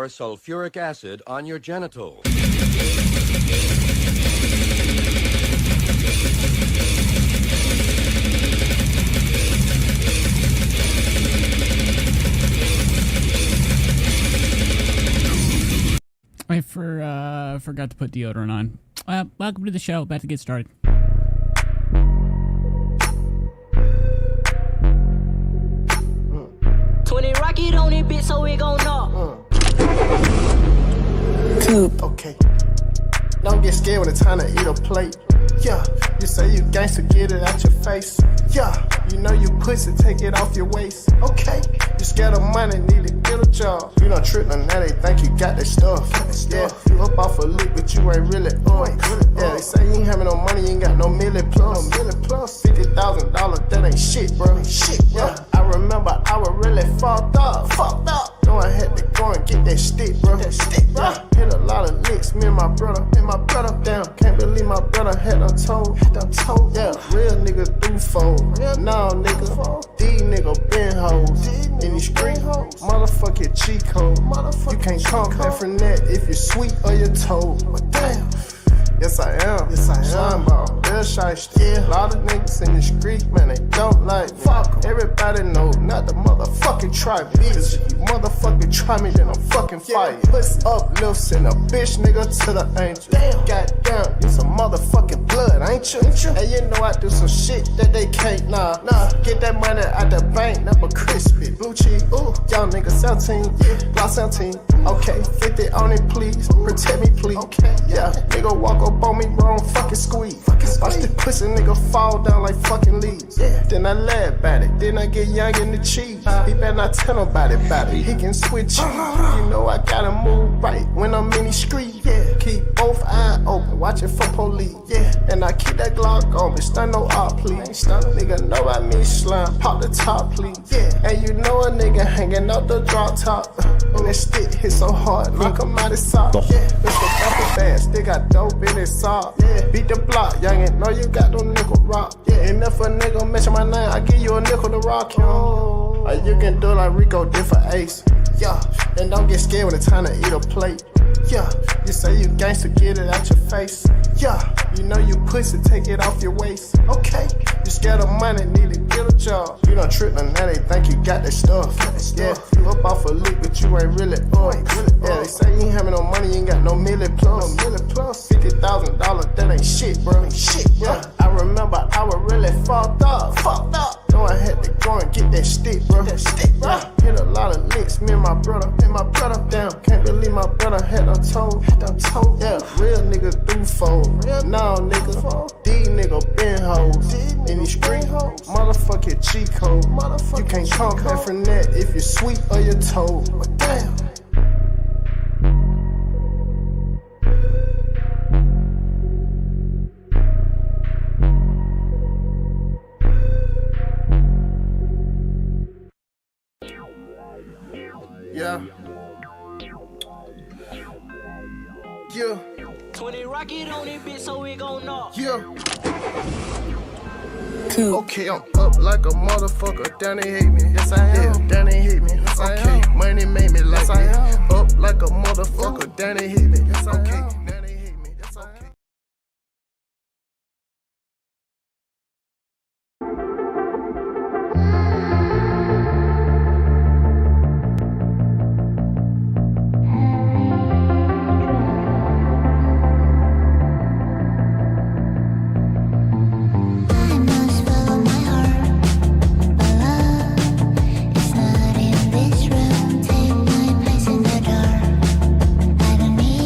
pour sulfuric acid on your genitals. I forgot to put deodorant on. Welcome to the show. About to get started. Rocket on it, bitch, so we gon' knock. Okay. Don't get scared when it's time to eat a plate. Yeah, you say you gangster, get it out your face. Yeah, you know you pussy, take it off your waist. Okay, you scared of money, need to get a job. You don't trip on that, they think you got that stuff. Yeah, you up off a lick, but you ain't really up. Yeah, they say you ain't having no money, you ain't got no million plus. $50,000, that ain't shit, bro. Shit, yeah. I remember I was really fucked up. No, I had to go and get that stick, bro. Yeah, hit a lot of licks, me and my brother. Damn, can't believe my brother had done told. Yeah, real niggas do fold. Nah, nigga, these niggas been hoes. In these street hoes, motherfucking cheat code. You can't come back from that if you're sweet or you're told. Damn. Yes, I am. Slime ball, real shiesty. A lot of niggas in the street, man, they don't like me. Fuck everybody know, not the motherfucking try me. Cause if you motherfucking try me, then I'm fucking fighting. Puts uplifts in a bitch nigga to the angel. Damn. Goddamn, you some motherfucking blood, ain't you? And you know I do some shit that they can't, nah. Get that money out the bank, never crispy. Blue cheese, ooh, young nigga 17, yeah, block 17. Okay, 50 on it, please. Protect me, please. Okay, yeah, nigga walk up on me wrong, fucking squeeze. Watch the pussy nigga fall down like fucking leaves. Yeah. Then I laugh about it. Then I get young in the cheese. He better not tell nobody about it. He can switch. You know I gotta move right when I'm in the street. Yeah. Keep both eyes open, watching for police. Yeah. And I keep that Glock on me. Stun no art, please. Stun nigga know I mean slime. Pop the top, please. Yeah. And you know a nigga hanging out the drop top. And that stick hit so hard, knock him out his sock. Yeah. Mr. Buffy Bass, they got dope in his sock. Yeah. Beat the block, youngin', know you got no nickel rock. Yeah. And if a nigga mention my name, I give you a nickel to rock him. Or you can do like Rico did for Ace. Yeah. And don't get scared when it's time to eat a plate. Yeah, you say you gangster, get it out your face. Yeah, you know you pussy, take it off your waist. Okay, you scared of money, need to get a job. You don't trip on that, they think you got that stuff. Yeah, you up off a lick, but you ain't really up. Yeah, they say you ain't having no money, you ain't got no million plus. $50,000, that ain't shit, bro. Yeah, I remember I was really fucked up. No, I had to go and get that stick, bro. Yeah, hit a lot of licks, me and my brother. Damn, can't believe my brother had done told. Yeah, real niggas do fold. Nah, nigga, these niggas been hoes. In these street hoes, motherfucking cheat code. You can't come back from that if you're sweet or you're told. Damn. Yeah. 20 rocket on it, bitch, so we gon' knock. Yeah. Okay, I'm up like a motherfucker. Down they hate me. Yes, I am. Yeah, down they hate me. Yes, I am. Money made me like me. Up like a motherfucker. Down they hate me. Yes, I am. Down they hate me. That's okay. It's not in this room. Take my place in the dark. I don't need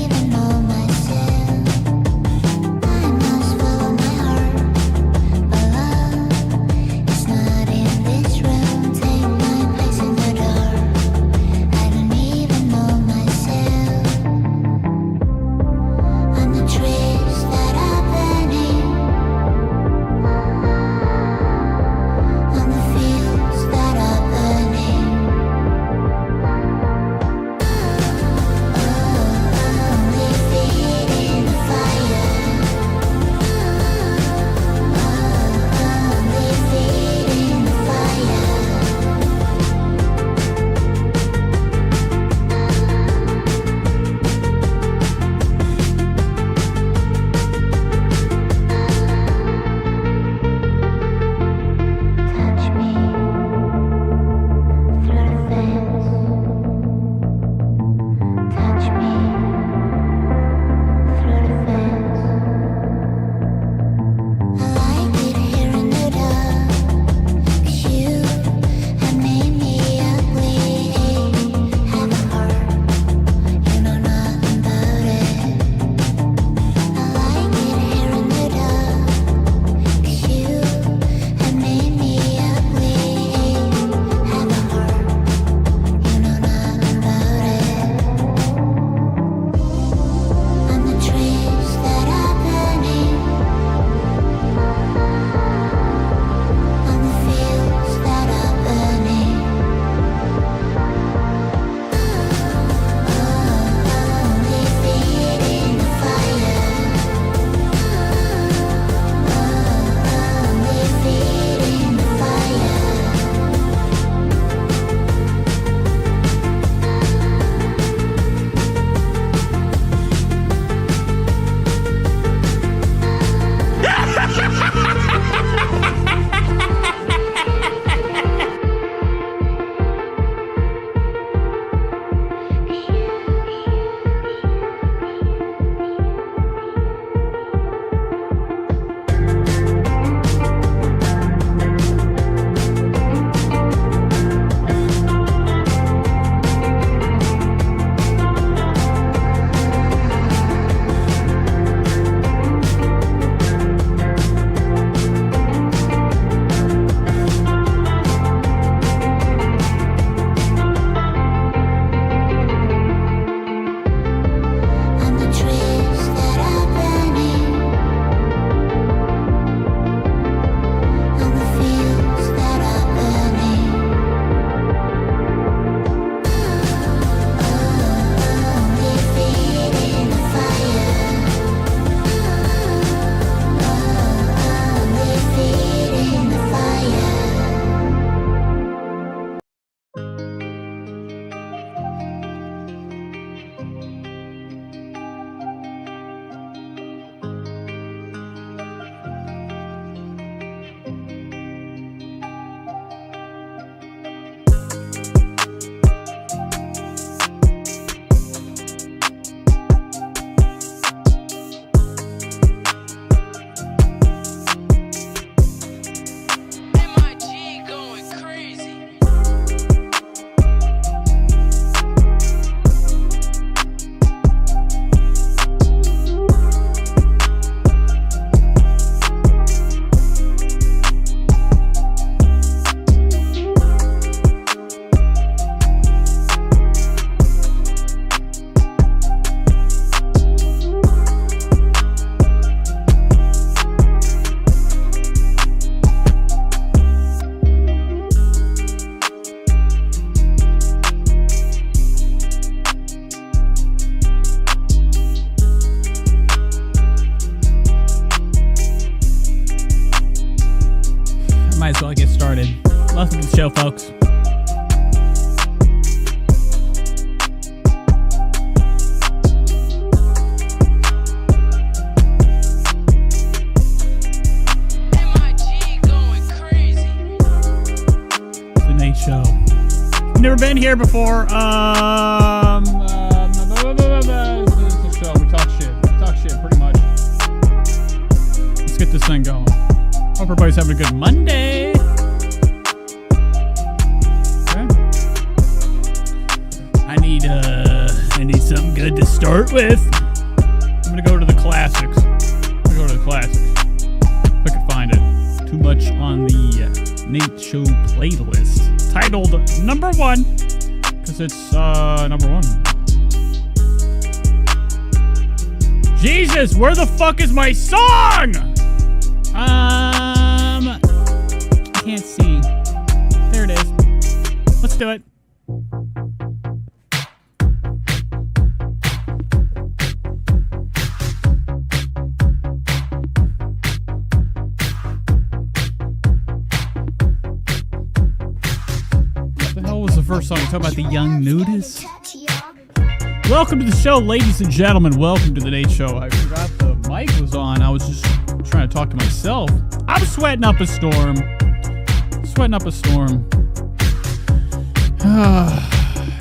show, folks. The Nate Show. Never been here before. This is the show. We talk shit. Pretty much. Let's get this thing going. Hope everybody's having a good Monday. Okay. I need something good to start with. I'm gonna go to the classics. If I can find it. Too much on the Nate Show playlist. Titled Number 1. Because it's number 1. Jesus, where the fuck is my song? Can't see. There it is. Let's do it. What the hell was the first song? You talking about the Young Nudists? Welcome to the show, ladies and gentlemen. Welcome to the Nate Show. I forgot the mic was on. I was just trying to talk to myself. I'm sweating up a storm.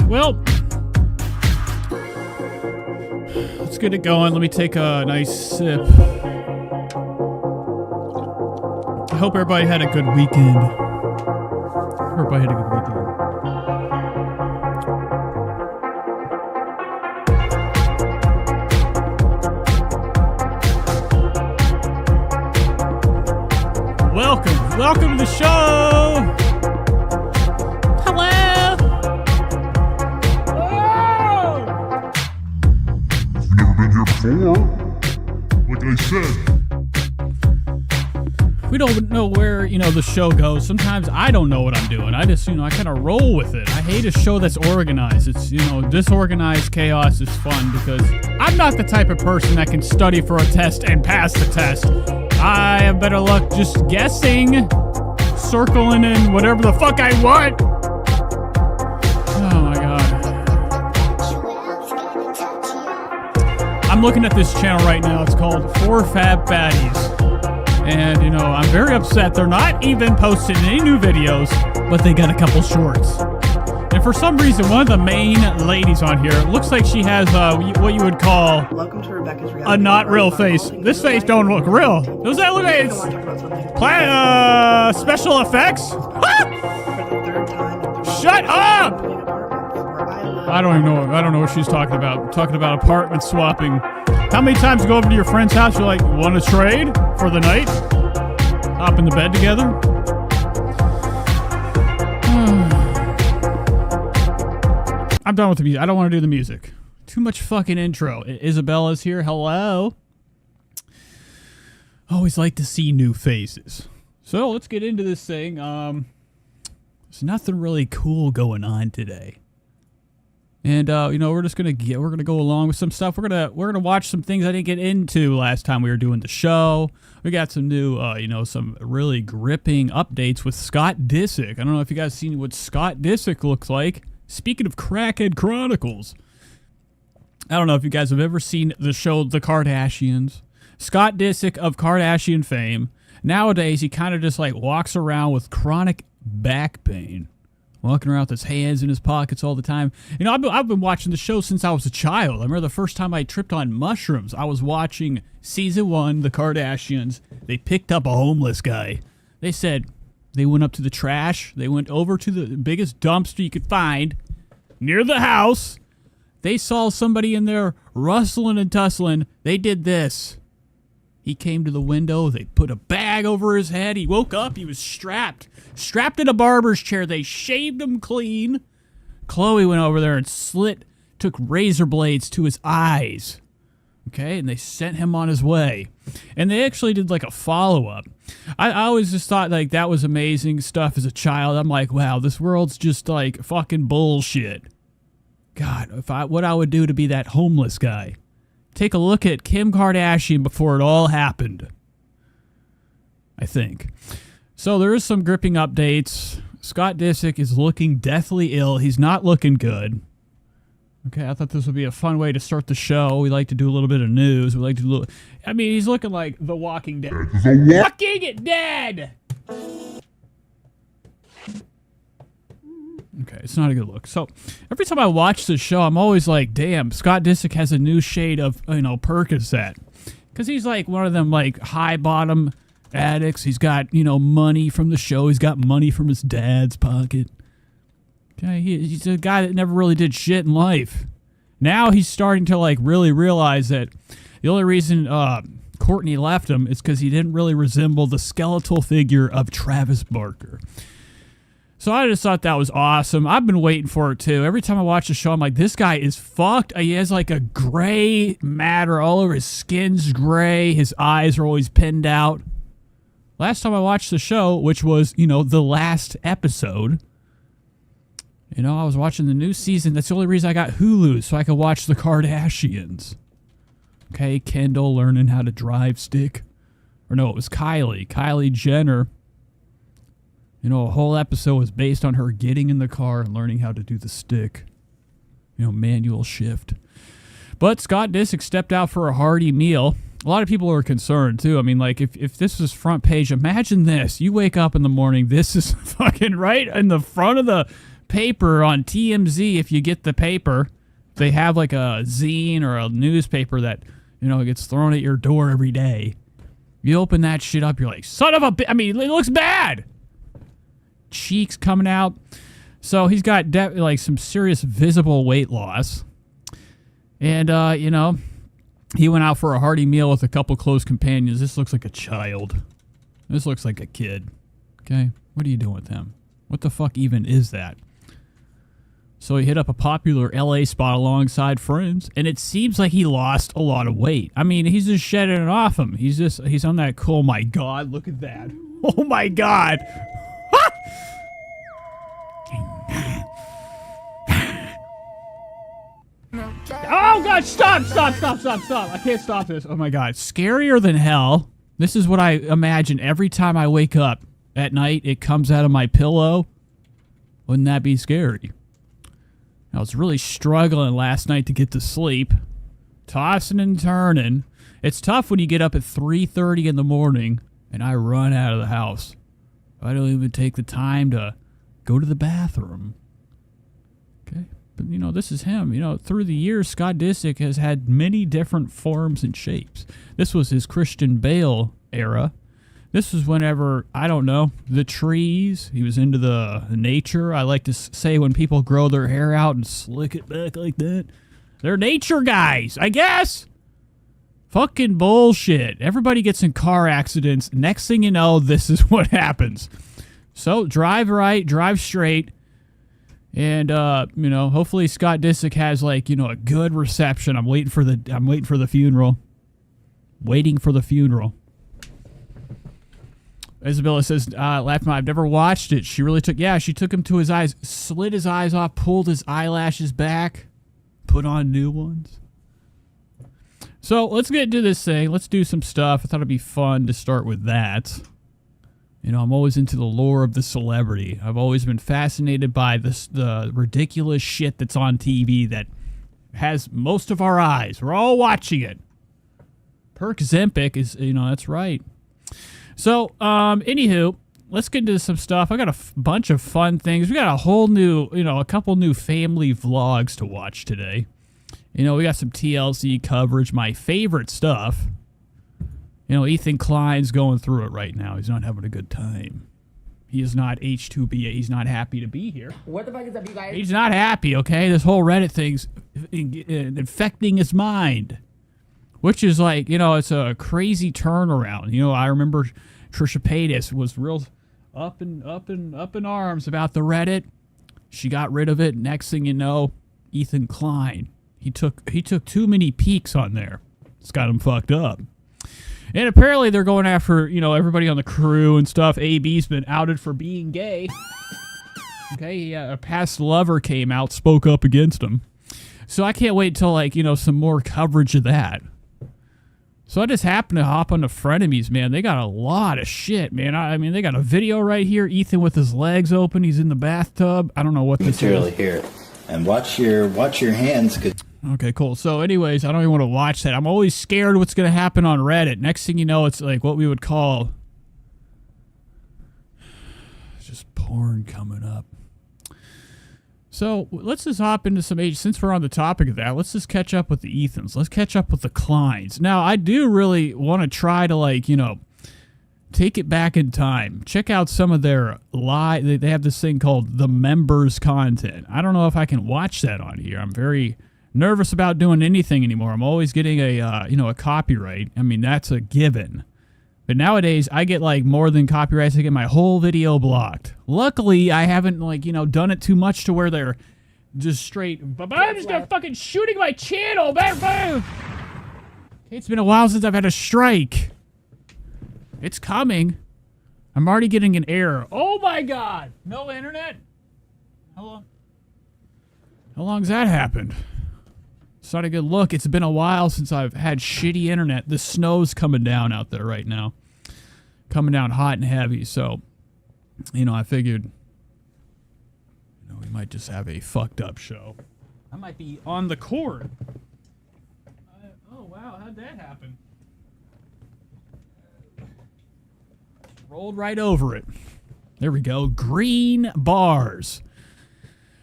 Well, let's get it going. Let me take a nice sip. I hope everybody had a good weekend. Welcome to the show. Hello. You've never been here before. Like I said. We don't know where, the show goes. Sometimes I don't know what I'm doing. I just, I kind of roll with it. I hate a show that's organized. It's, disorganized chaos is fun because I'm not the type of person that can study for a test and pass the test. I have better luck just guessing, circling in whatever the fuck I want. Oh my god. I'm looking at this channel right now. It's called Fab Fatties. And, I'm very upset. They're not even posting any new videos, but they got a couple shorts. And for some reason, one of the main ladies on here looks like she has what you would call a not real face. This face don't look real. Does that look like it's special effects? Shut up! I don't know what she's talking about. I'm talking about apartment swapping. How many times you go over to your friend's house, you're like, want to trade for the night? Hop in the bed together? I'm done with the music. I don't want to do the music. Too much fucking intro. Isabella's here. Hello. Always like to see new faces. So let's get into this thing. There's nothing really cool going on today. And we're gonna go along with some stuff. We're gonna watch some things I didn't get into last time we were doing the show. We got some new, some really gripping updates with Scott Disick. I don't know if you guys seen what Scott Disick looks like. Speaking of Crackhead Chronicles, I don't know if you guys have ever seen the show The Kardashians. Scott Disick of Kardashian fame. Nowadays, he kind of just walks around with chronic back pain. Walking around with his hands in his pockets all the time. I've been watching the show since I was a child. I remember the first time I tripped on mushrooms. I was watching season 1, The Kardashians. They picked up a homeless guy. They said they went up to the trash. They went over to the biggest dumpster you could find near the house. They saw somebody in there rustling and tussling. They did this. He came to the window. They put a bag over his head. He woke up. He was strapped in a barber's chair. They shaved him clean. Chloe went over there and took razor blades to his eyes. Okay, and they sent him on his way. And they actually did a follow-up. I always just thought that was amazing stuff as a child. I'm like, wow, this world's just fucking bullshit. God, what I would do to be that homeless guy. Take a look at Kim Kardashian before it all happened. I think. So there is some gripping updates. Scott Disick is looking deathly ill. He's not looking good. Okay, I thought this would be a fun way to start the show. We like to do a little bit of news. We like to do. I mean, he's looking like The Walking Dead. Walking Dead. Okay, it's not a good look. So every time I watch this show, I'm always like, damn, Scott Disick has a new shade of, Percocet. Because he's like one of them like high bottom addicts. He's got, money from the show. He's got money from his dad's pocket. Okay, he's a guy that never really did shit in life. Now he's starting to like really realize that the only reason Courtney left him is because he didn't really resemble the skeletal figure of Travis Barker. So I just thought that was awesome. I've been waiting for it too. Every time I watch the show, I'm like, this guy is fucked. He has like a gray matter all over his skin's gray. His eyes are always pinned out. Last time I watched the show, which was, the last episode, I was watching the new season. That's the only reason I got Hulu, so I could watch the Kardashians. Okay, Kendall learning how to drive stick. Or no, it was Kylie. Kylie Jenner. A whole episode was based on her getting in the car and learning how to do the stick. Manual shift. But Scott Disick stepped out for a hearty meal. A lot of people are concerned, too. I mean, like, if this was front page, imagine this. You wake up in the morning, this is fucking right in the front of the paper on TMZ. If you get the paper, they have like a zine or a newspaper that, gets thrown at your door every day. You open that shit up, you're like, son of a bitch. I mean, it looks bad. Cheeks coming out. So he's got like some serious visible weight loss. And, he went out for a hearty meal with a couple close companions. This looks like a child. This looks like a kid. Okay? What are you doing with him? What the fuck even is that? So he hit up a popular LA spot alongside friends, and it seems like he lost a lot of weight. I mean, he's just shedding it off him. He's on that cool, oh my God, look at that. Oh my God. Oh God, stop. I can't stop this. Oh my God. Scarier than hell. This is what I imagine every time I wake up at night. It comes out of my pillow. Wouldn't that be scary? I was really struggling last night to get to sleep. Tossing and turning. It's tough when you get up at 3:30 in the morning and I run out of the house. I don't even take the time to go to the bathroom. Okay? But, this is him. Through the years, Scott Disick has had many different forms and shapes. This was his Christian Bale era. This was whenever, I don't know, the trees. He was into the nature. I like to say when people grow their hair out and slick it back like that. They're nature guys, I guess. Fucking bullshit. Everybody gets in car accidents. Next thing you know, this is what happens. So drive right, drive straight. And, hopefully Scott Disick has, like, a good reception. I'm waiting for the funeral. Waiting for the funeral. Isabella says, laughing, I've never watched it. She really took him to his eyes, slid his eyes off, pulled his eyelashes back, put on new ones. So let's get into this thing. Let's do some stuff. I thought it'd be fun to start with that. I'm always into the lore of the celebrity. I've always been fascinated by the ridiculous shit that's on TV that has most of our eyes. We're all watching it. Perk Zempic is, that's right. So, anywho, let's get into some stuff. I got a bunch of fun things. We got a whole new, a couple new family vlogs to watch today. We got some TLC coverage, my favorite stuff. Ethan Klein's going through it right now. He's not having a good time. He is not H2B. He's not happy to be here. What the fuck is up, you guys? He's not happy, okay? This whole Reddit thing's infecting his mind. Which is like, it's a crazy turnaround. I remember Trisha Paytas was real up in arms about the Reddit. She got rid of it. Next thing you know, Ethan Klein. He took too many peeks on there. It's got him fucked up. And apparently they're going after, everybody on the crew and stuff. AB's been outed for being gay. Okay, a past lover came out, spoke up against him. So I can't wait till, some more coverage of that. So I just happened to hop on the frenemies, man. They got a lot of shit, man. I mean, they got a video right here. Ethan with his legs open. He's in the bathtub. I don't know what this material is. Here. And watch your hands. Okay, cool. So anyways, I don't even want to watch that. I'm always scared what's going to happen on Reddit. Next thing you know, it's like what we would call just porn coming up. So let's just hop into some age. Since we're on the topic of that, let's just catch up with the Ethans. Let's catch up with the Kleins. Now, I do really want to try to, like, you know, take it back in time. Check out some of their live. They have this thing called the members content. I don't know if I can watch that on here. I'm very nervous about doing anything anymore. I'm always getting a, you know, a copyright. I mean, that's a given. But nowadays, I get, like, more than copyrights. I get my whole video blocked. Luckily, I haven't, like, you know, done it too much to where they're just straight, I'm just gonna fucking shooting my channel. Okay, it's been a while since I've had a strike. It's coming. I'm already getting an error. Oh, my God. No internet? How long's that happened? It's not a good look. It's been a while since I've had shitty internet. The snow's coming down out there right now. Coming down hot and heavy. So, you know, I figured, you know, we might just have a fucked up show. I might be on the cord. Oh, wow. How'd that happen? Rolled right over it. There we go. Green bars.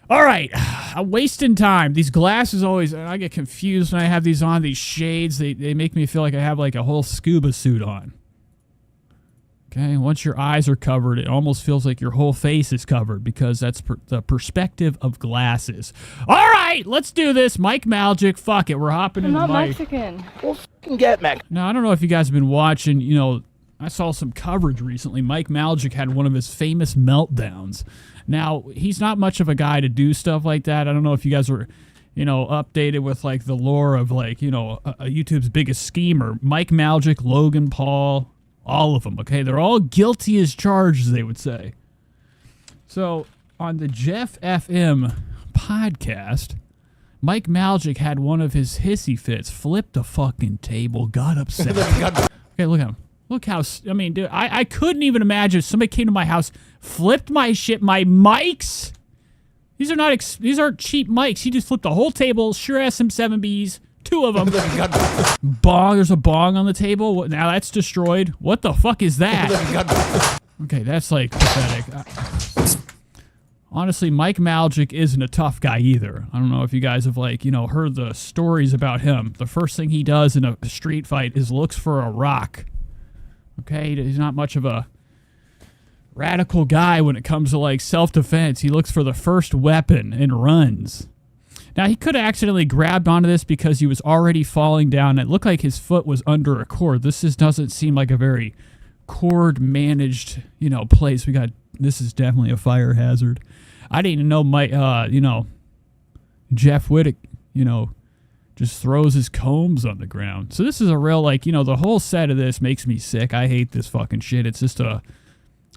All right, I'm wasting time. These glasses always, I get confused when I have these on, these shades. They make me feel like I have like a whole scuba suit on. Okay, once your eyes are covered, it almost feels like your whole face is covered because that's the perspective of glasses. All right, let's do this. Mike Majlak, fuck it, we're hopping in the mic. I'm not Mexican. Well, fucking get Mac. Now, I don't know if you guys have been watching, you know, I saw some coverage recently. Mike Majlak had one of his famous meltdowns. Now, he's not much of a guy to do stuff like that. I don't know if you guys were, you know, updated with, like, the lore of, like, you know, YouTube's biggest schemer. Mike Majlak, Logan Paul, all of them, okay? They're all guilty as charged, they would say. So, on the Jeff FM podcast, Mike Majlak had one of his hissy fits, flipped a fucking table, got upset. Okay, look at him. Look how, I mean, dude, I couldn't even imagine if somebody came to my house, flipped my shit, my mics. These aren't cheap mics. He just flipped the whole table, Shure SM7Bs, 2 of them. Bong, there's a bong on the table. What, now that's destroyed. What the fuck is that? Okay, that's like pathetic. Honestly, Mike Majlak isn't a tough guy either. I don't know if you guys have, like, you know, heard the stories about him. The first thing he does in a street fight is looks for a rock. Okay, he's not much of a radical guy when it comes to, like, self-defense. He looks for the first weapon and runs. Now, he could have accidentally grabbed onto this because he was already falling down. It looked like his foot was under a cord. This just doesn't seem like a very cord-managed, you know, place. This is definitely a fire hazard. I didn't even know you know, Jeff Whittick, you know, just throws his combs on the ground. So this is a real, like, you know, the whole set of this makes me sick. I hate this fucking shit. It's just a,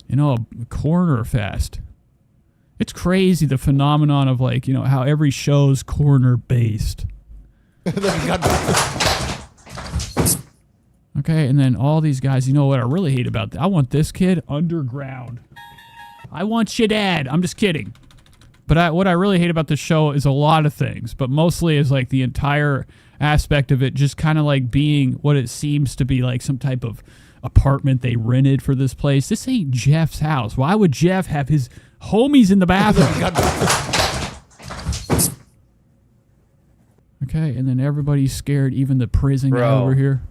you know, a corner fest. It's crazy, the phenomenon of, like, you know, how every show's corner based. Okay, and then all these guys, you know what I really hate about that? I want this kid underground. I want your dad. I'm just kidding. But what I really hate about this show is a lot of things, but mostly is, like, the entire aspect of it just kind of like being what it seems to be, like some type of apartment they rented for this place. This ain't Jeff's house. Why would Jeff have his homies in the bathroom? Okay, and then everybody's scared, even the prison guy over here.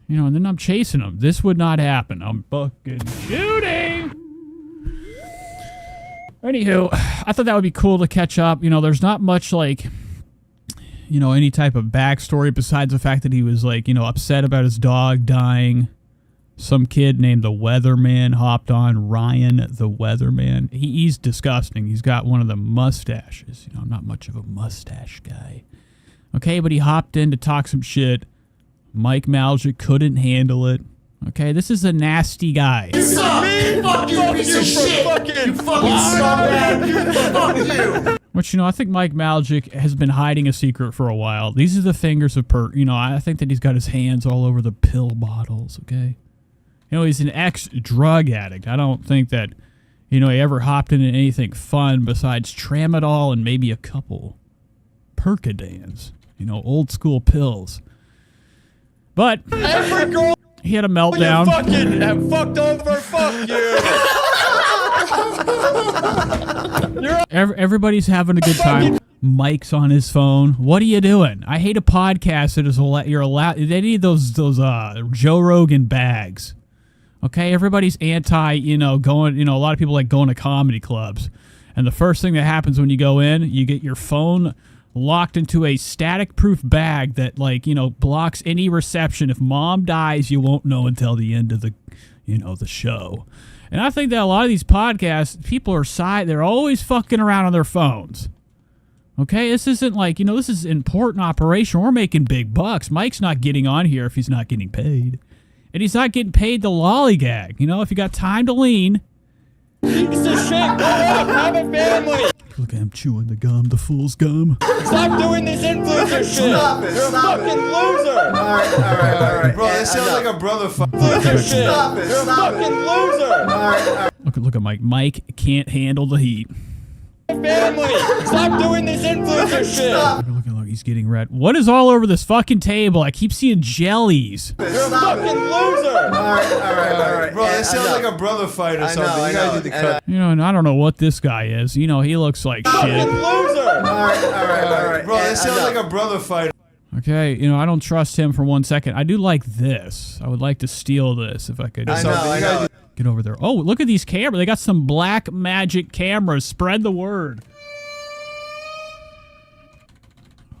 You know, and then I'm chasing them. This would not happen. I'm fucking shooting! Anywho, I thought that would be cool to catch up. You know, there's not much, like, you know, any type of backstory besides the fact that he was, like, you know, upset about his dog dying. Some kid named the Weatherman hopped on. Ryan the Weatherman. He's disgusting. He's got one of the mustaches. You know, I'm not much of a mustache guy. Okay, but he hopped in to talk some shit. Mike Majlak couldn't handle it. Okay, this is a nasty guy. You suck! Fuck you, piece of shit! You fucking scumbag! Fuck you! Which, I think Mike Majlak has been hiding a secret for a while. These are the fingers of I think that he's got his hands all over the pill bottles, okay? He's an ex-drug addict. I don't think that, he ever hopped into anything fun besides tramadol and maybe a couple Percodans. Old school pills. But every girl he had a meltdown. You fucking have fucked over. Fuck you. Everybody's having a good time. Mike's on his phone. What are you doing? I hate a podcast that is you're allowed. They need those Joe Rogan bags. Okay, everybody's anti. Going. A lot of people like going to comedy clubs, and the first thing that happens when you go in, you get your phone locked into a static-proof bag that, blocks any reception. If mom dies, you won't know until the end of the show. And I think that a lot of these podcasts, people are they're always fucking around on their phones. Okay, this isn't this is an important operation. We're making big bucks. Mike's not getting on here if he's not getting paid. And he's not getting paid to lollygag. If you got time to lean. Piece of shit, grow up, have a family. Look at him chewing the gum, the fool's gum. Stop doing this influencer shit. Stop it. You're Stop a fucking it. loser. All right. Bro, that sounds like a brother fight. Influencer shit. Stop it. You're a Stop it. fucking loser. All right. Look at Mike. Mike can't handle the heat. Family. Stop doing this influencer shit. Look, he's getting red. What is all over this fucking table? I keep seeing jellies. You're a fucking loser. All right. Bro, that sounds like a brother fight or something. You guys need to cut. And I don't know what this guy is. He looks like shit. Fucking loser. All right. Bro, that sounds like a brother fight. Okay, I don't trust him for 1 second. I do like this. I would like to steal this if I could. I know. Get over there. Oh, look at these cameras. They got some black magic cameras. Spread the word.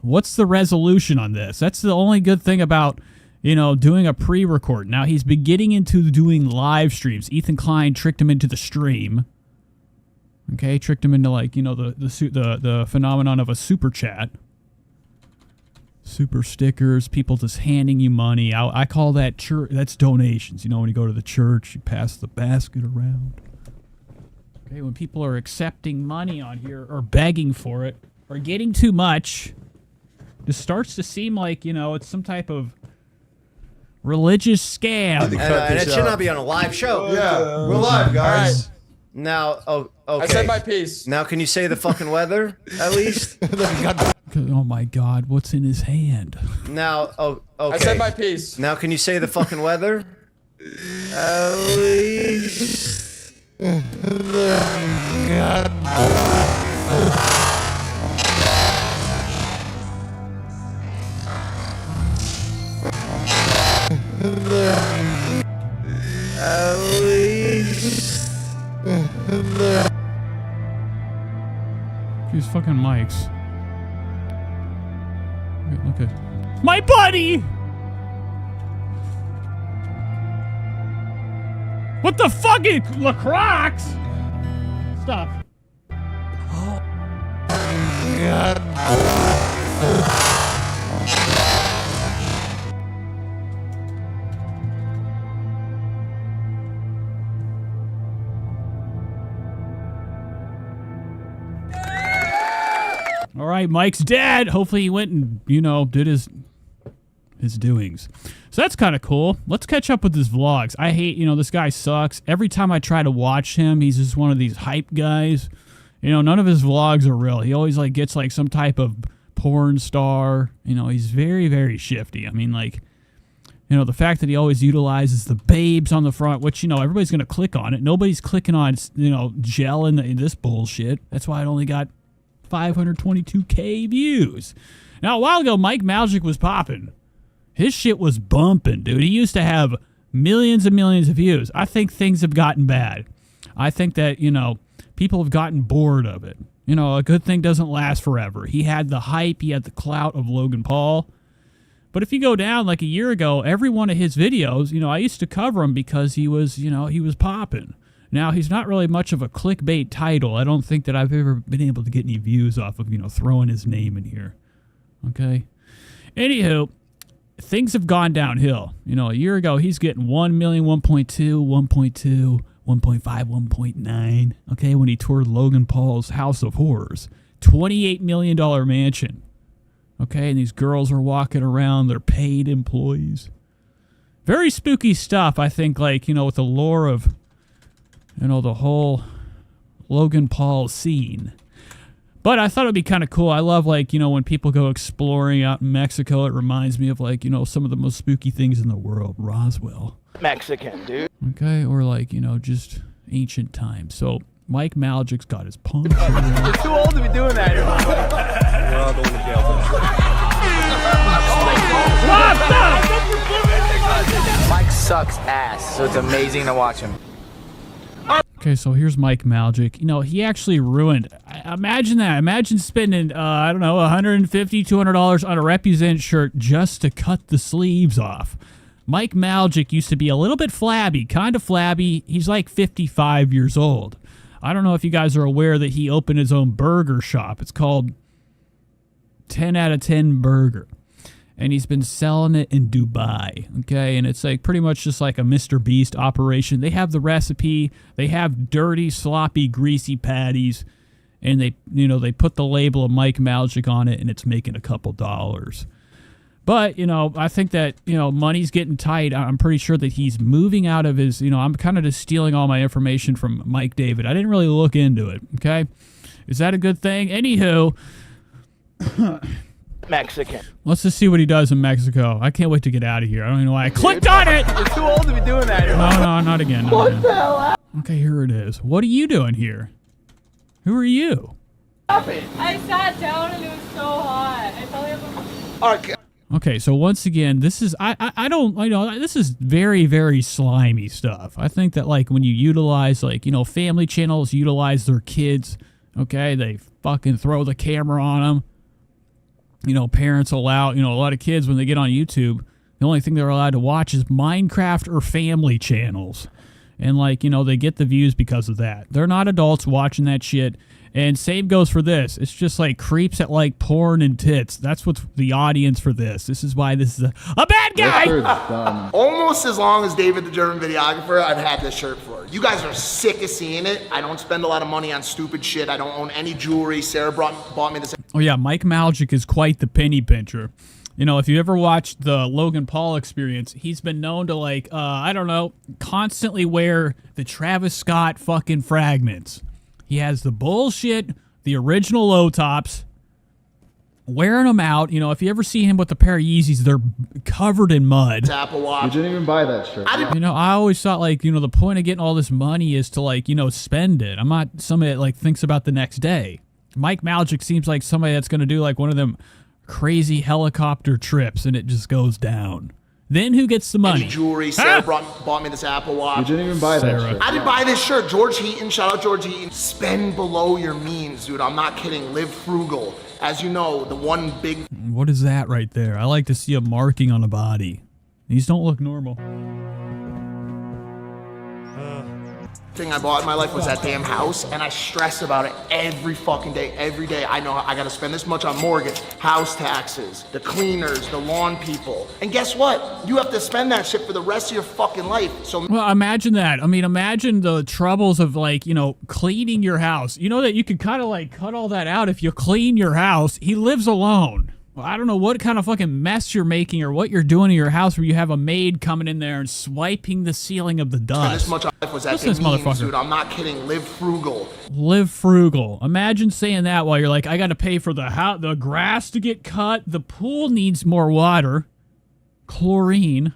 What's the resolution on this? That's the only good thing about, doing a pre-record. Now, he's been getting into doing live streams. Ethan Klein tricked him into the stream. Okay, tricked him into, the phenomenon of a super chat. Super stickers, people just handing you money. I call that church. That's donations. When you go to the church, you pass the basket around. Okay, when people are accepting money on here or begging for it or getting too much, it starts to seem like, it's some type of religious scam. And it should not be on a live show. Yeah, we're live, guys. Now, okay. I said my piece. Now, can you say the fucking weather, at least? Oh my God, what's in his hand? Now, okay. I said my piece. Now, can you say the fucking weather? At least. At least. These fucking mics. Look at my buddy. What the fuck is LaCroix? Stop. All right, Mike's dead. Hopefully he went and, did his doings. So that's kind of cool. Let's catch up with his vlogs. I hate, this guy sucks. Every time I try to watch him, he's just one of these hype guys. None of his vlogs are real. He always gets some type of porn star. He's very, very shifty. I mean, the fact that he always utilizes the babes on the front, which, everybody's going to click on it. Nobody's clicking on, gel in this bullshit. That's why it only got 522K views. Now, a while ago, Mike Majlak was popping. His shit was bumping, dude. He used to have millions and millions of views. I think things have gotten bad. I think that, people have gotten bored of it. A good thing doesn't last forever. He had the hype. He had the clout of Logan Paul. But if you go down a year ago, every one of his videos, I used to cover him because he was, he was popping. Now, he's not really much of a clickbait title. I don't think that I've ever been able to get any views off of, throwing his name in here. Okay? Anywho, things have gone downhill. A year ago, he's getting 1 million, 1.2, 1.2, 1.5, 1.9. Okay? When he toured Logan Paul's House of Horrors. $28 million mansion. Okay, and these girls are walking around. They're paid employees. Very spooky stuff, I think, like, you know, with the lore of, you know, the whole Logan Paul scene. But I thought it would be kind of cool. I love, like, you know, when people go exploring out in Mexico, it reminds me of, like, you know, some of the most spooky things in the world. Roswell. Mexican, dude. Okay, or, like, you know, just ancient times. So Mike Maljik's got his punch. You're too old to be doing that. We're all going to jail for that. Mike sucks ass, so it's amazing to watch him. Okay, so here's Mike Maljik. You know, he actually ruined. Imagine that. Imagine spending, I don't know, $150, $200 on a Represent shirt just to cut the sleeves off. Mike Maljik used to be a little bit flabby, kind of flabby. He's like 55 years old. I don't know if you guys are aware that he opened his own burger shop. It's called 10 out of 10 Burger. And he's been selling it in Dubai, okay? And it's like pretty much just like a Mr. Beast operation. They have the recipe. They have dirty, sloppy, greasy patties. And they, you know, they put the label of Mike Maljik on it, and it's making a couple dollars. But, you know, I think that, you know, money's getting tight. I'm pretty sure that he's moving out of his, you know, I'm kind of just stealing all my information from Mike David. I didn't really look into it, okay? Is that a good thing? Anywho... Mexican. Let's just see what he does in Mexico. I can't wait to get out of here. I don't even know why I clicked on it. You're too old to be doing that. No, not again. What the hell? Okay, here it is. What are you doing here? Who are you? I sat down and it was so hot. I felt like Okay, so once again, this is I don't, you know, this is very, very slimy stuff. I think that, like, when you utilize, like, you know, family channels utilize their kids, okay, they fucking throw the camera on them. You know, parents allow, you know, a lot of kids when they get on YouTube, the only thing they're allowed to watch is Minecraft or family channels. And, like, you know, they get the views because of that. They're not adults watching that shit. And same goes for this. It's just like creeps that like porn and tits. That's what's the audience for this. This is why this is a bad guy. Almost as long as David the German videographer, I've had this shirt for. You guys are sick of seeing it. I don't spend a lot of money on stupid shit. I don't own any jewelry. Sarah bought me this. Oh yeah, Mike Maljik is quite the penny pincher. You know, if you ever watched the Logan Paul experience, he's been known to, like, I don't know, constantly wear the Travis Scott fucking fragments. He has the bullshit, the original low tops, wearing them out. You know, if you ever see him with a pair of Yeezys, they're covered in mud. Apple Watch. You didn't even buy that shirt. You know, I always thought, like, you know, the point of getting all this money is to, like, you know, spend it. I'm not somebody that, like, thinks about the next day. Mike Maljik seems like somebody that's going to do, like, one of them crazy helicopter trips, and it just goes down. Then who gets the money? Any jewelry. Sarah bought me this Apple Watch. You didn't even buy that shirt. I didn't buy this shirt. George Heaton, shout out George Heaton. Spend below your means, dude. I'm not kidding. Live frugal. As you know, the one big... What is that right there? I like to see a marking on a body. These don't look normal. thing I bought in my life was that damn house, and I stress about it every fucking day. Every day I know I gotta spend this much on mortgage, house taxes, the cleaners, the lawn people. And guess what? You have to spend that shit for the rest of your fucking life. So well, imagine that. I mean, imagine the troubles of, like, you know, cleaning your house. You know that you could kind of like cut all that out if you clean your house. He lives alone. Well, I don't know what kind of fucking mess you're making or what you're doing in your house where you have a maid coming in there and swiping the ceiling of the dust. And this much life was that this motherfucker. Dude, I'm not kidding. Live frugal. Live frugal. Imagine saying that while you're like, I got to pay for the grass to get cut. The pool needs more water. Chlorine.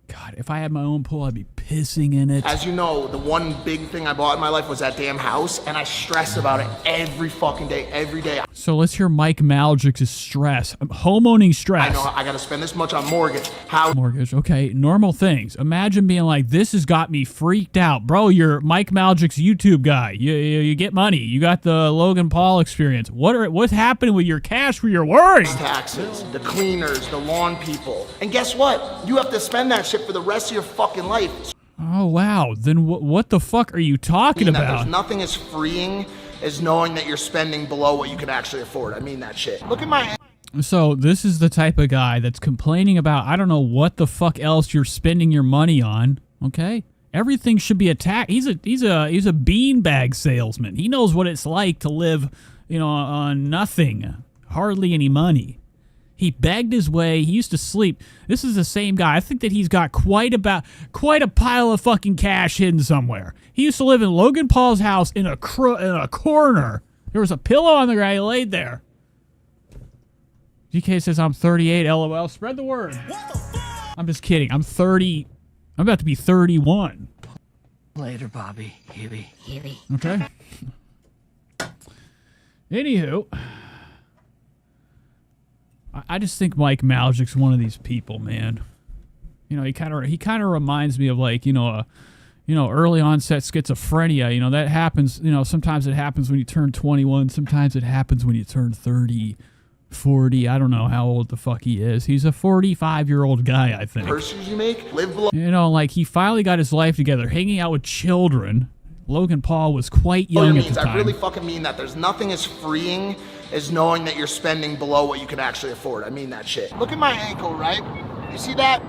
God, if I had my own pool, I'd be pissing in it. As you know, the one big thing I bought in my life was that damn house, and I stress about it every fucking day, every day. So let's hear Mike Maljik's stress. Homeowning stress. I know I gotta spend this much on mortgage. House. Mortgage, okay, normal things. Imagine being like, this has got me freaked out. Bro, you're Mike Maljik's YouTube guy. You get money. You got the Logan Paul experience. What's happening with your cash where you're worried? Taxes, the cleaners, the lawn people. And guess what? You have to spend that shit for the rest of your fucking life. Oh, wow. Then what the fuck are you talking about? There's nothing as freeing as knowing that you're spending below what you can actually afford. I mean that shit. Look at my... So this is the type of guy that's complaining about, I don't know what the fuck else you're spending your money on, okay? Everything should be attacked. He's a beanbag salesman. He knows what it's like to live, on nothing, hardly any money. He begged his way. He used to sleep. This is the same guy. I think that he's got quite a pile of fucking cash hidden somewhere. He used to live in Logan Paul's house in a corner. There was a pillow on the ground. He laid there. GK says I'm 38. LOL. Spread the word. I'm just kidding. I'm 30. I'm about to be 31. Later, Bobby. Huey. Okay. Anywho, I just think Mike Maljik's one of these people, man. He kind of reminds me of early onset schizophrenia. That happens. Sometimes it happens when you turn 21. Sometimes it happens when you turn 30, 40. I don't know how old the fuck he is. He's a 45-year-old guy, I think. Purses you make live below. He finally got his life together, hanging out with children. Logan Paul was quite young at the time. I really fucking mean that. There's nothing as freeing as knowing that you're spending below what you can actually afford. I mean that shit. Look at my ankle, right? You see that?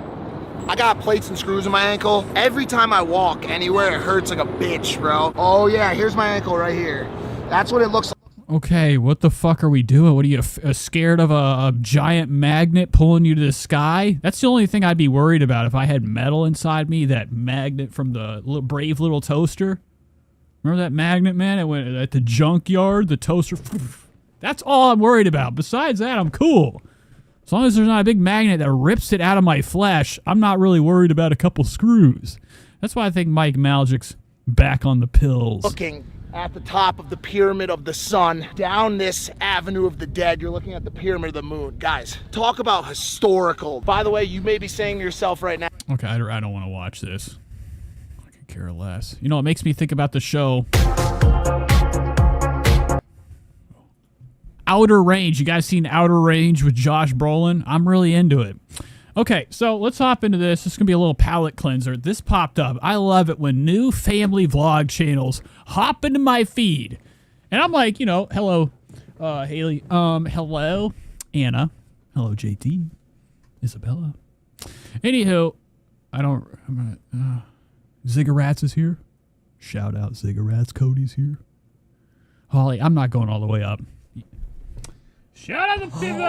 I got plates and screws in my ankle. Every time I walk anywhere, it hurts like a bitch, bro. Oh yeah, here's my ankle right here. That's what it looks like. Okay, what the fuck are we doing? What are you, scared of a giant magnet pulling you to the sky? That's the only thing I'd be worried about if I had metal inside me, that magnet from the Brave Little Toaster. Remember that magnet, man? It went at the junkyard, the toaster. That's all I'm worried about. Besides that, I'm cool. As long as there's not a big magnet that rips it out of my flesh, I'm not really worried about a couple screws. That's why I think Mike Maljik's back on the pills. Looking at the top of the pyramid of the sun, down this avenue of the dead, you're looking at the pyramid of the moon. Guys, talk about historical. By the way, you may be saying to yourself right now. Okay, I don't want to watch this. I could care less. It makes me think about the show Outer Range. You guys seen Outer Range with Josh Brolin? I'm really into it. Okay, so let's hop into this. This is going to be a little palate cleanser. This popped up. I love it when new family vlog channels hop into my feed. And I'm like, hello, Haley. Hello, Anna. Hello, JT. Isabella. Anywho, Ziggarats is here. Shout out Ziggarats. Cody's here. Holly, I'm not going all the way up. Shout out to people.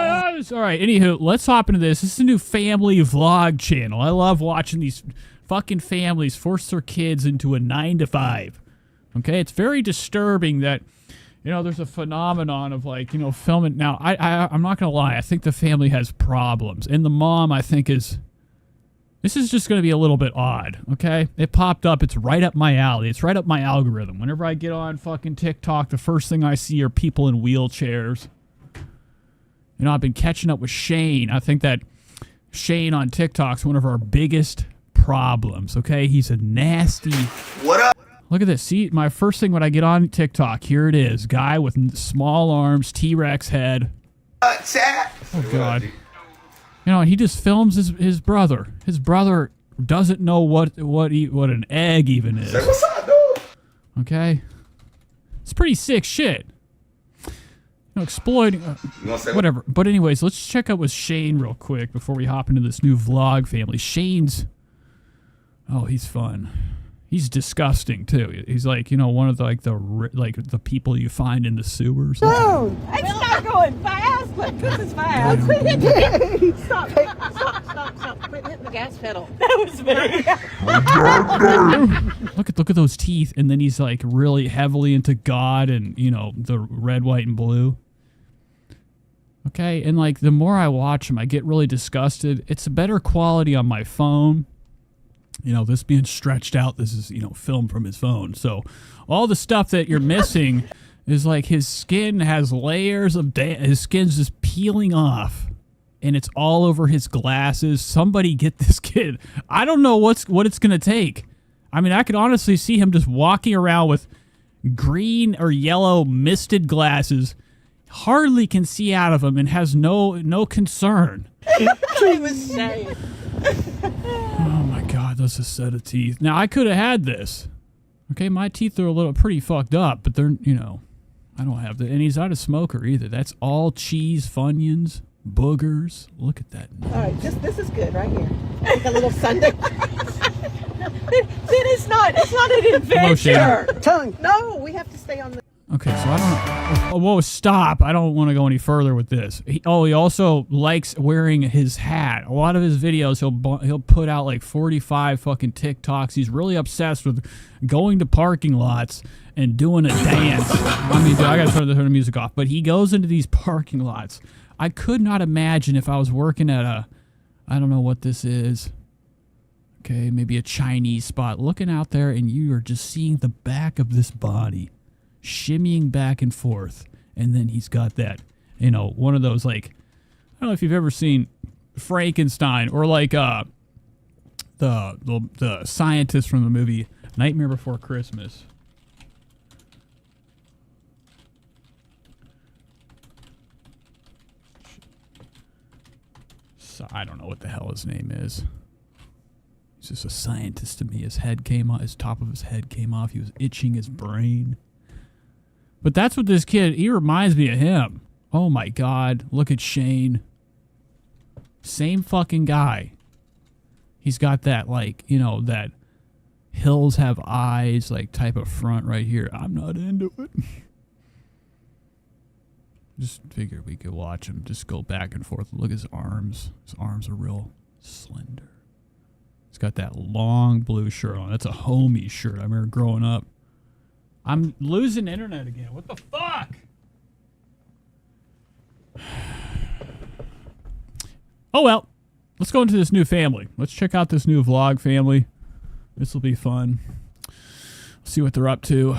All right, anywho, let's hop into this. This is a new family vlog channel. I love watching these fucking families force their kids into a 9-to-5. Okay, it's very disturbing that, there's a phenomenon of filming. Now, I'm not going to lie. I think the family has problems. And the mom, I think, this is just going to be a little bit odd, okay? It popped up. It's right up my alley. It's right up my algorithm. Whenever I get on fucking TikTok, the first thing I see are people in wheelchairs. I've been catching up with Shane. I think that Shane on TikTok's one of our biggest problems, okay? He's a nasty... What up? Look at this. See, my first thing when I get on TikTok, here it is. Guy with small arms, T-Rex head. Oh, God. He just films his brother. His brother doesn't know what an egg even is. Say what's up, dude? Okay? It's pretty sick shit. Exploiting, whatever. But anyways, let's check out with Shane real quick before we hop into this new vlog family. Shane's, he's fun. He's disgusting too. He's one of the people you find in the sewers. No, it's not going fast, but this is fast. Stop. Quit hitting the gas pedal. That was me. Look at those teeth, and then he's really heavily into God and the red, white, and blue. Okay, and the more I watch him, I get really disgusted. It's a better quality on my phone. This being stretched out, this is, filmed from his phone. So all the stuff that you're missing is his skin has layers of his skin's just peeling off. And it's all over his glasses. Somebody get this kid. I don't know what it's going to take. I mean, I could honestly see him just walking around with green or yellow misted glasses, hardly can see out of them, and has no concern. He was saying. Oh my God, that's a set of teeth. Now, I could have had this. Okay, my teeth are pretty fucked up, but they're, I don't have that. And he's not a smoker either. That's all cheese, Funyuns, boogers. Look at that. All right, this is good right here. Like a little Sunday. then it's not an adventure. Tongue. No, we have to stay on the. Okay, so I don't know. Whoa, stop. I don't want to go any further with this. He also likes wearing his hat. A lot of his videos, he'll put out like 45 fucking TikToks. He's really obsessed with going to parking lots and doing a dance. I mean, dude, I got to turn the music off. But he goes into these parking lots. I could not imagine if I was working at I don't know what this is. Okay, maybe a Chinese spot. Looking out there and you are just seeing the back of this body shimmying back and forth, and then he's got that, you know, one of those, like, I don't know if you've ever seen Frankenstein or like the scientist from the movie Nightmare Before Christmas. So, I don't know what the hell his name is. He's just a scientist to me. His head came off, his top of his head came off. He was itching his brain. But that's what this kid, he reminds me of him. Oh my God, look at Shane. Same fucking guy. He's got that, like, you know, that hills have eyes, like, type of front right here. I'm not into it. Just figured we could watch him just go back and forth. Look at his arms. His arms are real slender. He's got that long blue shirt on. That's a homie shirt. I remember growing up. I'm losing internet again. What the fuck? Oh, well. Let's go into this new family. Let's check out this new vlog family. This will be fun. See what they're up to.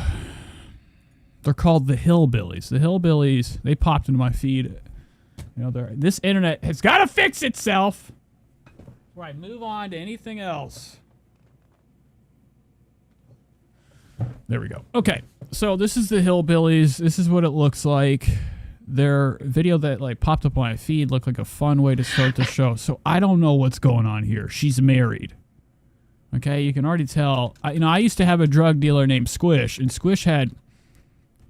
They're called the Hillbillies. The Hillbillies, they popped into my feed. You know, this internet has got to fix itself before I move on to anything else. There we go. Okay, so this is the Hillbillies. This is what it looks like. Their video that like popped up on my feed looked like a fun way to start the show. So I don't know what's going on here. She's married. Okay, you can already tell. I used to have a drug dealer named Squish, and Squish had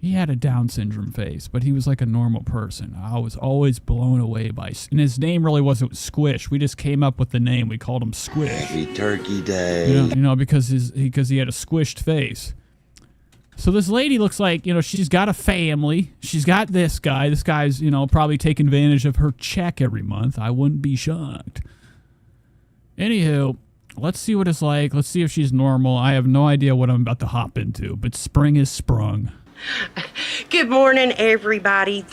a Down syndrome face, but he was like a normal person. I was always blown away by, and his name really wasn't Squish. We just came up with the name. We called him Squish. Happy Turkey Day. You know, because he had a squished face. So this lady looks like, you know, she's got a family. She's got this guy. This guy's, you know, probably taking advantage of her check every month. I wouldn't be shocked. Anywho, let's see what it's like. Let's see if she's normal. I have no idea what I'm about to hop into, but spring is sprung. Good morning, everybody.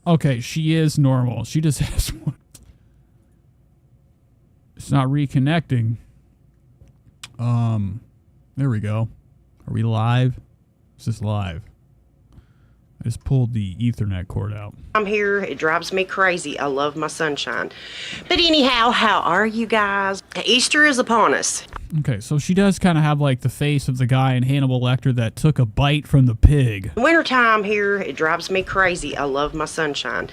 Okay, she is normal. She just has one. It's not reconnecting. There we go. Are we live? Is this live? I just pulled the Ethernet cord out. I'm here. It drives me crazy. I love my sunshine. But anyhow, how are you guys? Easter is upon us. Okay, so she does kind of have like the face of the guy in Hannibal Lecter that took a bite from the pig. Wintertime here. It drives me crazy. I love my sunshine.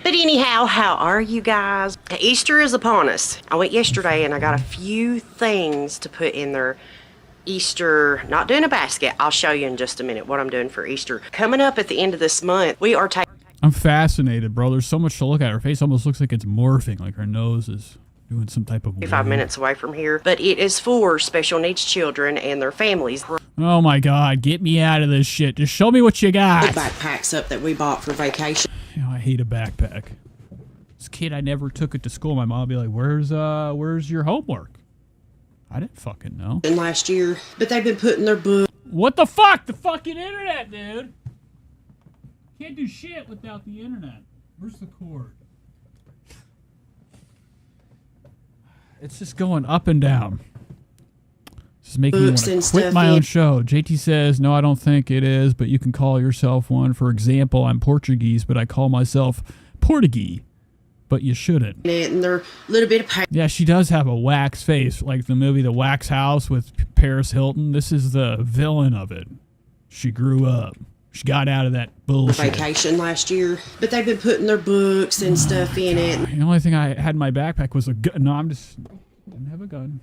But anyhow, how are you guys? Easter is upon us. I went yesterday and I got a few things to put in there. Easter, not doing a basket. I'll show you in just a minute what I'm doing for Easter. Coming up at the end of this month, we are taking... I'm fascinated, bro. There's so much to look at. Her face almost looks like it's morphing, like her nose is doing some type of... 5 minutes away from here, but it is for special needs children and their families. Oh my God, get me out of this shit. Just show me what you got. Backpacks up that we bought for vacation. You know, I hate a backpack. This kid, I never took it to school. My mom would be like, where's your homework? I didn't fucking know. Last year, but they've been putting their book. What the fuck? The fucking internet, dude. Can't do shit without the internet. Where's the cord? It's just going up and down. This is making me want to quit my own show. JT says, no, I don't think it is, but you can call yourself one. For example, I'm Portuguese, but I call myself Portuguese. But you shouldn't. And they're a little bit of pain. Yeah, she does have a wax face, like the movie The Wax House with Paris Hilton. This is the villain of it. She grew up. She got out of that bullshit. Vacation last year, but they've been putting their books and stuff in it. The only thing I had in my backpack was a gun. No, didn't have a gun.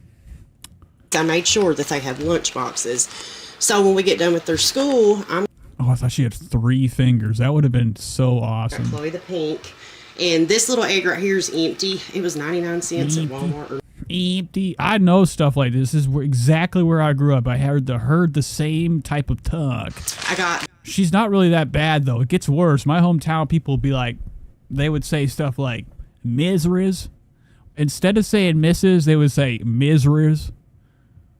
I made sure that they have lunch boxes. So when we get done with their school, Oh, I thought she had 3 fingers. That would have been so awesome. Chloe the pink. And this little egg right here is empty. It was 99 cents at Walmart. Empty. I know stuff like this. This is exactly where I grew up. I heard the same type of talk. She's not really that bad, though. It gets worse. My hometown people would be like, they would say stuff like, Mizriz. Instead of saying Mrs., they would say Mizriz.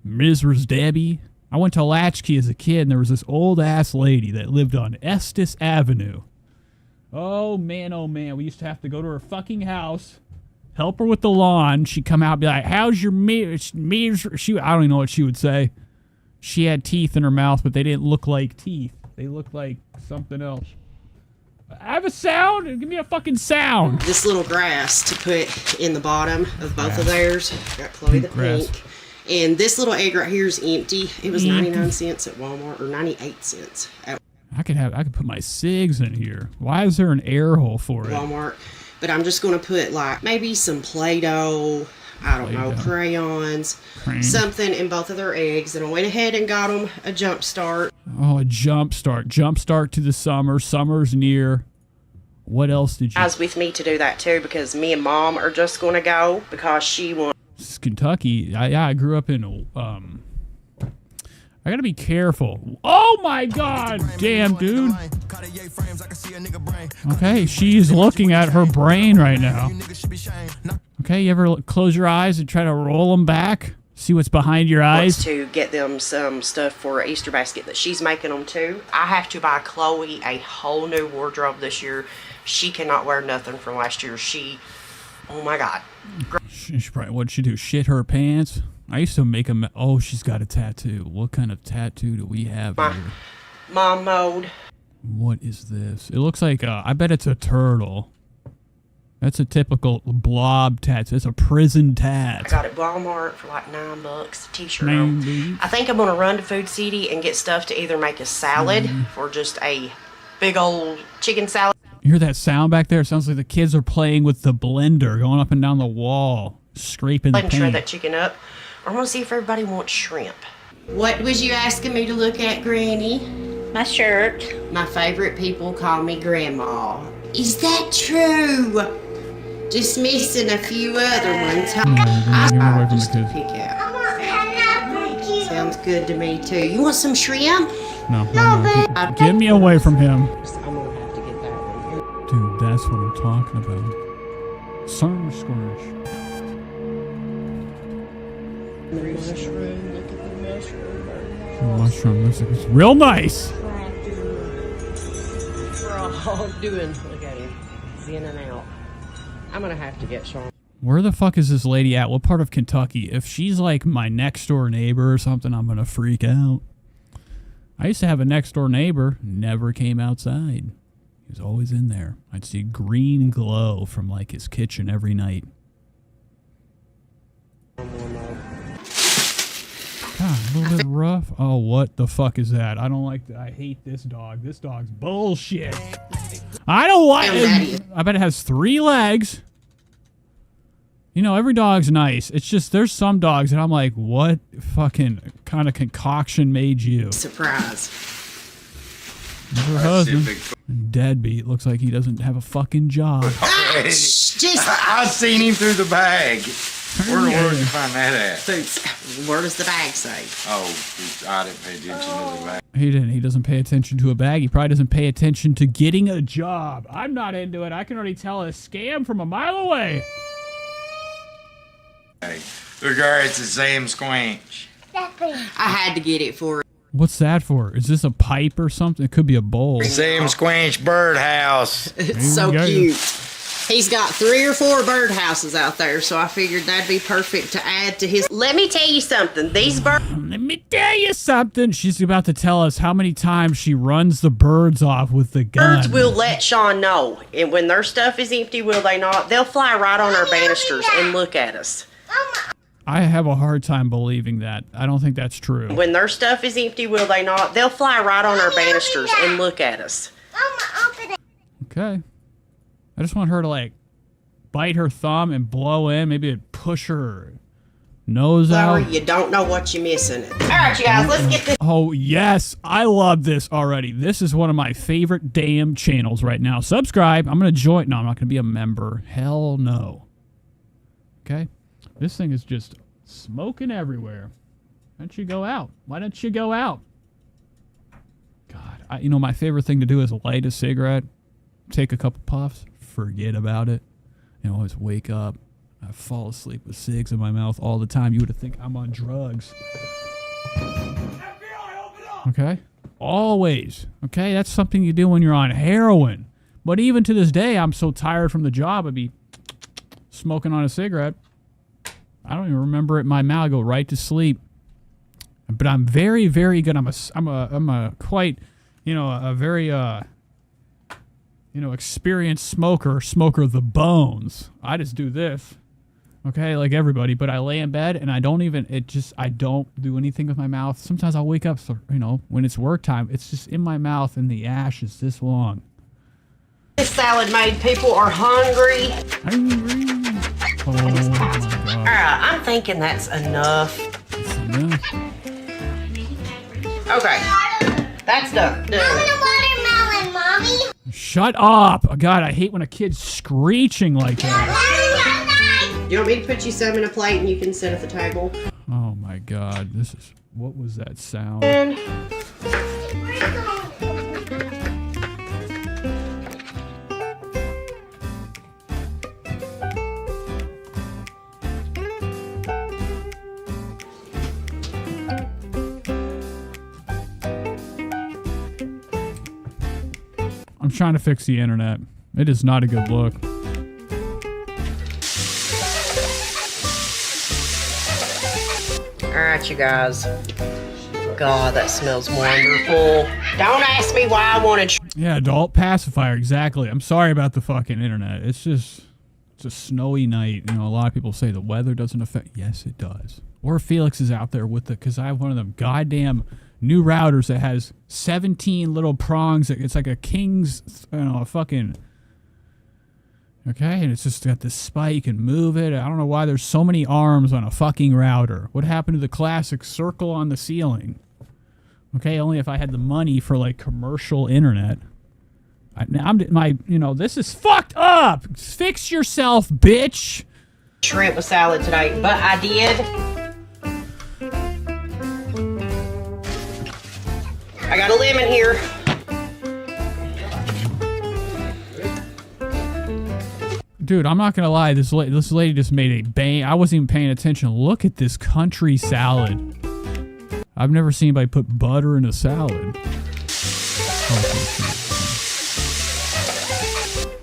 Mizriz Debbie. I went to Latchkey as a kid, and there was this old-ass lady that lived on Estes Avenue. Oh, man, we used to have to go to her fucking house, help her with the lawn. She'd come out and be like, how's your mirror? I don't even know what she would say. She had teeth in her mouth, but they didn't look like teeth. They looked like something else. I have a sound? Give me a fucking sound. This little grass to put in the bottom of both of theirs. Got Chloe the pink. And this little egg right here is empty. It was 99 cents at Walmart, or 98 cents at I could put my cigs in here. Why is there an air hole for it? Walmart. But I'm just going to put like maybe some Play-Doh, I don't know, crayons, something in both of their eggs. And I went ahead and got them a jump start. Oh, a jump start. Jump start to the summer. Summer's near. What else did you... I was with me to do that too, because me and Mom are just going to go because she wants... This is Kentucky. I grew up in... I gotta be careful. Oh my god! Damn, dude. Okay, she's looking at her brain right now. Okay, you ever close your eyes and try to roll them back? See what's behind your eyes? To get them some stuff for an Easter basket that she's making them too. I have to buy Chloe a whole new wardrobe this year. She cannot wear nothing from last year. Oh my god. She probably, what'd she do? Shit her pants? I used to make them. Oh, she's got a tattoo. What kind of tattoo do we have here? Mom mode. What is this? It looks like, I bet it's a turtle. That's a typical blob tattoo. It's a prison tat. I got it at Walmart for like $9. T-shirt. I think I'm going to run to Food City and get stuff to either make a salad or just a big old chicken salad. You hear that sound back there? It sounds like the kids are playing with the blender, going up and down the wall, scraping the paint. Shred that chicken up. I'm going to see if everybody wants shrimp. What was you asking me to look at, Granny? My shirt. My favorite people call me Grandma. Is that true? Just missing a few other ones. I just to pick out. Sounds good to me too. You want some shrimp? No. Get me away from him. I'm going to have to get that one. Dude, that's what I'm talking about. Sun squish. Mushroom, look at the mushroom. Mushroom, it's real nice. We're all doing, look at him. He's in and out. I'm going to have to get Sean. Where the fuck is this lady at? What part of Kentucky? If she's like my next door neighbor or something, I'm going to freak out. I used to have a next door neighbor, never came outside. He was always in there. I'd see green glow from like his kitchen every night. God, a little bit rough. Oh, what the fuck is that? I don't like that. I hate this dog. This dog's bullshit. I don't like it. I bet it has 3 legs. You know, every dog's nice. It's just there's some dogs that I'm like, what fucking kind of concoction made you? Surprise. Her husband, deadbeat. Looks like he doesn't have a fucking job. I seen him through the bag. Where did you find that at? Where does the bag say? Oh, I didn't pay attention to the bag. He didn't. He doesn't pay attention to a bag. He probably doesn't pay attention to getting a job. I'm not into it. I can already tell a scam from a mile away. Hey, look, it's the same squinch. I had to get it for it. What's that for? Is this a pipe or something? It could be a bowl. Same squinch birdhouse. It's so cute. He's got 3 or 4 birdhouses out there, so I figured that'd be perfect to add to his. Let me tell you something. These birds. Let me tell you something. She's about to tell us how many times she runs the birds off with the gun. Birds will let Sean know, and when their stuff is empty, will they not? They'll fly right on our banisters and look at us. I have a hard time believing that. I don't think that's true. When their stuff is empty, will they not? They'll fly right on our banisters and look at us. Okay. I just want her to, like, bite her thumb and blow in. Maybe it'd push her nose out. You don't know what you're missing. All right, you guys, let's get this. Oh, yes. I love this already. This is one of my favorite damn channels right now. Subscribe. I'm going to join. No, I'm not going to be a member. Hell no. Okay? This thing is just smoking everywhere. Why don't you go out? Why don't you go out? God, you know, my favorite thing to do is light a cigarette, take a couple puffs, forget about it, and always wake up. I fall asleep with cigs in my mouth all the time. You would think I'm on drugs. Okay? Always. Okay? That's something you do when you're on heroin. But even to this day, I'm so tired from the job, I'd be smoking on a cigarette. I don't even remember it in my mouth. I go right to sleep. But I'm very, very good. I'm a quite, you know, a very, you know, experienced smoker of the bones. I just do this. Okay, like everybody, but I lay in bed and I don't do anything with my mouth. Sometimes I'll wake up, you know, when it's work time, it's just in my mouth and the ash is this long. This salad made people are hungry. Hungry. Oh my God. Alright, I'm thinking that's enough. That's enough. Okay, that's done. Watermelon, Mommy. Shut up! Oh, God, I hate when a kid's screeching like that. You want me to put you some in a plate and you can sit at the table? Oh my God, what was that sound? I'm trying to fix the internet. It is not a good look. Alright, you guys. God, that smells wonderful. Don't ask me why I wanted. Yeah, adult pacifier, exactly. I'm sorry about the fucking internet. It's a snowy night. You know, a lot of people say the weather doesn't affect. Yes, it does. Or Felix is out there with because I have one of them goddamn new routers that has 17 little prongs. It's like a king's, you know, a fucking. Okay, and it's just got this spike. You can move it. I don't know why there's so many arms on a fucking router. What happened to the classic circle on the ceiling? Okay, only if I had the money for like commercial internet. This is fucked up. Fix yourself, bitch. Shrimp with salad today, but I did. I got a lemon here. Dude, I'm not gonna lie. This lady just made a bang. I wasn't even paying attention. Look at this country salad. I've never seen anybody put butter in a salad.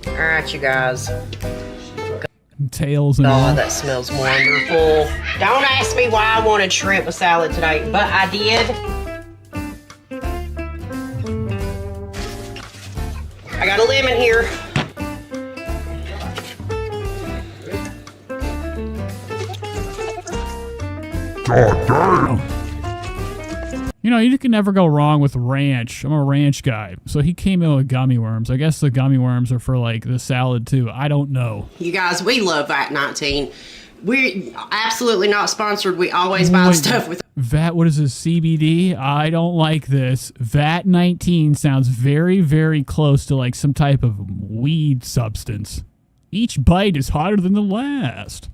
All right, you guys. Tails and all. God, that smells wonderful. Don't ask me why I wanted shrimp with salad today, but I did. I got a lemon here. God damn! You know, you can never go wrong with ranch. I'm a ranch guy. So he came in with gummy worms. I guess the gummy worms are for, like, the salad, too. I don't know. You guys, we love VAT-19. We're absolutely not sponsored. We always buy stuff with... VAT, what is this, CBD? I don't like this. VAT-19 sounds very, very close to, like, some type of weed substance. Each bite is hotter than the last.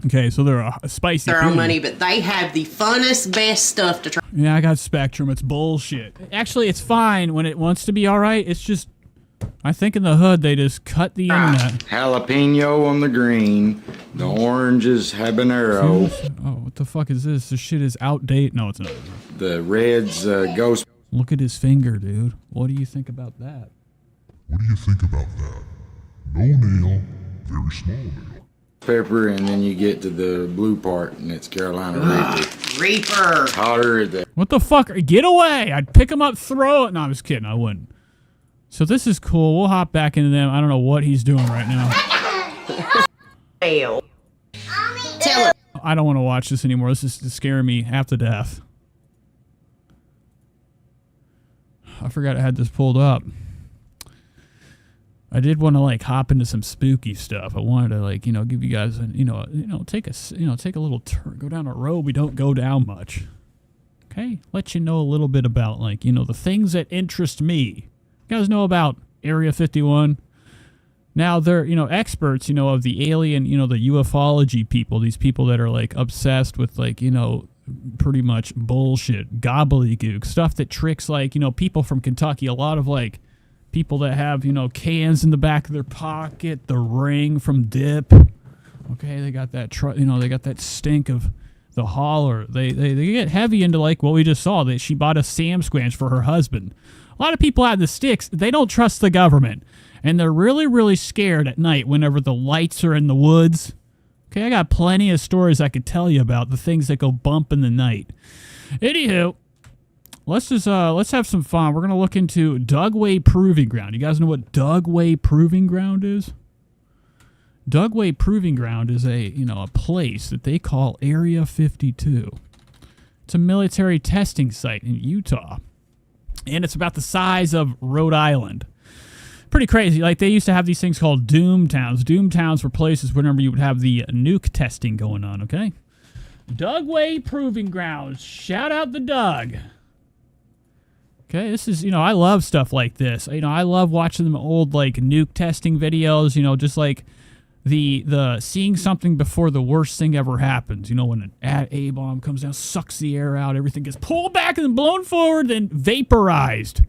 Okay, so they're a spicy their food. own money, but they have the funnest, best stuff to try. Yeah, I got Spectrum. It's bullshit. Actually, it's fine when it wants to be all right. It's just, I think in the hood, they just cut the internet. Jalapeno on the green. The orange is habanero. Oh, what the fuck is this? This shit is outdated. No, it's not. The red's ghost. Look at his finger, dude. What do you think about that? What do you think about that? No nail, very small nail. Pepper, and then you get to the blue part, and it's Carolina Reaper. Reaper. Hotter than. What the fuck? Get away! I'd pick him up, throw it. No, I'm just kidding. I wouldn't. So this is cool. We'll hop back into them. I don't know what he's doing right now. Tell him. I don't want to watch this anymore. This is scaring me half to death. I forgot I had this pulled up. I did want to like hop into some spooky stuff. I wanted to like, give you guys, take a little turn, go down a road we don't go down much. Okay, let you know a little bit about like, the things that interest me. You guys know about Area 51? Now they're, experts, of the alien, the ufology people, these people that are like obsessed with like, pretty much bullshit, gobbledygook, stuff that tricks like, people from Kentucky, a lot of like people that have, cans in the back of their pocket, the ring from Dip. Okay, they got that, they got that stink of the holler. They get heavy into like what we just saw, that she bought a Sam Squanch for her husband. A lot of people out in the sticks, they don't trust the government. And they're really, really scared at night whenever the lights are in the woods. Okay, I got plenty of stories I could tell you about the things that go bump in the night. Anywho, let's have some fun. We're gonna look into Dugway Proving Ground. You guys know what Dugway Proving Ground is? Dugway Proving Ground is a place that they call Area 52. It's a military testing site in Utah, and it's about the size of Rhode Island. Pretty crazy. Like, they used to have these things called doom towns. Doom towns were places whenever you would have the nuke testing going on, okay? Dugway Proving Grounds. Shout out the Doug. Okay, this is, I love stuff like this. I love watching them old, like, nuke testing videos, just like the seeing something before the worst thing ever happens. When an A-bomb comes down, sucks the air out, everything gets pulled back and then blown forward, then vaporized.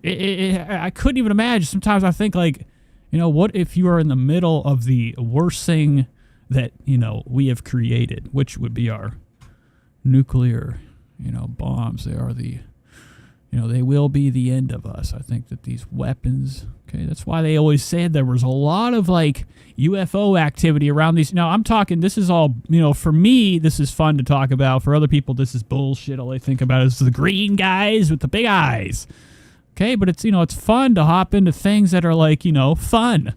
I couldn't even imagine. Sometimes I think, like, what if you are in the middle of the worst thing that, we have created, which would be our nuclear, bombs. They are the, they will be the end of us. I think that these weapons, okay, that's why they always said there was a lot of, like, UFO activity around these. Now, I'm talking, this is all, for me, this is fun to talk about. For other people, this is bullshit. All they think about is the green guys with the big eyes. Okay, but it's, it's fun to hop into things that are like, fun.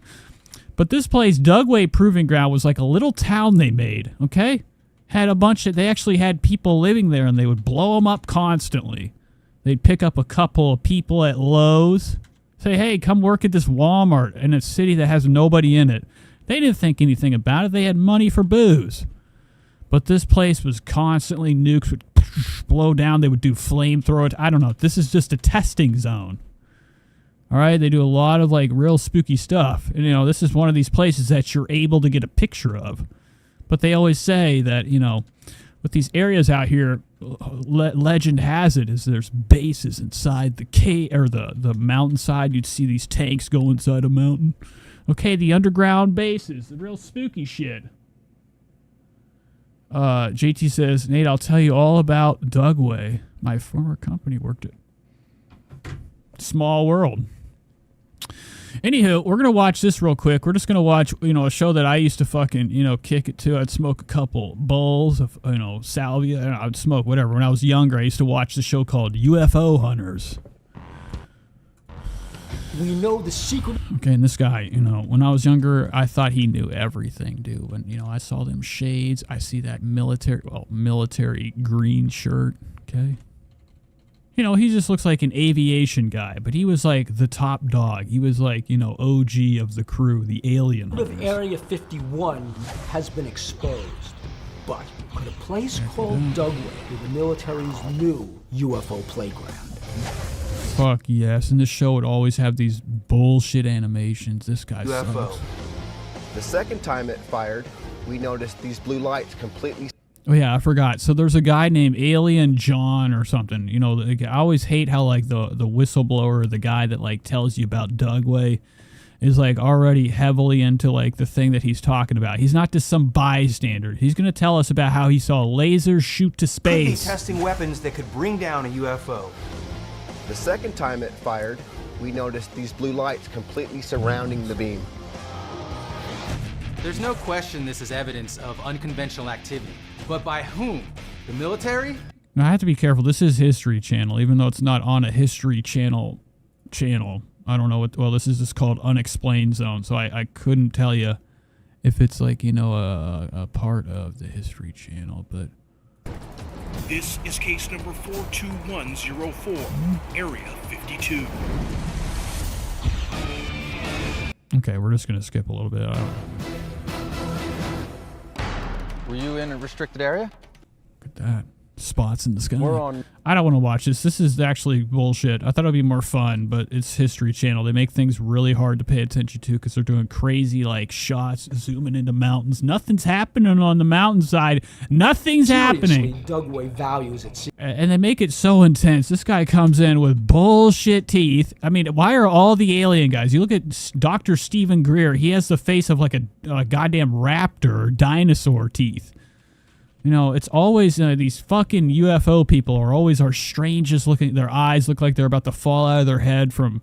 But this place, Dugway Proving Ground, was like a little town they made, okay? Had a bunch of, they actually had people living there, and they would blow them up constantly. They'd pick up a couple of people at Lowe's, say, hey, come work at this Walmart in a city that has nobody in it. They didn't think anything about it. They had money for booze. But this place was constantly, nukes would blow down. They would do flamethrower. I don't know. This is just a testing zone. All right? They do a lot of, like, real spooky stuff. And, this is one of these places that you're able to get a picture of. But they always say that, with these areas out here, legend has it is there's bases inside the cave, or the mountainside. You'd see these tanks go inside a mountain. Okay, the underground bases, the real spooky shit. JT says, Nate, I'll tell you all about Dugway. My former company worked at. Small world. Anywho, we're going to watch this real quick. We're just going to watch, a show that I used to fucking, kick it to. I'd smoke a couple bowls of, salvia. I'd smoke whatever. When I was younger, I used to watch the show called UFO Hunters. We know the secret. Okay, and this guy, when I was younger, I thought he knew everything, dude. When, I saw them shades, I see that military green shirt, okay? He just looks like an aviation guy, but he was like the top dog. He was like, OG of the crew, the alien hunters. Area 51 has been exposed, but could a place called Dugway be the military's new UFO playground? Fuck yes, and this show would always have these bullshit animations. This guy UFO. sucks. The second time it fired, we noticed these blue lights completely. Oh yeah, I forgot. So there's a guy named Alien John or something. I always hate how like the whistleblower, the guy that like tells you about Dugway, is like already heavily into like the thing that he's talking about. He's not just some bystander. He's gonna tell us about how he saw lasers shoot to space. Testing weapons that could bring down a UFO. The second time it fired, we noticed these blue lights completely surrounding the beam. There's no question this is evidence of unconventional activity. But by whom? The military? Now, I have to be careful. This is History Channel, even though it's not on a History Channel. I don't know what. Well, this is just called Unexplained Zone, so I couldn't tell you if it's like a part of the History Channel, but. This is case number 42104, Area 52. Okay, we're just gonna skip a little bit. Were you in a restricted area? Look at that. Spots in the sky. We're on. I don't want to watch this. This is actually bullshit. I thought it would be more fun, but it's History Channel. They make things really hard to pay attention to because they're doing crazy like shots, zooming into mountains. Nothing's happening on the mountainside. Nothing's happening. Dugway values it. And they make it so intense. This guy comes in with bullshit teeth. I mean, why are all the alien guys? You look at Dr. Stephen Greer. He has the face of like a goddamn raptor, dinosaur teeth. You know, it's always these fucking UFO people are always our strangest looking. Their eyes look like they're about to fall out of their head from,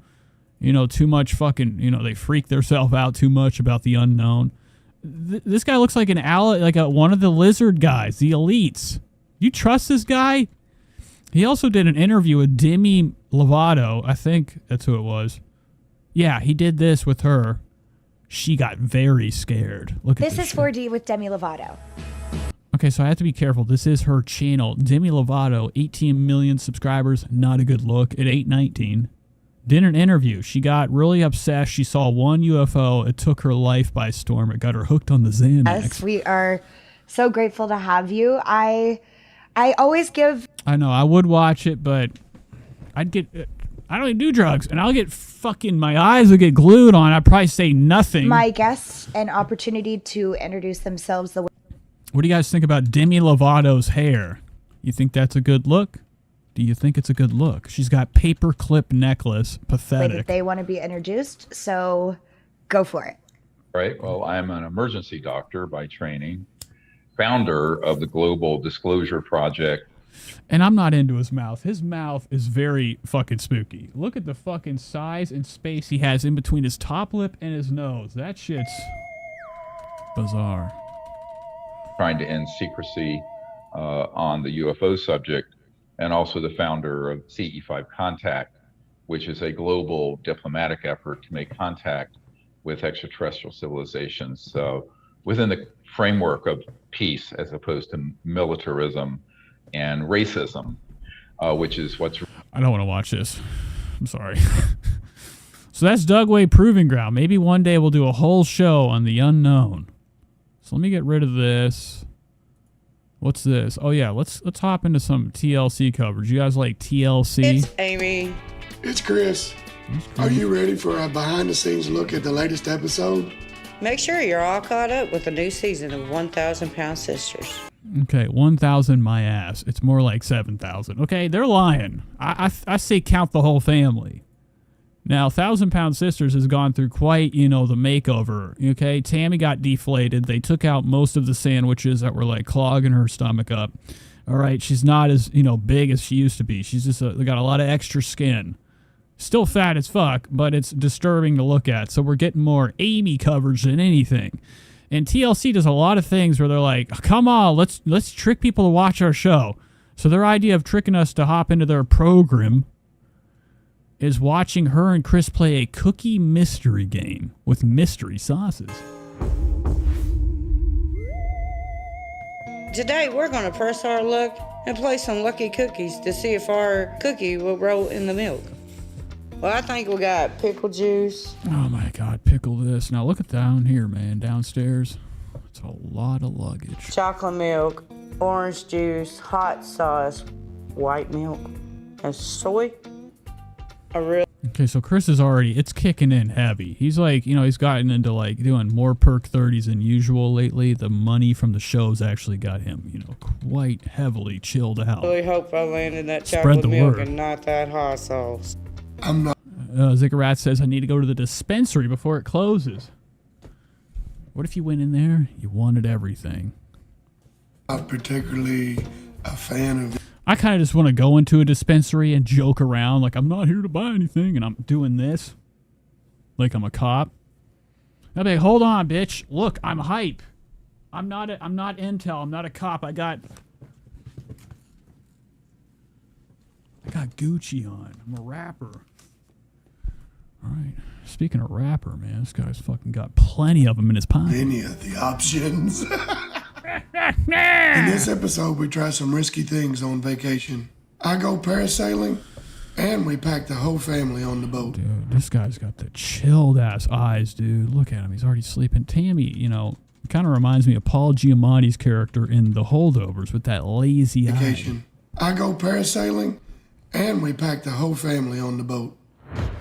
you know, too much fucking, you know, they freak themselves out too much about the unknown. This guy looks like one of the lizard guys, the elites. You trust this guy? He also did an interview with Demi Lovato. I think that's who it was. Yeah, he did this with her. She got very scared. Look at this. This is 4D with Demi Lovato. Okay, so I have to be careful. This is her channel. Demi Lovato, 18 million subscribers. Not a good look at 819. Did an interview. She got really obsessed. She saw one UFO. It took her life by storm. It got her hooked on the Xanax. Yes, we are so grateful to have you. I always give... I know. I would watch it, but I'd get... I don't even do drugs, and I'll get fucking... My eyes would get glued on. I'd probably say nothing. My guests an opportunity to introduce themselves the way... What do you guys think about Demi Lovato's hair? You think that's a good look? Do you think it's a good look? She's got paperclip necklace. Pathetic. that they want to be introduced, so go for it. Right. Well, I'm an emergency doctor by training, founder of the Global Disclosure Project. And I'm not into his mouth. His mouth is very fucking spooky. Look at the fucking size and space he has in between his top lip and his nose. That shit's bizarre. Trying to end secrecy on the UFO subject, and also the founder of CE5 Contact, which is a global diplomatic effort to make contact with extraterrestrial civilizations. So within the framework of peace, as opposed to militarism and racism, which is what's... I don't want to watch this. I'm sorry. So that's Dugway Proving Ground. Maybe one day we'll do a whole show on the unknown. So let me get rid of this. What's this? Oh yeah, let's hop into some TLC coverage. You guys like TLC? It's Amy. It's Chris. Are you ready for a behind-the-scenes look at the latest episode? Make sure you're all caught up with the new season of 1,000 Pound Sisters. Okay, 1,000 my ass. It's more like 7,000. Okay, they're lying. I say count the whole family. Now, 1,000 Pound Sisters has gone through quite, the makeover. Okay, Tammy got deflated. They took out most of the sandwiches that were like clogging her stomach up. All right, she's not as, big as she used to be. She's just got a lot of extra skin. Still fat as fuck, but it's disturbing to look at. So we're getting more Amy coverage than anything. And TLC does a lot of things where they're like, come on, let's trick people to watch our show. So their idea of tricking us to hop into their program is watching her and Chris play a cookie mystery game with mystery sauces. Today, we're going to press our luck and play some lucky cookies to see if our cookie will roll in the milk. Well, I think we got pickle juice. Oh my God, pickle this. Now look at down here, man, downstairs. It's a lot of luggage. Chocolate milk, orange juice, hot sauce, white milk, and soy. Okay, so Chris is it's kicking in heavy. He's like, he's gotten into like doing more perk 30s than usual lately. The money from the shows actually got him, quite heavily chilled out. I really hope I landed that Spread chocolate the milk word. and not that hot sauce. I'm not. Ziggurat says, I need to go to the dispensary before it closes. What if you went in there, you wanted everything? Not particularly a fan of. I kind of just want to go into a dispensary and joke around like I'm not here to buy anything and I'm doing this like I'm a cop. I'd be like, hold on, bitch. Look, I'm hype. I'm not intel. I'm not a cop. I got Gucci on. I'm a rapper. All right. Speaking of rapper, man, this guy's fucking got plenty of them in his pocket. Any of the options. In this episode, we try some risky things on vacation. I go parasailing, and we pack the whole family on the boat. Dude, this guy's got the chilled ass eyes, dude. Look at him. He's already sleeping. Tammy, It kind of reminds me of Paul Giamatti's character in The Holdovers with that lazy Vacation. I go parasailing, and we pack the whole family on the boat.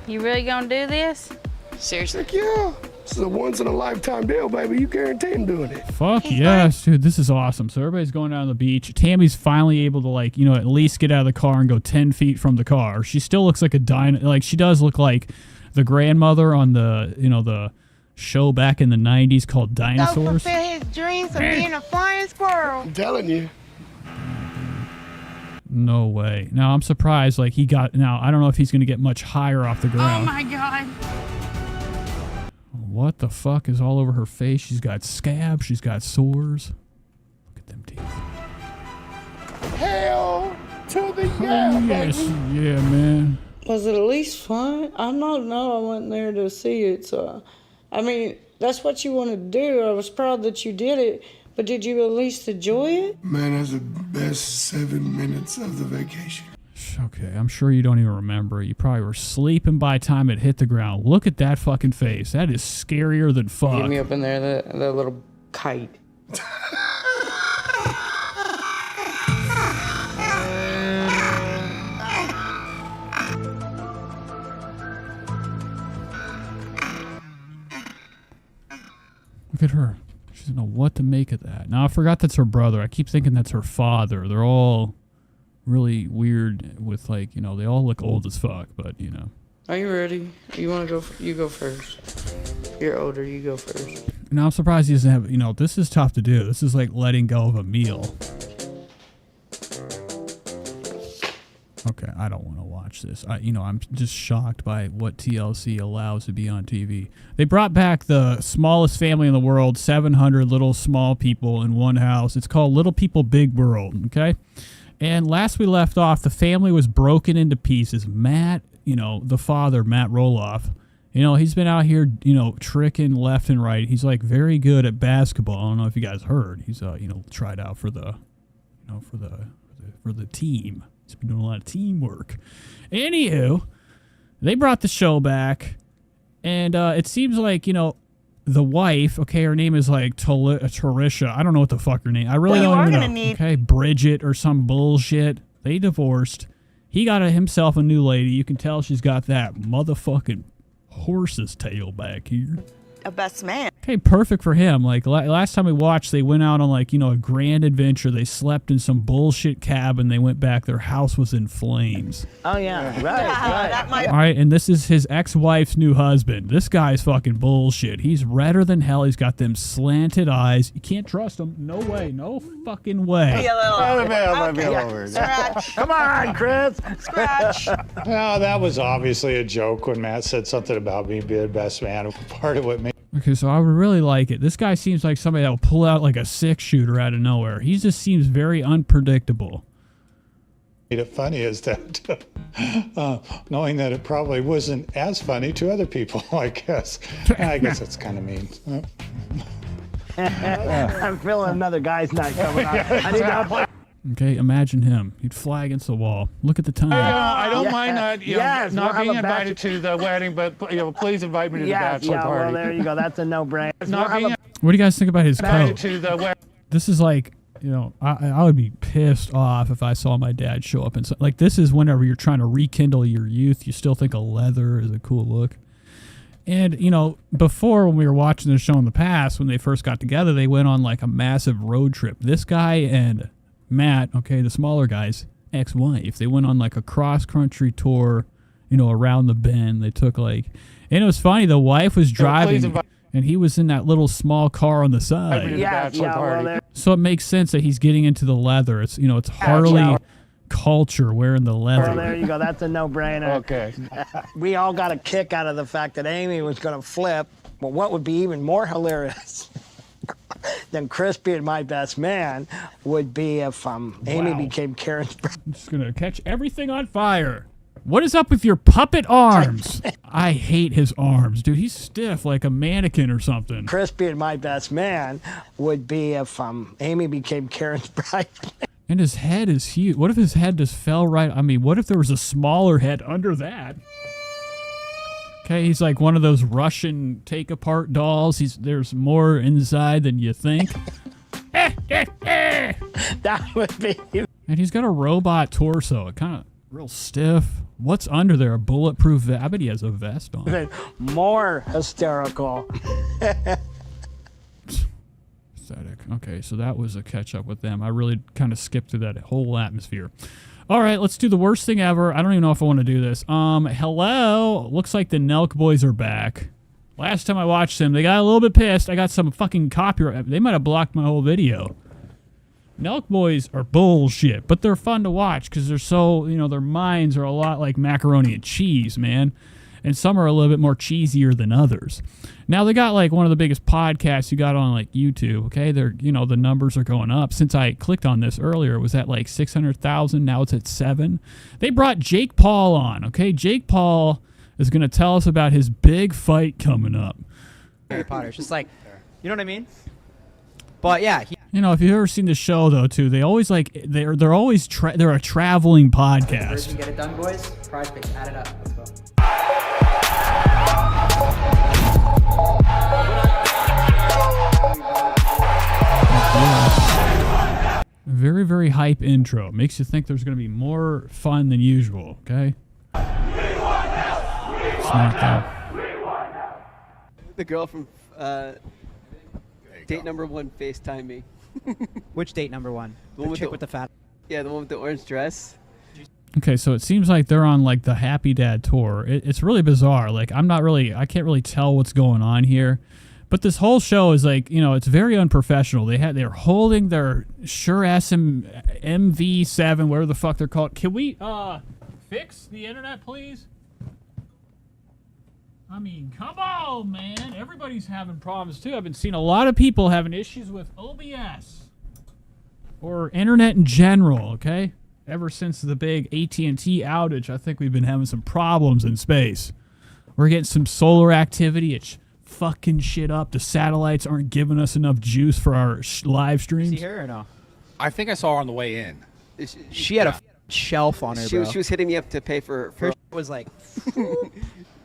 You really gonna do this? Seriously? Heck yeah. This is a once-in-a-lifetime deal, baby. You guarantee I'm doing it. Fuck yes, dude. This is awesome. So everybody's going down to the beach. Tammy's finally able to, like, you know, at least get out of the car and go 10 feet from the car. She still looks like like, she does look like the grandmother on the, you know, the show back in the 90s called Dinosaurs. fulfill his dreams of being a flying squirrel. I'm telling you. No way. Now, I'm surprised, like, now, I don't know if he's going to get much higher off the Oh ground. my God. What the fuck is all over her face? She's got scabs. She's got sores. Look at them teeth. Hell to the Oh, yeah, yes. baby. Yeah, man. Was it at least fun? I don't know. I went there to see it, so I mean, that's what you want to do. I was proud that you did it, but did you at least enjoy it? Man, that's the best 7 minutes of the vacation. Okay, I'm sure you don't even remember. You probably were sleeping by the time it hit the ground. Look at that fucking face. That is scarier than fuck. Get me up in there, that little kite. Look at her. She doesn't know what to make of that. Now, I forgot that's her brother. I keep thinking that's her father. They're all really weird with, like, you know, they all look old as fuck, but, you know. Are you ready? You want to go? You go first. You're older. You go first. Now, I'm surprised he doesn't have, you know, this is tough to do. This is like letting go of a meal. Okay, I don't want to watch this. I'm just shocked by what TLC allows to be on TV. They brought back the smallest family in the world, 700 little small people in one house. It's called Little People Big World, okay? And last we left off, the family was broken into pieces. Matt, you know, the father, Matt Roloff, you know, he's been out here, you know, tricking left and right. He's, like, very good at basketball. I don't know if you guys heard. He's, you know, tried out for the, you know, for the team. He's been doing a lot of teamwork. Anywho, they brought the show back, and it seems like, you know, the wife, okay, her name is like Trisha. I don't know what the fuck her name. I really don't even know. Okay, Bridget or some bullshit. They divorced. He got himself a new lady. You can tell she's got that motherfucking horse's tail back here. A best man. Okay, perfect for him. Like, last time we watched, they went out on, like, you know, a grand adventure. They slept in some bullshit cabin. They went back. Their house was in flames. Oh, yeah. Right. All right, and this is his ex-wife's new husband. This guy's fucking bullshit. He's redder than hell. He's got them slanted eyes. You can't trust him. No way. No fucking way. Scratch. Come on, Chris. Scratch. No, that was obviously a joke when Matt said something about me being best man. Part of what made. Okay, so I would really like it. This guy seems like somebody that will pull out like a six-shooter out of nowhere. He just seems very unpredictable. Made it funny is that knowing that it probably wasn't as funny to other people, I guess. I guess that's kind of mean. I'm feeling another guy's night coming on. I need to play. Okay, imagine him. He'd fly against the wall. Look at the time. I don't mind not being invited to the wedding, but please invite me to the bachelor party. Well, there you go. That's a no-brainer. What do you guys think about his coat? To the This is like, you know, I would be pissed off if I saw my dad show up. And so, like, this is whenever you're trying to rekindle your youth. You still think a leather is a cool look. And, you know, before when we were watching the show in the past, when they first got together, they went on like a massive road trip. This guy and Matt, okay, the smaller guy's ex-wife, they went on like a cross-country tour, you know, around the bend. They took like, and it was funny, the wife was driving and he was in that little small car on the side. So it makes sense that he's getting into the leather. It's, you know, it's Harley culture wearing the leather. Well, there you go. That's a no-brainer. Okay. We all got a kick out of the fact that Amy was going to flip. But what would be even more hilarious than Chris being my best man would be if Amy became Karen's brother. I'm just going to catch everything on fire. What is up with your puppet arms? I hate his arms, dude. He's stiff like a mannequin or something. Chris being my best man would be if Amy became Karen's bride. And his head is huge. What if his head just fell right? I mean, what if there was a smaller head under that? Okay, he's like one of those Russian take-apart dolls. There's more inside than you think. That would be. And he's got a robot torso. It kind of real stiff. What's under there? A bulletproof vest? I bet he has a vest on. Even more hysterical. Pathetic. Okay, so that was a catch-up with them. I really kind of skipped through that whole atmosphere. All right, let's do the worst thing ever. I don't even know if I want to do this. Hello. Looks like the Nelk boys are back. Last time I watched them, they got a little bit pissed. I got some fucking copyright. They might have blocked my whole video. Nelk boys are bullshit, but they're fun to watch because they're so, their minds are a lot like macaroni and cheese, man. And some are a little bit more cheesier than others. Now, they got like one of the biggest podcasts you got on like YouTube, okay? They're, the numbers are going up. Since I clicked on this earlier, it was at like 600,000. Now it's at 7. They brought Jake Paul on, okay? Jake Paul is going to tell us about his big fight coming up. Harry Potter. It's just like, you know what I mean? But yeah. If you've ever seen the show though, too, they always like they're always they're a traveling podcast. First, get it done, boys. Prize picks, add it up. Let's go. Very, very hype intro. Makes you think there's going to be more fun than usual, okay? The girl from date number 1 FaceTime me. Which date number 1? The chick with the fat. Yeah, the one with the orange dress. Okay, so it seems like they're on like the Happy Dad tour. It's really bizarre. Like I can't really tell what's going on here. But this whole show is like, it's very unprofessional. They're holding their Shure MV7, whatever the fuck they're called. Can we fix the internet, please? I mean, come on, man. Everybody's having problems too. I've been seeing a lot of people having issues with OBS or internet in general, okay? Ever since the big AT&T outage, I think we've been having some problems in space. We're getting some solar activity. It's fucking shit up. The satellites aren't giving us enough juice for our live streams. See her or no? I think I saw her on the way in. She had a shelf on her, She was hitting me up to pay for her was like...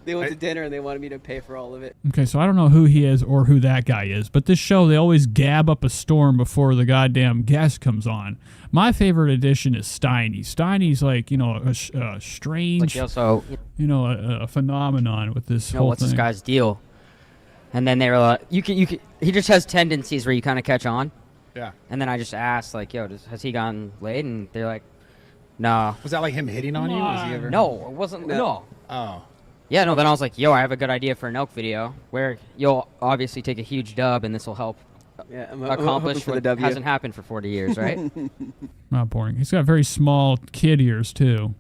They went to dinner and they wanted me to pay for all of it. Okay, so I don't know who he is or who that guy is, but this show, they always gab up a storm before the goddamn guest comes on. My favorite addition is Steiny. Steiny's like, a strange, like also, a phenomenon with this whole what's thing. this guy's deal? And then they were like, you can, he just has tendencies where you kind of catch on. Yeah. And then I just asked, like, yo, has he gotten laid? And they're like, no. Was that like him hitting on you? Was he ever? No, it wasn't. No. Oh. Yeah, no, then I was like, yo, I have a good idea for a Nelk video where you'll obviously take a huge dub and this will help accomplish what hasn't happened for 40 years, right? Not boring. He's got very small kid ears, too.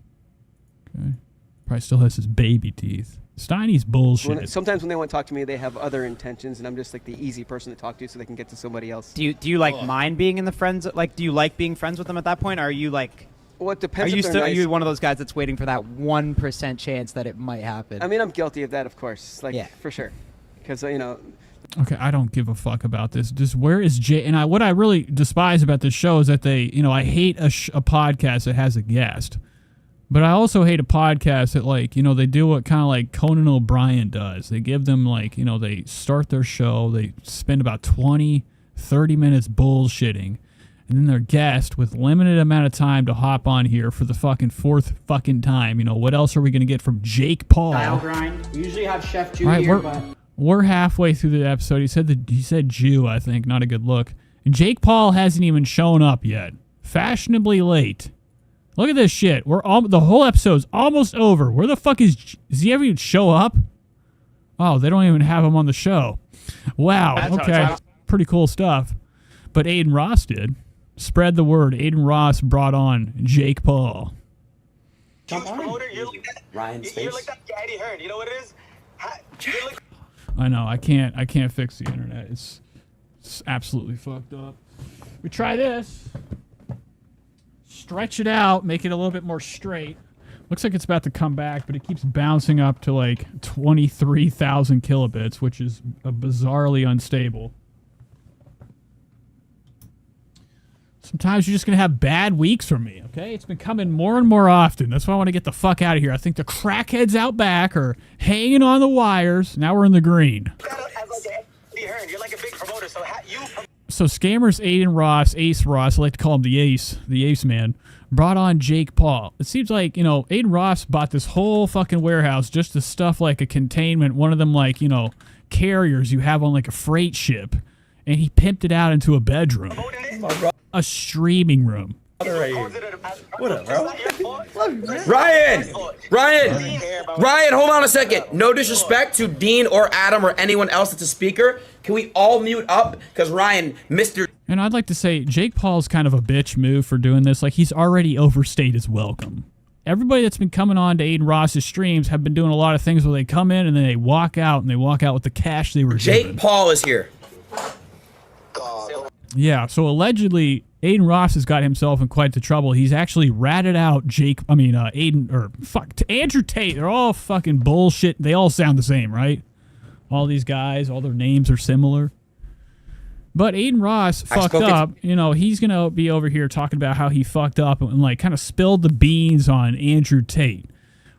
Okay. Probably still has his baby teeth. Steiny's bullshit. Sometimes when they want to talk to me, they have other intentions, and I'm just like the easy person to talk to so they can get to somebody else. Do you like mind being in the friends? Like, do you like being friends with them at that point? Or are you like... Well, it depends. Are you one of those guys that's waiting for that 1% chance that it might happen? I mean, I'm guilty of that, of course. Like, for sure. Because, Okay, I don't give a fuck about this. Just where is Jay? And what I really despise about this show is that they, I hate a podcast that has a guest. But I also hate a podcast that, like, they do what kind of like Conan O'Brien does. They give them, like, they start their show, they spend about 20, 30 minutes bullshitting. And then their guest with limited amount of time to hop on here for the fucking 4th fucking time. What else are we going to get from Jake Paul? Dial grind. We usually have Chef Jew right, here, but... We're halfway through the episode. He said Jew, I think. Not a good look. And Jake Paul hasn't even shown up yet. Fashionably late. Look at this shit. The whole episode's almost over. Where the fuck does he ever even show up? Oh, they don't even have him on the show. Wow. Okay. Pretty cool stuff. But Aiden Ross did. Spread the word. Aiden Ross brought on Jake Paul. Ryan's face. You're like that Eddie Hearn. You know what it is? I know. I can't fix the internet. It's absolutely fucked up. We try this. Stretch it out. Make it a little bit more straight. Looks like it's about to come back, but it keeps bouncing up to like 23,000 kilobits, which is bizarrely unstable. Sometimes you're just going to have bad weeks from me, okay? It's been coming more and more often. That's why I want to get the fuck out of here. I think the crackheads out back are hanging on the wires. Now we're in the green. You're like a big promoter, so So scammers Ace Ross, I like to call him the Ace man, brought on Jake Paul. It seems like, you know, Aiden Ross bought this whole fucking warehouse just to stuff like a containment, one of them like, you know, carriers you have on like a freight ship, and he pimped it out into a bedroom. A streaming room. What up, bro? Ryan, hold on a second. No disrespect to Dean or Adam or anyone else that's a speaker. Can we all mute up? Because Ryan, Mr. And I'd like to say Jake Paul's kind of a bitch move for doing this. Like, he's already overstayed his welcome. Everybody that's been coming on to Aiden Ross's streams have been doing a lot of things where they come in and then they walk out, and they walk out with the cash they were given. Jake Paul is here. Yeah, so allegedly Aiden Ross has got himself in quite the trouble. He's actually ratted out Andrew Tate. They're all fucking bullshit. They all sound the same, right? All these guys, all their names are similar. But Aiden Ross fucked up. You know, he's going to be over here talking about how he fucked up and like kind of spilled the beans on Andrew Tate,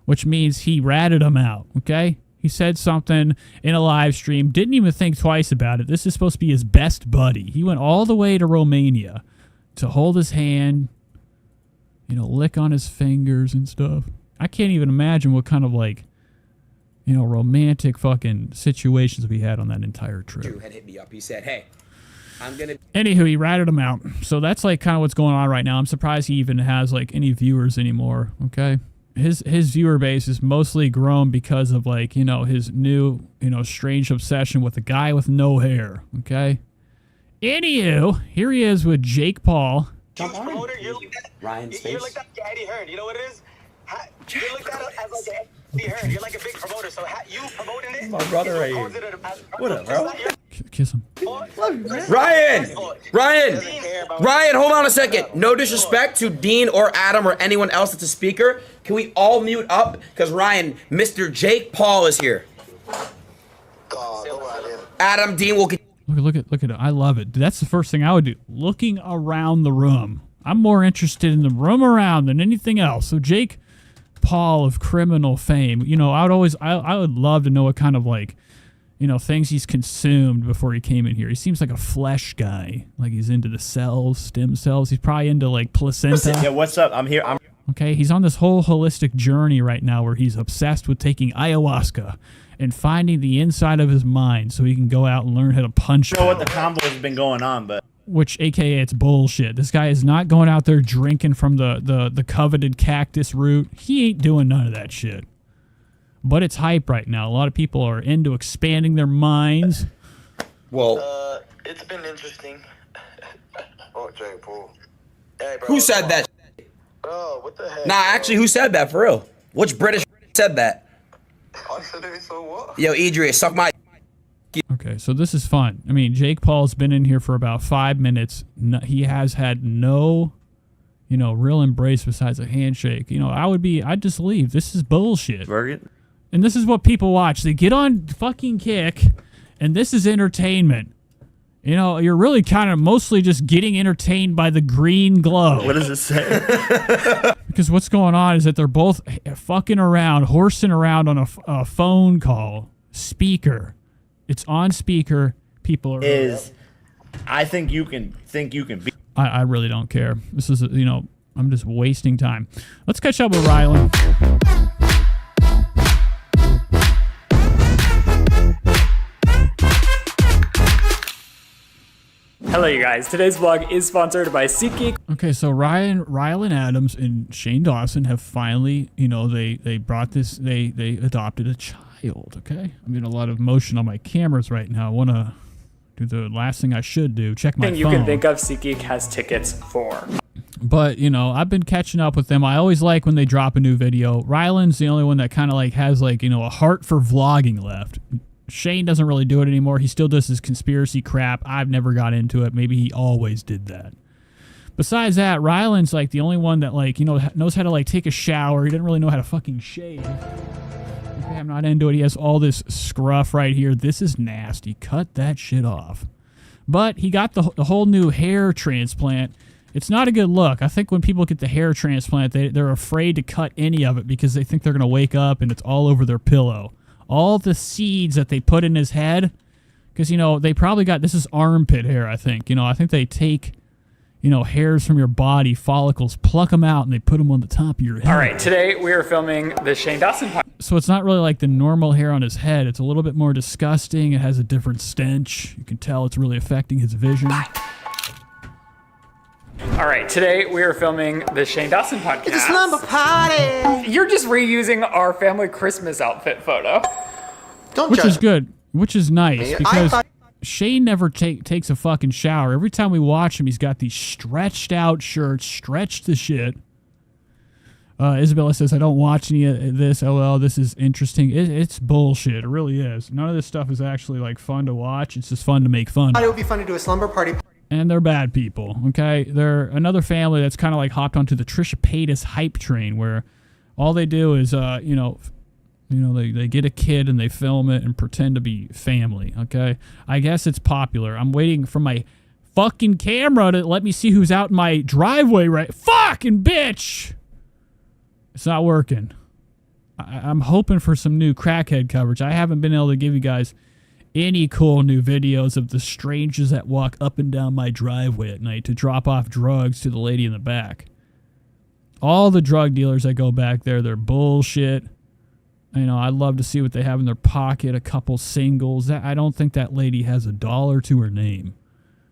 which means he ratted him out, okay? He said something in a live stream, didn't even think twice about it. This is supposed to be his best buddy. He went all the way to Romania to hold his hand, you know, lick on his fingers and stuff. I can't even imagine what kind of, like, you know, romantic fucking situations we had on that entire trip. Drew had hit me up. He said, hey, I'm going to... Anywho, he ratted him out. So that's, like, kind of what's going on right now. I'm surprised he even has, like, any viewers anymore, okay? His viewer base is mostly grown because of, like, you know, his new, you know, strange obsession with a guy with no hair, okay? Anywho, here he is with Jake Paul. Ryan's face. You're like that Eddie Hearn. You know what it is? You're like that as like Eddie Hearn. You're like a big promoter. So you promoting it? My brother right here. What up, bro? Kiss him. Ryan, hold on a second. No disrespect to Dean or Adam or anyone else that's a speaker. Can we all mute up? Because Ryan, Mr. Jake Paul is here. Adam, Dean will... Look at it. I love it. That's the first thing I would do. Looking around the room. I'm more interested in the room around than anything else. So Jake Paul of criminal fame, you know, I would love to know what kind of, like, you know, things he's consumed before he came in here. He seems like a flesh guy. Like he's into the cells, stem cells. He's probably into like placenta. Yeah, what's up? I'm here. Okay, he's on this whole holistic journey right now where he's obsessed with taking ayahuasca and finding the inside of his mind so he can go out and learn how to punch. I don't know what the combo has been going on, but... Which, AKA, it's bullshit. This guy is not going out there drinking from the coveted cactus root. He ain't doing none of that shit. But it's hype right now. A lot of people are into expanding their minds. Well... it's been interesting. Oh, Jake Paul. Hey, bro, who said that? Bro, what the heck? Nah, actually, who said that, for real? Which British said that? I said it, so what? Yo, Idris, suck my... Okay, so this is fun. I mean, Jake Paul's been in here for about 5 minutes. No, he has had no, you know, real embrace besides a handshake. You know, I'd just leave. This is bullshit. And this is what people watch. They get on fucking Kick, and this is entertainment. You know, you're really kind of mostly just getting entertained by the green glow. What does it say? Because what's going on is that they're both fucking around, horsing around on a phone call. Speaker. It's on speaker. People are... I think you can be... I really don't care. This is, you know, I'm just wasting time. Let's catch up with Ryland. Hello, you guys. Today's vlog is sponsored by SeatGeek. Okay, so Ryland Adams and Shane Dawson have finally, you know, they brought this, they adopted a child, okay? I'm getting a lot of motion on my cameras right now. I want to do the last thing I should do, check my phone. You can think of SeatGeek has tickets for. But, you know, I've been catching up with them. I always like when they drop a new video. Ryland's the only one that kind of like has like, you know, a heart for vlogging left. Shane doesn't really do it anymore. He still does his conspiracy crap. I've never got into it. Maybe he always did that. Besides that, Ryland's like the only one that, like, you know, knows how to like take a shower. He doesn't really know how to fucking shave. Okay, I'm not into it. He has all this scruff right here. This is nasty. Cut that shit off. But he got the whole new hair transplant. It's not a good look. I think when people get the hair transplant, they're afraid to cut any of it because they think they're going to wake up and it's all over their pillow. All the seeds that they put in his head, because, you know, they probably got, this is armpit hair, I think. You know, I think they take, you know, hairs from your body, follicles, pluck them out, and they put them on the top of your head. All right, today we are filming the Shane Dawson podcast. So it's not really like the normal hair on his head. It's a little bit more disgusting. It has a different stench. You can tell it's really affecting his vision. All right, today we are filming the Shane Dawson podcast. It's a slumber party. You're just reusing our family Christmas outfit photo. Which is good. Which is nice because Shane never takes a fucking shower. Every time we watch him, he's got these stretched out shirts, stretched to shit. Isabella says, I don't watch any of this. LOL, this is interesting. It's bullshit. It really is. None of this stuff is actually like fun to watch. It's just fun to make fun. It would be fun to do a slumber party. And they're bad people, okay? They're another family that's kind of like hopped onto the Trisha Paytas hype train where all they do is, they get a kid and they film it and pretend to be family, okay? I guess it's popular. I'm waiting for my fucking camera to let me see who's out in my driveway right. Fucking bitch! It's not working. I'm hoping for some new crackhead coverage. I haven't been able to give you guys any cool new videos of the strangers that walk up and down my driveway at night to drop off drugs to the lady in the back. All the drug dealers that go back there, they're bullshit. You know, I'd love to see what they have in their pocket, a couple singles. I don't think that lady has $1 to her name.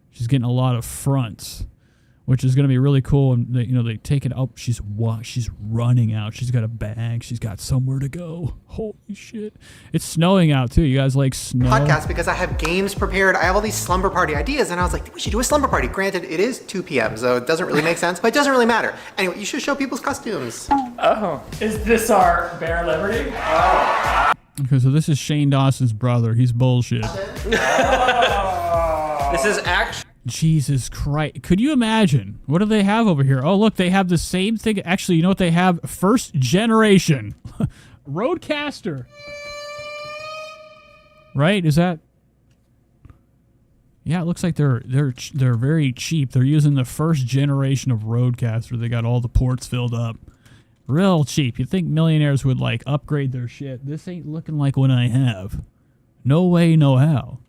She's getting a lot of fronts, which is going to be really cool. And they take it up. She's running out. She's got a bag. She's got somewhere to go. Holy shit! It's snowing out too. You guys like snow? Podcast because I have games prepared. I have all these slumber party ideas, and I was like, we should do a slumber party. Granted, it is 2 p.m., so it doesn't really make sense, but it doesn't really matter. Anyway, you should show people's costumes. Oh, is this our Bear Liberty? Oh. Okay, so this is Shane Dawson's brother. He's bullshit. This is actually. Jesus Christ. Could you imagine? What do they have over here? Oh, look, they have the same thing. Actually, you know what they have? First generation. Roadcaster. Right? Is that... Yeah, it looks like they're very cheap. They're using the first generation of Roadcaster. They got all the ports filled up. Real cheap. You'd think millionaires would, like, upgrade their shit. This ain't looking like what I have. No way, no how.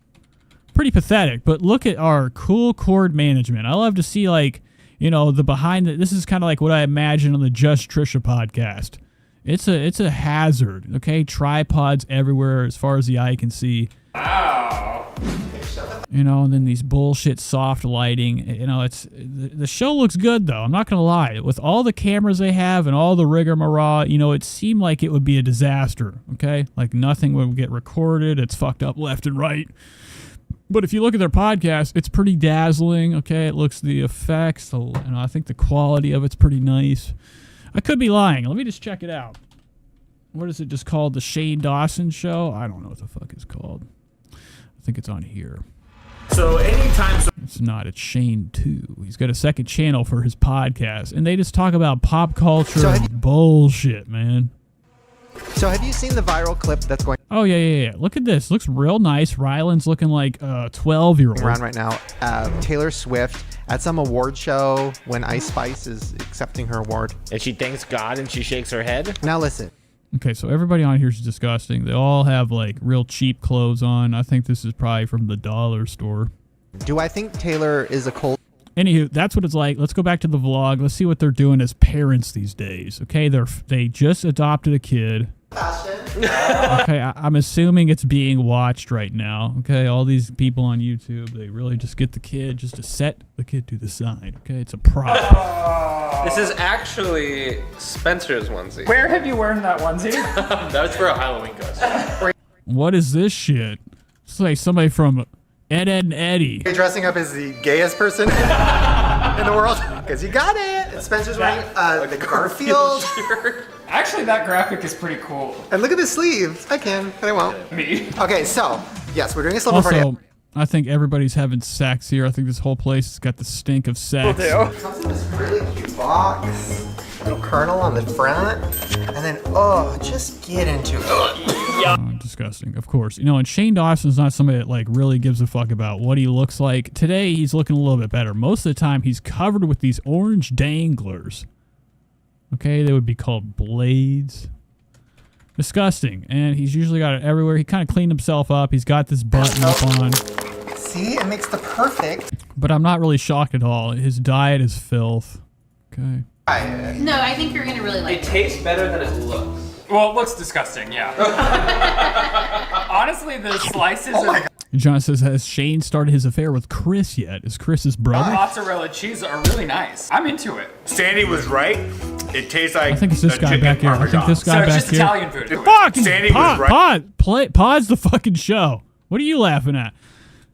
Pretty pathetic, but look at our cool cord management. I love to see, like, you know, the behind the... This is kind of like what I imagine on the Just Trisha podcast. It's a hazard, okay? Tripods everywhere as far as the eye can see. Wow. You know, and then these bullshit soft lighting. You know, the show looks good, though. I'm not going to lie. With all the cameras they have and all the rigmarole, you know, it seemed like it would be a disaster, okay? Like nothing would get recorded. It's fucked up left and right. But if you look at their podcast, it's pretty dazzling, okay? It looks, the effects, I think the quality of it's pretty nice. I could be lying. Let me just check it out. What is it just called? The Shane Dawson Show? I don't know what the fuck it's called. I think it's on here. So anytime... It's not. It's Shane 2. He's got a second channel for his podcast. And they just talk about pop culture bullshit, man. So have you seen the viral clip that's going Oh, yeah. Look at this. Looks real nice. Ryland's looking like a 12-year-old. around right now? Taylor Swift at some award show when Ice Spice is accepting her award. And she thanks God and she shakes her head. Now listen. Okay, so everybody on here is disgusting. They all have, like, real cheap clothes on. I think this is probably from the dollar store. Do I think Taylor is a cold... Anywho, that's what it's like. Let's go back to the vlog. Let's see what they're doing as parents these days. Okay, they just adopted a kid. Okay, I'm assuming it's being watched right now. Okay, all these people on YouTube, they really just get the kid just to set the kid to the side. Okay, it's a prop. This is actually Spencer's onesie. Where have you worn that onesie? That was for a Halloween costume. What is this shit? It's like somebody from Ed, and Eddie. You're dressing up as the gayest person in the world? Because you got it. Spencer's wearing the Garfield shirt. Actually, that graphic is pretty cool. And look at the sleeves. I can, but I won't. Me. Okay, so, yes, we're doing a slumber party. Also, I think everybody's having sex here. I think this whole place has got the stink of sex. It comes in this really cute box. Little kernel on the front, and then, oh, just get into it. Oh, disgusting, of course. You know, and Shane Dawson's not somebody that like really gives a fuck about what he looks like. Today, he's looking a little bit better. Most of the time, he's covered with these orange danglers. Okay, they would be called blades. Disgusting. And he's usually got it everywhere. He kind of cleaned himself up. He's got this button up on. See, it makes the perfect. But I'm not really shocked at all. His diet is filth. Okay. No, I think you're gonna really like it. It tastes better than it looks. Well, it looks disgusting, yeah. Honestly, the slices are... John says, has Shane started his affair with Chris yet? Is Chris his brother? Mozzarella cheese are really nice. I'm into it. Sandy was right. It tastes like I think it's this guy back here. I think this guy so back just here. Italian food. Fuck! Sandy was right. Pause the fucking show. What are you laughing at?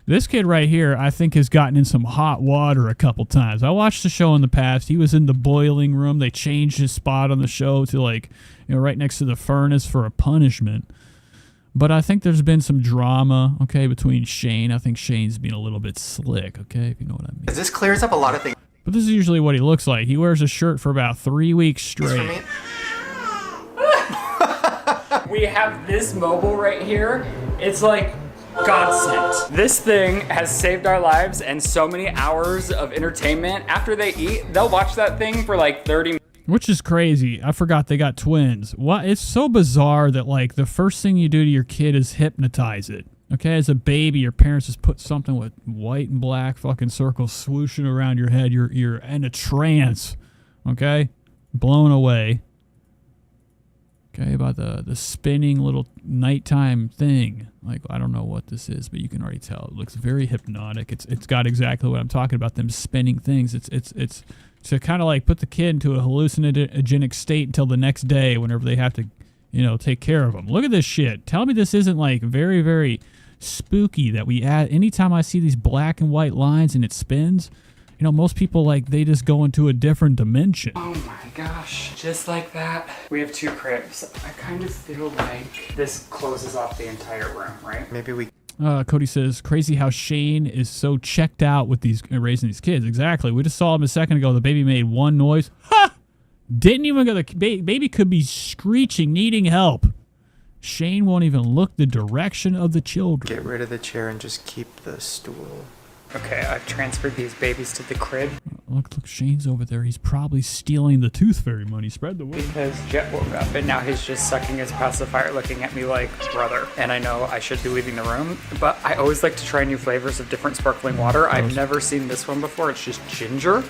This kid right here, I think, has gotten in some hot water a couple times. I watched the show in the past. He was in the boiling room. They changed his spot on the show to, like, you know, right next to the furnace for a punishment. But I think there's been some drama, okay, between Shane. I think Shane's being a little bit slick, okay, if you know what I mean. This clears up a lot of things. But this is usually what he looks like. He wears a shirt for about 3 weeks straight. We have this mobile right here. It's like God sent. This thing has saved our lives and so many hours of entertainment. After they eat, they'll watch that thing for like 30 minutes. Which is crazy. I forgot they got twins. What? It's so bizarre that like the first thing you do to your kid is hypnotize it. Okay, as a baby, your parents just put something with white and black fucking circles swooshing around your head. You're in a trance. Okay, blown away. Okay, about the spinning little nighttime thing. Like, I don't know what this is, but you can already tell. It looks very hypnotic. It's got exactly what I'm talking about, them spinning things. It's to kind of like put the kid into a hallucinogenic state until the next day whenever they have to, you know, take care of them. Look at this shit. Tell me this isn't like very, very spooky that we add. Anytime I see these black and white lines and it spins, you know, most people, like, they just go into a different dimension. Oh my gosh, just like that. We have 2 cribs. I kind of feel like this closes off the entire room, right? Maybe we... Cody says, crazy how Shane is so checked out with these raising these kids. Exactly. We just saw him a second ago. The baby made one noise. Ha! Didn't even go. The baby could be screeching, needing help. Shane won't even look the direction of the children. Get rid of the chair and just keep the stool. Okay, I've transferred these babies to the crib. Look, Shane's over there. He's probably stealing the Tooth Fairy money. Spread the word. Because Jet woke up and now he's just sucking his pacifier, looking at me like, brother. And I know I should be leaving the room, but I always like to try new flavors of different sparkling water. I've never seen this one before. It's just ginger.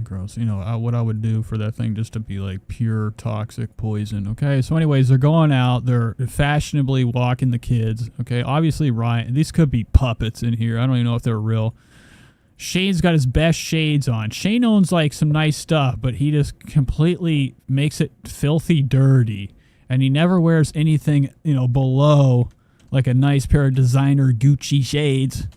Gross. You know, what I would do for that thing just to be like pure toxic poison. Okay, so anyways, they're going out. They're fashionably walking the kids. Okay, obviously Ryan. These could be puppets in here. I don't even know if they're real. Shane's got his best shades on. Shane owns like some nice stuff, but he just completely makes it filthy dirty. And he never wears anything, you know, below like a nice pair of designer Gucci shades.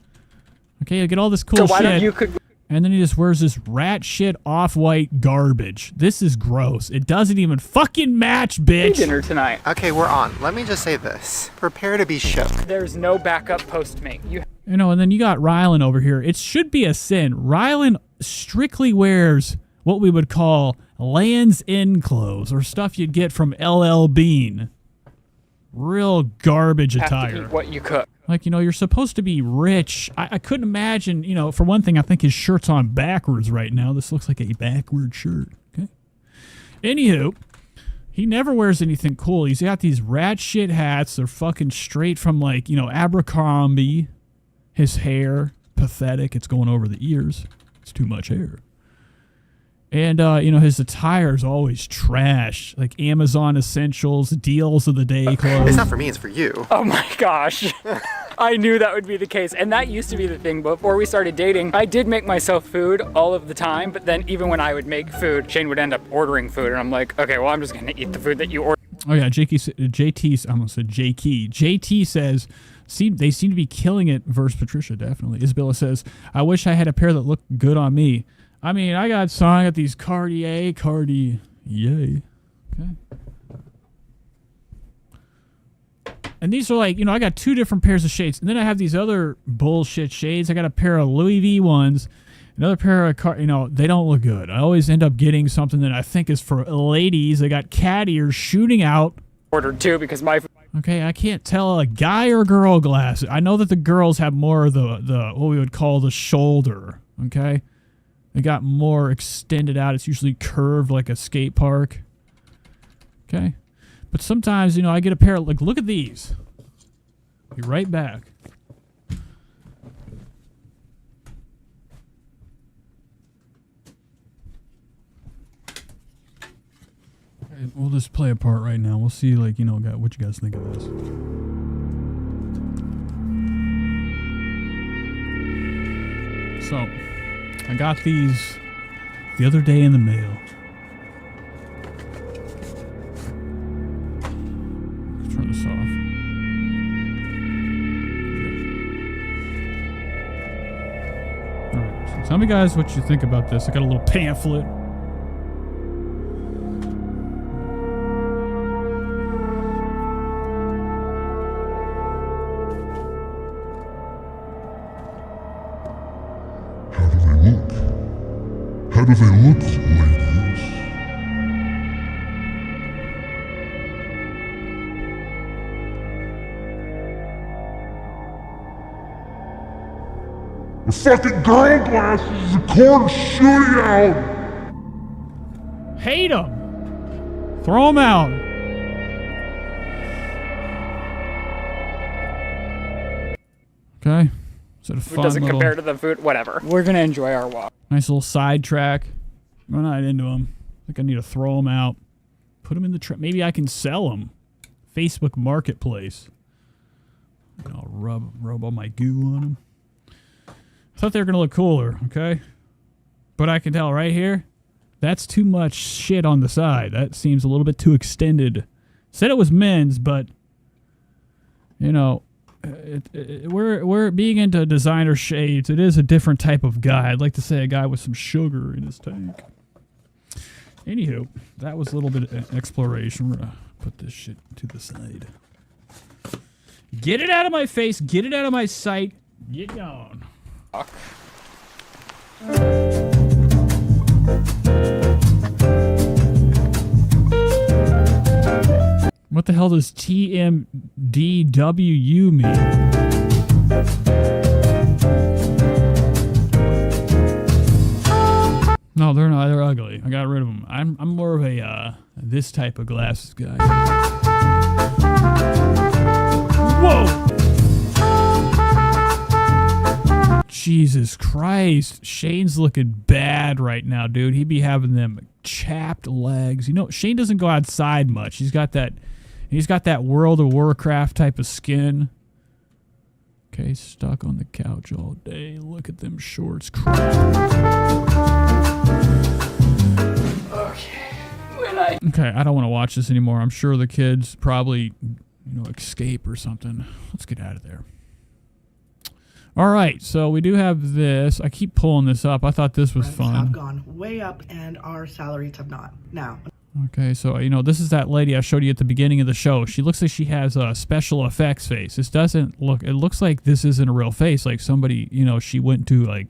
Okay, you get all this cool shit. So why don't you could... And then he just wears this rat shit off-white garbage. This is gross. It doesn't even fucking match, bitch. Dinner tonight. Okay, we're on. Let me just say this. Prepare to be shook. There's no backup post-mate. You know, and then you got Ryland over here. It should be a sin. Ryland strictly wears what we would call Land's End clothes, or stuff you'd get from LL Bean. Real garbage attire. Have to eat what you cook. Like, you know, you're supposed to be rich. I couldn't imagine, you know, for one thing, I think his shirt's on backwards right now. This looks like a backward shirt. Okay. Anywho, he never wears anything cool. He's got these rat shit hats. They're fucking straight from, like, you know, Abercrombie. His hair, pathetic. It's going over the ears. It's too much hair. And, you know, his attire is always trash. Like Amazon Essentials, deals of the day clothes. It's not for me, it's for you. Oh my gosh. I knew that would be the case. And that used to be the thing. Before we started dating, I did make myself food all of the time. But then even when I would make food, Shane would end up ordering food. And I'm like, okay, well, I'm just going to eat the food that you order. Oh, yeah. JT, I almost said J-Key. JT says, they seem to be killing it versus Patricia, definitely. Isabella says, I wish I had a pair that looked good on me. I mean, I got these Cartier. Okay. And these are like, you know, I got 2 different pairs of shades. And then I have these other bullshit shades. I got a pair of Louis V ones. Another pair of you know, they don't look good. I always end up getting something that I think is for ladies. They got cat ears shooting out. Ordered two because my... Okay, I can't tell a guy or girl glasses. I know that the girls have more of the what we would call the shoulder, okay? They got more extended out. It's usually curved like a skate park. Okay? But sometimes, you know, I get a pair of, like, look at these. Be right back. We'll just play a part right now. We'll see, like, you know, what you guys think of this. So, I got these the other day in the mail. Let's turn this off. Alright, so tell me guys what you think about this. I got a little pamphlet. How do they look, ladies? The fucking girl glasses, the corn shooting out! Hate them! Throw them out! Okay. Food doesn't compare to the food. Whatever. We're going to enjoy our walk. Nice little sidetrack. I'm not into them. I think I need to throw them out. Put them in the maybe I can sell them. Facebook Marketplace. I'll rub all my goo on them. I thought they were going to look cooler, okay? But I can tell right here, that's too much shit on the side. That seems a little bit too extended. Said it was men's, but, you know, we're being into designer shades. It is a different type of guy. I'd like to say a guy with some sugar in his tank. Anywho, that was a little bit of exploration. We're gonna put this shit to the side. Get it out of my face. Get it out of my sight. Get gone. What the hell does TMDWU mean? No, they're not. They're ugly. I got rid of them. I'm more of a this type of glasses guy. Whoa! Jesus Christ. Shane's looking bad right now, dude. He'd be having them chapped legs. You know, Shane doesn't go outside much. He's got that World of Warcraft type of skin. Okay, stuck on the couch all day. Look at them shorts. Okay, I don't want to watch this anymore. I'm sure the kids probably, escape or something. Let's get out of there. All right, so we do have this. I keep pulling this up. I thought this was fun. Have gone way up, and our salaries have not. Now. Okay, so, this is that lady I showed you at the beginning of the show. She looks like she has a special effects face. This doesn't look, it looks like this isn't a real face. Like somebody, she went to,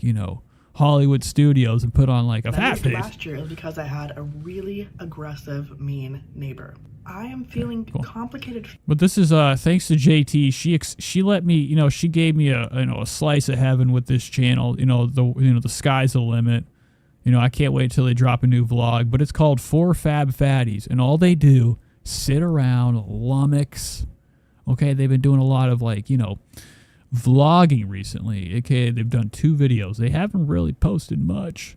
Hollywood studios and put on, a fat face. Last year, it was because I had a really aggressive, mean neighbor. I am feeling complicated. But this is, thanks to JT. She let me, she gave me a slice of heaven with this channel. The sky's the limit. I can't wait till they drop a new vlog, but it's called 4 Fab Fatties, and all they do, sit around, lummox. Okay, they've been doing a lot of, vlogging recently. Okay, they've done 2 videos. They haven't really posted much.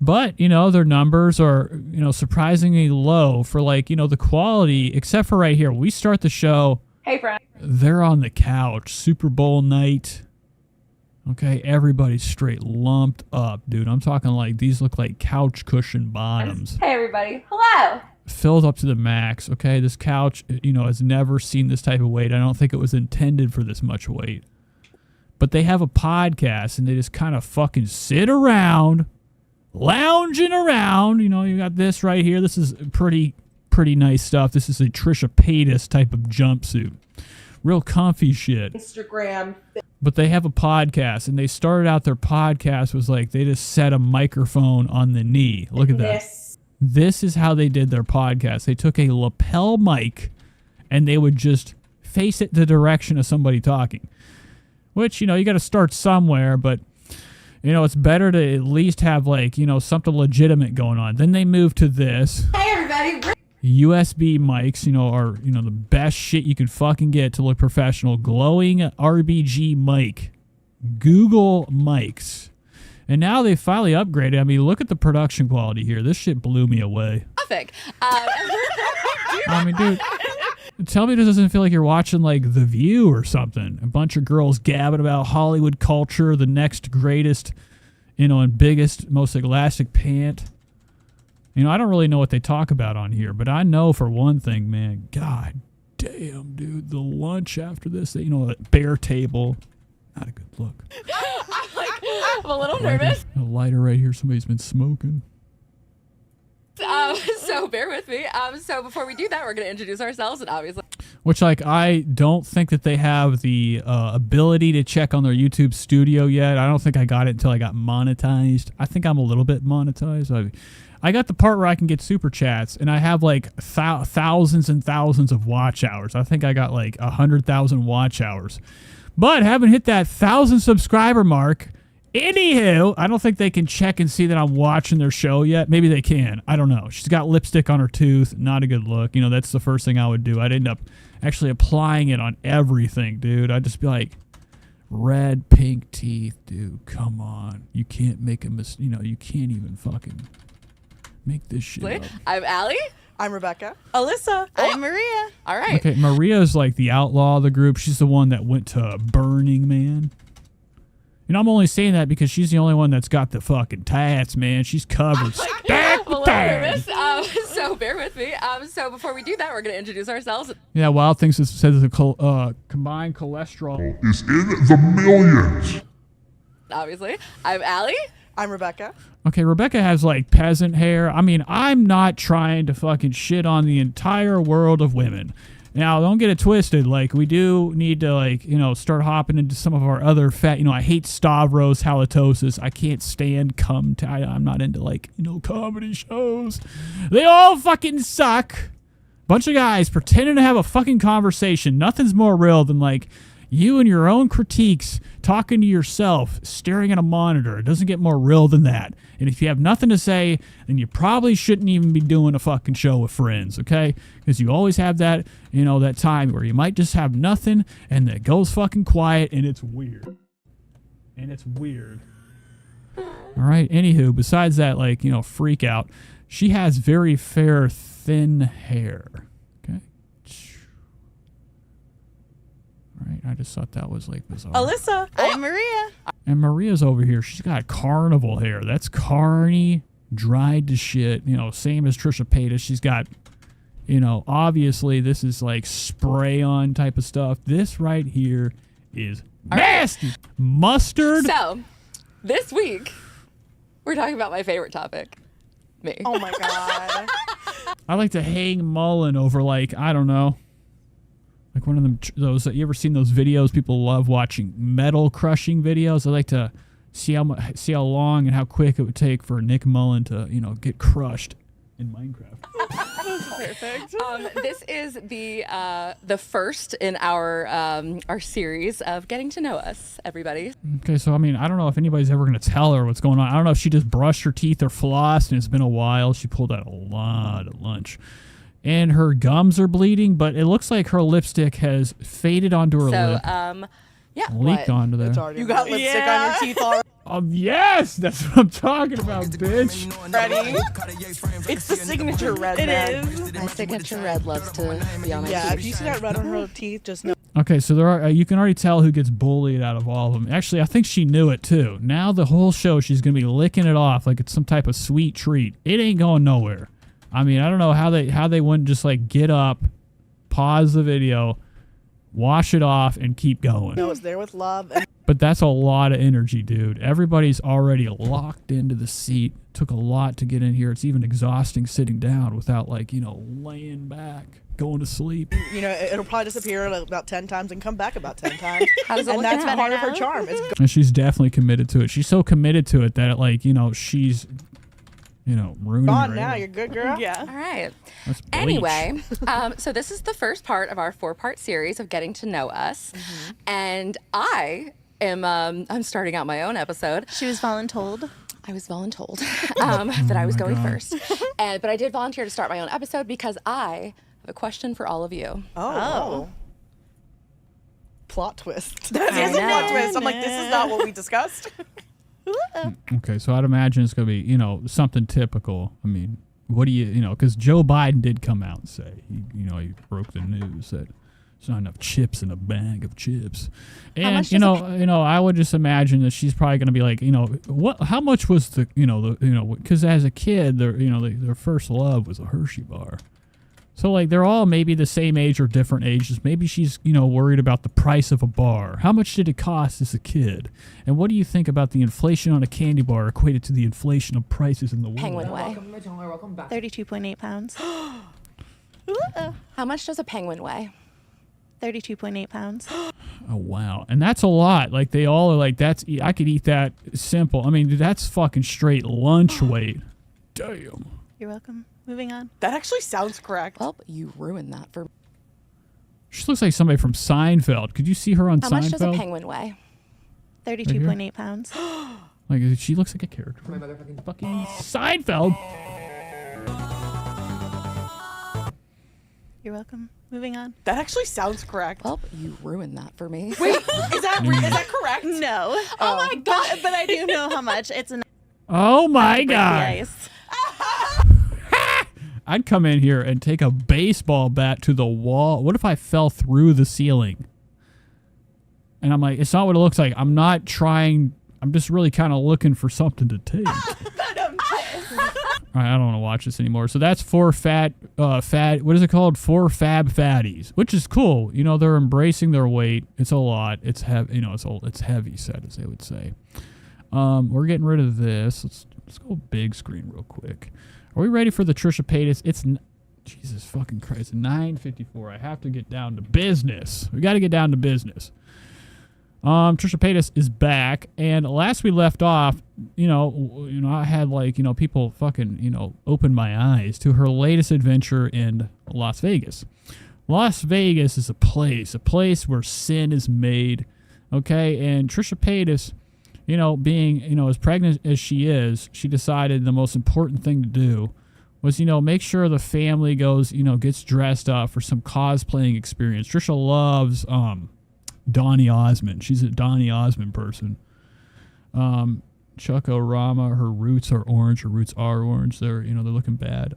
But, their numbers are, surprisingly low for, the quality, except for right here. We start the show. Hey, friend. They're on the couch. Super Bowl night. Okay, everybody's straight lumped up, dude. I'm talking these look like couch cushion bottoms. Hey, everybody. Hello. Filled up to the max, okay? This couch, has never seen this type of weight. I don't think it was intended for this much weight. But they have a podcast, and they just kind of fucking sit around, lounging around. You got this right here. This is pretty nice stuff. This is a Trisha Paytas type of jumpsuit. real comfy shit. Instagram. But they have a podcast, and they started out their podcast was like they just set a microphone on the knee. Look at that. This is how they did their podcast. They took a lapel mic, and they would just face it the direction of somebody talking. Which, you know, you got to start somewhere, but, you know, it's better to at least have, like, you know, something legitimate going on. Then they moved to this. Hey, everybody. USB mics, you know, are, you know, the best shit you could fucking get to look professional. Glowing RBG mic. Google mics. And now they finally upgraded. I mean, look at the production quality here. This shit blew me away. I mean, dude, tell me this doesn't feel like you're watching, like, The View or something. A bunch of girls gabbing about Hollywood culture, the next greatest, you know, and biggest, most elastic pant. You know, I don't really know what they talk about on here, but I know for one thing, man, god damn, dude, the lunch after this, you know, that bare table, not a good look. I'm a little nervous. A lighter right here, somebody's been smoking. So bear with me. So before we do that, we're going to introduce ourselves, and obviously... Which, like, I don't think that they have the ability to check on their YouTube studio yet. I don't think I got it until I got monetized. I think I'm a little bit monetized. I got the part where I can get super chats, and I have, like, thousands and thousands of watch hours. I think I got, like, 100,000 watch hours. But haven't hit that 1,000 subscriber mark. Anywho, I don't think they can check and see that I'm watching their show yet. Maybe they can. I don't know. She's got lipstick on her tooth. Not a good look. You know, that's the first thing I would do. I'd end up actually applying it on everything, dude. I'd just be like, red, pink teeth, dude. Come on. You can't make a mistake. You know, you can't even fucking make this shit up. I'm Allie. I'm Rebecca. Alyssa. I'm Maria. All right. Okay, Maria's like the outlaw of the group. She's the one that went to Burning Man. You know, I'm only saying that because she's the only one that's got the fucking tats, man. She's covered. I'm a little nervous, so bear with me. So before we do that, we're going to introduce ourselves. Yeah, Wild Things says the combined cholesterol is in the millions. Obviously. I'm Allie. I'm Rebecca. Okay, Rebecca has, like, peasant hair. I mean, I'm not trying to fucking shit on the entire world of women. Now, don't get it twisted. Like, we do need to, like, you know, start hopping into some of our other fat, you know, I hate Stavros halitosis. I can't stand I'm not into, like, you know, comedy shows. They all fucking suck. Bunch of guys pretending to have a fucking conversation. Nothing's more real than, like, you and your own critiques, talking to yourself, staring at a monitor. It doesn't get more real than that. And if you have nothing to say, then you probably shouldn't even be doing a fucking show with friends, okay? Because you always have that, you know, that time where you might just have nothing and it goes fucking quiet and it's weird. And it's weird. All right, anywho, besides that, like, you know, freak out, she has very fair, thin hair. Right, I just thought that was like bizarre. Alyssa. I'm Maria. And Maria's over here. She's got carnival hair. That's carny, dried to shit. You know, same as Trisha Paytas. She's got, you know, obviously this is like spray on type of stuff. This right here is nasty. Right. Mustard. So, this week, we're talking about my favorite topic. Me. Oh my God. I like to hang mullen over, like, I don't know. Like one of them, those, you ever seen those videos? People love watching metal crushing videos. I like to see how long and how quick it would take for Nick Mullen to, you know, get crushed in Minecraft. That's perfect. This is the first in our series of getting to know us, everybody. Okay, so I mean, I don't know if anybody's ever gonna tell her what's going on. I don't know if she just brushed her teeth or flossed, and it's been a while. She pulled out a lot of lunch. And her gums are bleeding, but it looks like her lipstick has faded onto her lip. Yeah. Leaked onto there. You got lipstick on your teeth already. Yes, that's what I'm talking about, bitch. Ready? It's the signature red. It is. My signature red loves to be on my teeth. Yeah, if you see that red on her teeth, just know. Okay, so there are you can already tell who gets bullied out of all of them. Actually, I think she knew it too. Now the whole show, she's gonna be licking it off like it's some type of sweet treat. It ain't going nowhere. I mean, I don't know how they wouldn't just like get up, pause the video, wash it off, and keep going. No, it's there with love. And But that's a lot of energy, dude. Everybody's already locked into the seat. Took a lot to get in here. It's even exhausting sitting down without, like, you know, laying back, going to sleep. you know, it'll probably disappear about 10 times and come back about 10 times. How does it And look that's now? part of her charm. It's And she's definitely committed to it. She's so committed to it that, like, you know, she's, you know, ruining gone her now. hair. You're good, girl. All right. That's bleach. Anyway, so this is the first part of our 4-part series of getting to know us, and I am I'm starting out my own episode. She was voluntold. I was voluntold that I was going God. first, but I did volunteer to start my own episode because I have a question for all of you. Oh. Plot twist. I That is a plot know. twist. I'm like, this is not what we discussed. Okay, so I'd imagine it's going to be, you know, something typical. I mean, what do you know, because Joe Biden did come out and say, he broke the news that there's not enough chips in a bag of chips. And, I would just imagine that she's probably going to be like, how much was because as a kid, their first love was a Hershey bar. So, like, they're all maybe the same age or different ages. Maybe she's, worried about the price of a bar. How much did it cost as a kid? And what do you think about the inflation on a candy bar equated to the inflation of prices in the world? Penguin weigh. 32.8 pounds. How much does a penguin weigh? 32.8 pounds. Oh, wow. And that's a lot. Like, they all are like, I could eat that simple. I mean, dude, that's fucking straight lunch weight. Damn. You're welcome. Moving on. That actually sounds correct. Well, you ruined that for me. She looks like somebody from Seinfeld. Could you see her on How Seinfeld? much does a penguin weigh? 32.8 pounds. Like, she looks like a character from fucking Seinfeld. You're welcome. Moving on. That actually sounds correct. Well, you ruined that for me. Wait, is that correct? No. Oh my god. But I do know how much. It's an. Oh my break the god. ice. I'd come in here and take a baseball bat to the wall. What if I fell through the ceiling? And I'm like, it's not what it looks like. I'm not trying. I'm just really kind of looking for something to take. All right, I don't want to watch this anymore. So that's what is it called? 4 Fab Fatties, which is cool. They're embracing their weight. It's a lot. It's heavy. It's heavy set, as they would say. We're getting rid of this. Let's go big screen real quick. Are we ready for the Trisha Paytas? Jesus fucking Christ. 9:54. I have to get down to business. We got to get down to business. Trisha Paytas is back, and last we left off, I had people fucking, open my eyes to her latest adventure in Las Vegas. Las Vegas is a place where sin is made, okay? And Trisha Paytas, being, as pregnant as she is, she decided the most important thing to do was, make sure the family goes, gets dressed up for some cosplaying experience. Trisha loves, Donny Osmond. She's a Donny Osmond person. Chuck-O-Rama, her roots are orange. Her roots are orange. They're looking bad.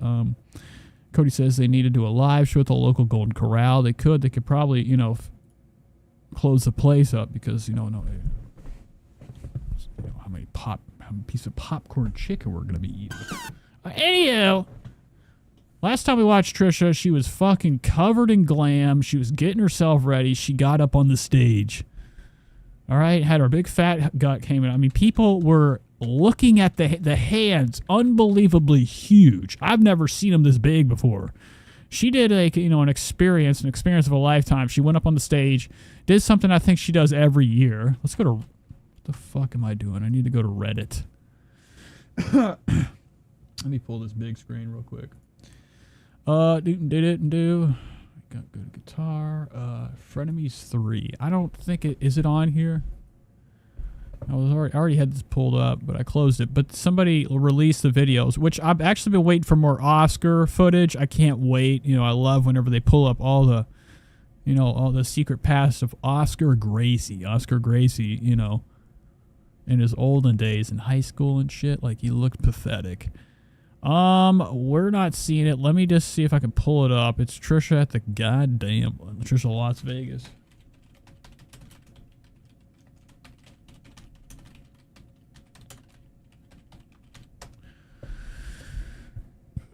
Cody says they need to do a live show at the local Golden Corral. They could probably, close the place up because, how many piece of popcorn chicken we're going to be eating. Anyhow, last time we watched Trisha, she was fucking covered in glam. She was getting herself ready. She got up on the stage. All right, had her big fat gut came in. I mean, people were looking at the hands, unbelievably huge. I've never seen them this big before. She did an experience of a lifetime. She went up on the stage, did something I think she does every year. Let's go to, what the fuck am I doing? I need to go to Reddit. Let me pull this big screen real quick. Got good guitar. Frenemies 3. I don't think is it on here? I already had this pulled up, but I closed it. But somebody released the videos, which I've actually been waiting for more Oscar footage. I can't wait. I love whenever they pull up all the, all the secret past of Oscar Gracie. Oscar Gracie, in his olden days in high school and shit. Like, he looked pathetic. We're not seeing it. Let me just see if I can pull it up. It's Trisha at the goddamn Trisha Las Vegas.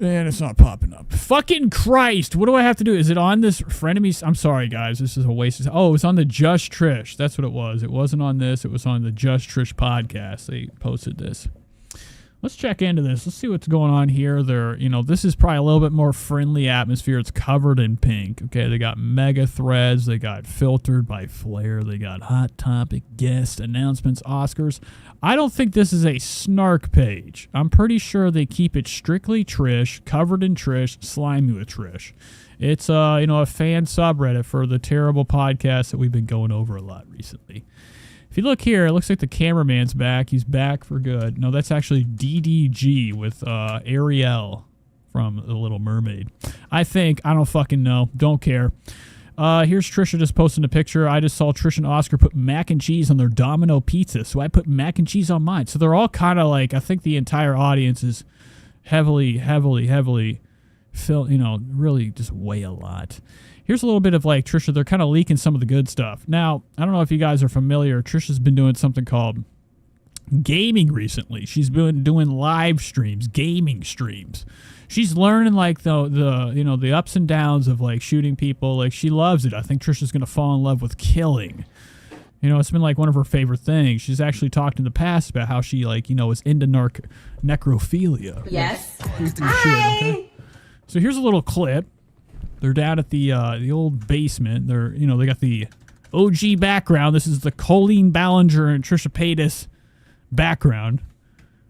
And it's not popping up. Fucking Christ. What do I have to do? Is it on this Frenemies? I'm sorry, guys. This is a waste of time. Oh, it's on the Just Trish. That's what it was. It wasn't on this. It was on the Just Trish podcast. They posted this. Let's check into this. Let's see what's going on here. This is probably a little bit more friendly atmosphere. It's covered in pink. Okay, they got mega threads. They got filtered by Flair. They got hot topic, guest announcements, Oscars. I don't think this is a snark page. I'm pretty sure they keep it strictly Trish, covered in Trish, slimy with Trish. It's a fan subreddit for the terrible podcast that we've been going over a lot recently. If you look here, it looks like the cameraman's back. He's back for good. No, that's actually DDG with Ariel from The Little Mermaid. I don't fucking know. Don't care. Here's Trisha just posting a picture. I just saw Trisha and Oscar put mac and cheese on their Domino pizza, so I put mac and cheese on mine. So they're all kind of like, I think the entire audience is heavily really just weigh a lot. Here's a little bit of like Trisha. They're kind of leaking some of the good stuff. Now, I don't know if you guys are familiar. Trisha's been doing something called gaming recently. She's been doing live streams, gaming streams. She's learning like the ups and downs of like shooting people. Like she loves it. I think Trisha's gonna fall in love with killing. It's been like one of her favorite things. She's actually talked in the past about how she was into necrophilia. Yes. Hi. Okay? So here's a little clip. They're down at the old basement. They got the OG background. This is the Colleen Ballinger and Trisha Paytas background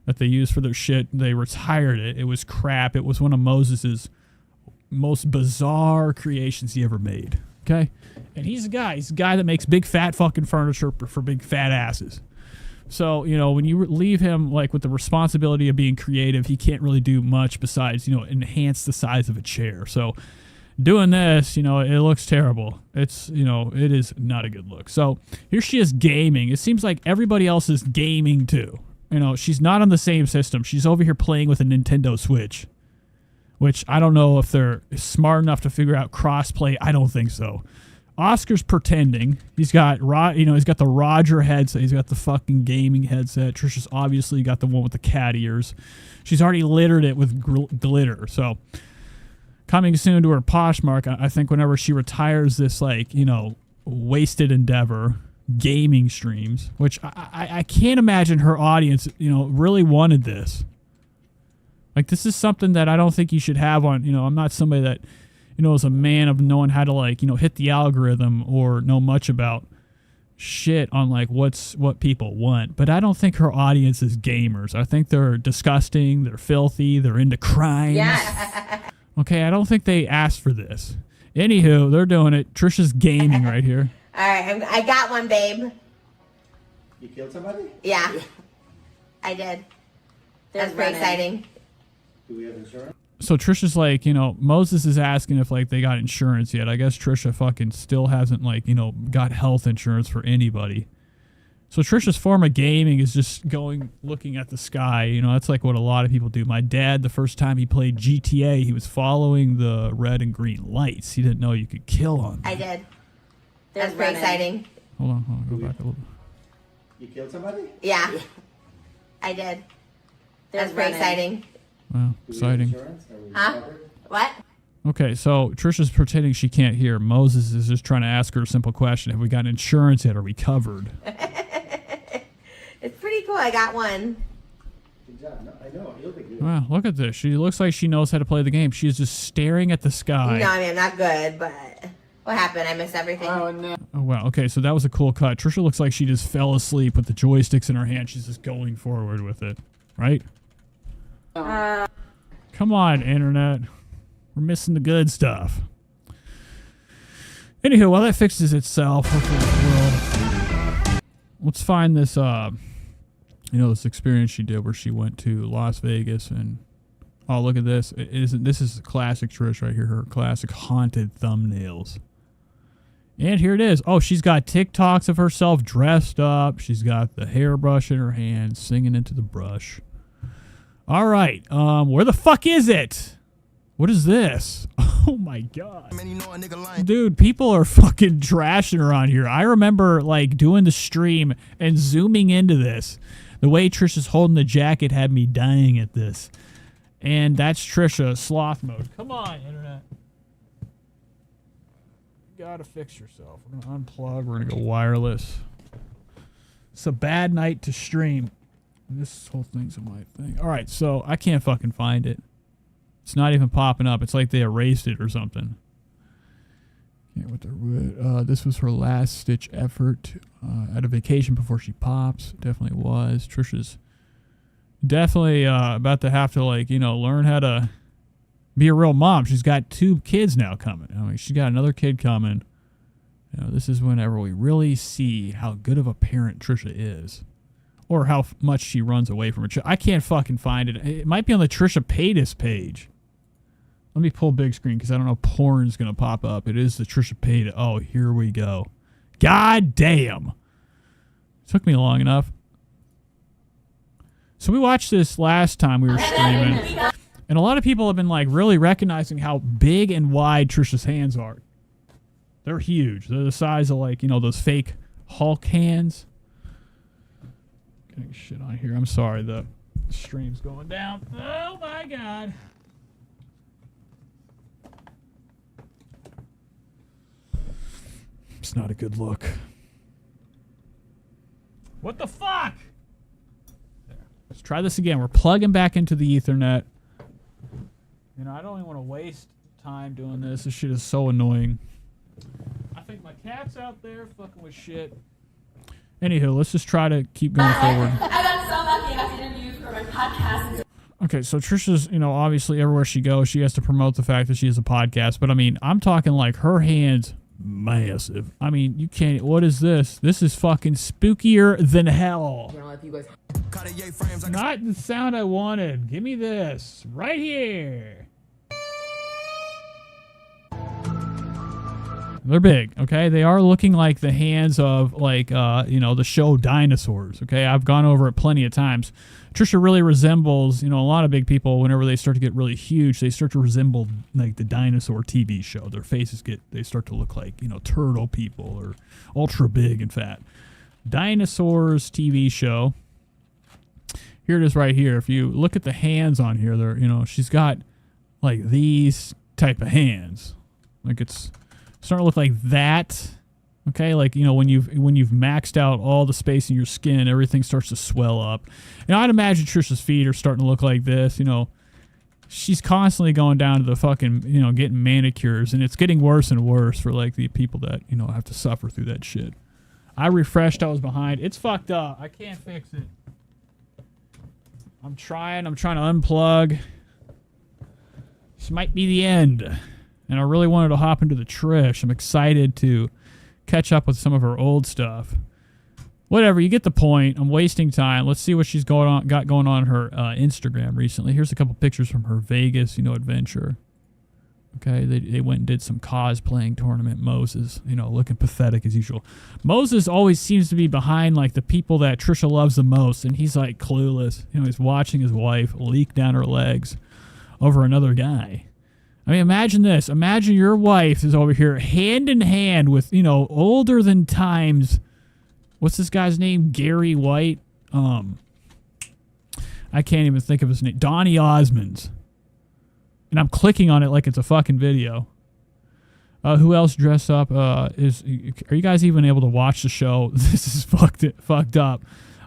that they used for their shit. They retired it. It was crap. It was one of Moses's most bizarre creations he ever made. Okay? And he's a guy that makes big fat fucking furniture for big fat asses. So, when you leave him like with the responsibility of being creative, he can't really do much besides, enhance the size of a chair. So doing this, it looks terrible. It is not a good look. So here she is gaming. It seems like everybody else is gaming too. She's not on the same system. She's over here playing with a Nintendo Switch, which I don't know if they're smart enough to figure out crossplay. I don't think so. Oscar's pretending. He's got the Roger headset. He's got the fucking gaming headset. Trisha's obviously got the one with the cat ears. She's already littered it with glitter. So coming soon to her Poshmark, I think whenever she retires this wasted endeavor, gaming streams, which I can't imagine her audience, really wanted this. Like, this is something that I don't think you should have on, I'm not somebody that, is a man of knowing how to hit the algorithm or know much about shit on what people want. But I don't think her audience is gamers. I think they're disgusting, they're filthy, they're into crime. Yeah. Okay, I don't think they asked for this. Anywho, they're doing it. Trisha's gaming right here. All right, I got one, babe. You killed somebody? Yeah, I did. That's pretty exciting. Do we have insurance? So Trisha's like, Moses is asking if they got insurance yet. I guess Trisha fucking still hasn't got health insurance for anybody. So Trisha's form of gaming is just looking at the sky. That's like what a lot of people do. My dad, the first time he played GTA, he was following the red and green lights. He didn't know you could kill on them. I did. That's pretty exciting. Hold on, go back a little. You killed somebody? Yeah, I did. That's pretty exciting. Wow, exciting. Huh? What? Okay, so Trisha's pretending she can't hear. Moses is just trying to ask her a simple question. Have we got insurance yet? Are we covered? It's pretty cool. I got one. Good job. No, I know. You'll be good. Wow, look at this. She looks like she knows how to play the game. She's just staring at the sky. No, I'm not good, but what happened? I missed everything. Oh, no. Oh, wow. Okay, so that was a cool cut. Trisha looks like she just fell asleep with the joysticks in her hand. She's just going forward with it, right? Come on, internet. We're missing the good stuff. Anywho, while that fixes itself, hopefully it will. Let's find this, this experience she did where she went to Las Vegas and, oh, look at this. This is classic Trish right here. Her classic haunted thumbnails. And here it is. Oh, she's got TikToks of herself dressed up. She's got the hairbrush in her hand, singing into the brush. All right. Where the fuck is it? What is this? Oh my god. Dude, people are fucking trashing her on here. I remember doing the stream and zooming into this. The way Trisha's holding the jacket had me dying at this. And that's Trisha, sloth mode. Come on, internet. You gotta fix yourself. We're gonna unplug. We're gonna go wireless. It's a bad night to stream. This whole thing's on my thing. All right, so I can't fucking find it. It's not even popping up. It's like they erased it or something. This was her last stitch effort at a vacation before she pops. Definitely was. Trisha's definitely about to have to, like, you know, learn how to be a real mom. She's got 2 kids now coming. I mean, she's got another kid coming. You know, this is whenever we really see how good of a parent Trisha is, or how much she runs away from it. I can't fucking find it. It might be on the Trisha Paytas page. Let me pull big screen because I don't know porn's going to pop up. It is the Trisha Paytas. Oh, here we go. God damn. Took me long enough. So we watched this last time we were streaming. And a lot of people have been like really recognizing how big and wide Trisha's hands are. They're huge. They're the size of, like, you know, those fake Hulk hands. Getting shit on here. I'm sorry. The stream's going down. Oh my God. It's not a good look. What the fuck? There. Let's try this again. We're plugging back into the Ethernet. You know, I don't even want to waste time doing this. This shit is so annoying. I think my cat's out there fucking with shit. Anywho, let's just try to keep going forward. I got so lucky. I got interviews for my podcast. Okay, so Trisha's, you know, obviously everywhere she goes, she has to promote the fact that she has a podcast. But I mean, I'm talking like her hands massive. I mean, you can't. What is this? This is fucking spookier than hell. Not the sound I wanted. Give me this right here. They're big, okay? They are looking like the hands of, like, you know, the show Dinosaurs, okay? I've gone over it plenty of times. Trisha really resembles, you know, a lot of big people, whenever they start to get really huge, they start to resemble, like, the Dinosaur TV show. Their faces they start to look like, you know, turtle people or ultra big and fat. Dinosaurs TV show. Here it is right here. If you look at the hands on here, they're, you know, she's got, like, these type of hands. Like, it's starting to look like that. Okay, like, you know, when you've maxed out all the space in your skin, everything starts to swell up. And I'd imagine Trisha's feet are starting to look like this. You know, she's constantly going down to the fucking, you know, getting manicures, and it's getting worse and worse for, like, the people that, you know, have to suffer through that shit. I refreshed. I was behind. It's fucked up. I can't fix it. I'm trying to unplug. This might be the end. And I really wanted to hop into the Trish. I'm excited to catch up with some of her old stuff. Whatever, you get the point. I'm wasting time. Let's see what she's got going on her Instagram recently. Here's a couple pictures from her Vegas, you know, adventure. Okay, they went and did some cosplaying tournament. Moses, you know, looking pathetic as usual. Moses always seems to be behind, like, the people that Trisha loves the most, and he's, like, clueless. You know, he's watching his wife leak down her legs over another guy. I mean, imagine this. Imagine your wife is over here hand in hand with, you know, older than times. What's this guy's name? Gary White? I can't even think of his name. Donny Osmonds. And I'm clicking on it like it's a fucking video. Who else dressed up? Are you guys even able to watch the show? This is fucked up.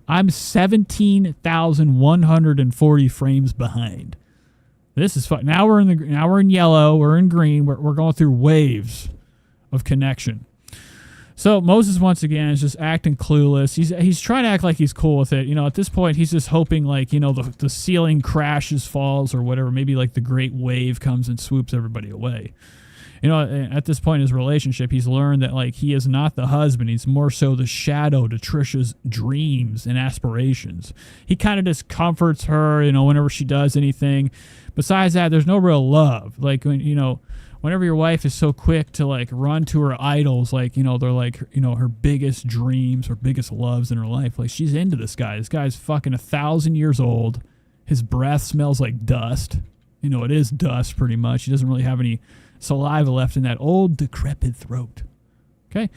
I'm 17,140 frames behind. This is fun. Now we're in yellow. We're in green. We're going through waves of connection. So Moses once again is just acting clueless. He's trying to act like he's cool with it. You know, at this point he's just hoping, like, you know, the ceiling crashes, falls, or whatever. Maybe like the great wave comes and swoops everybody away. You know, at this point in his relationship, he's learned that, like, he is not the husband. He's more so the shadow to Trisha's dreams and aspirations. He kind of just comforts her, you know, whenever she does anything. Besides that, there's no real love. Like, when, you know, whenever your wife is so quick to, like, run to her idols, like, you know, they're like, you know, her biggest dreams, her biggest loves in her life. Like, she's into this guy. This guy's fucking 1,000 years old. His breath smells like dust. You know, it is dust pretty much. He doesn't really have any saliva left in that old decrepit throat. Okay?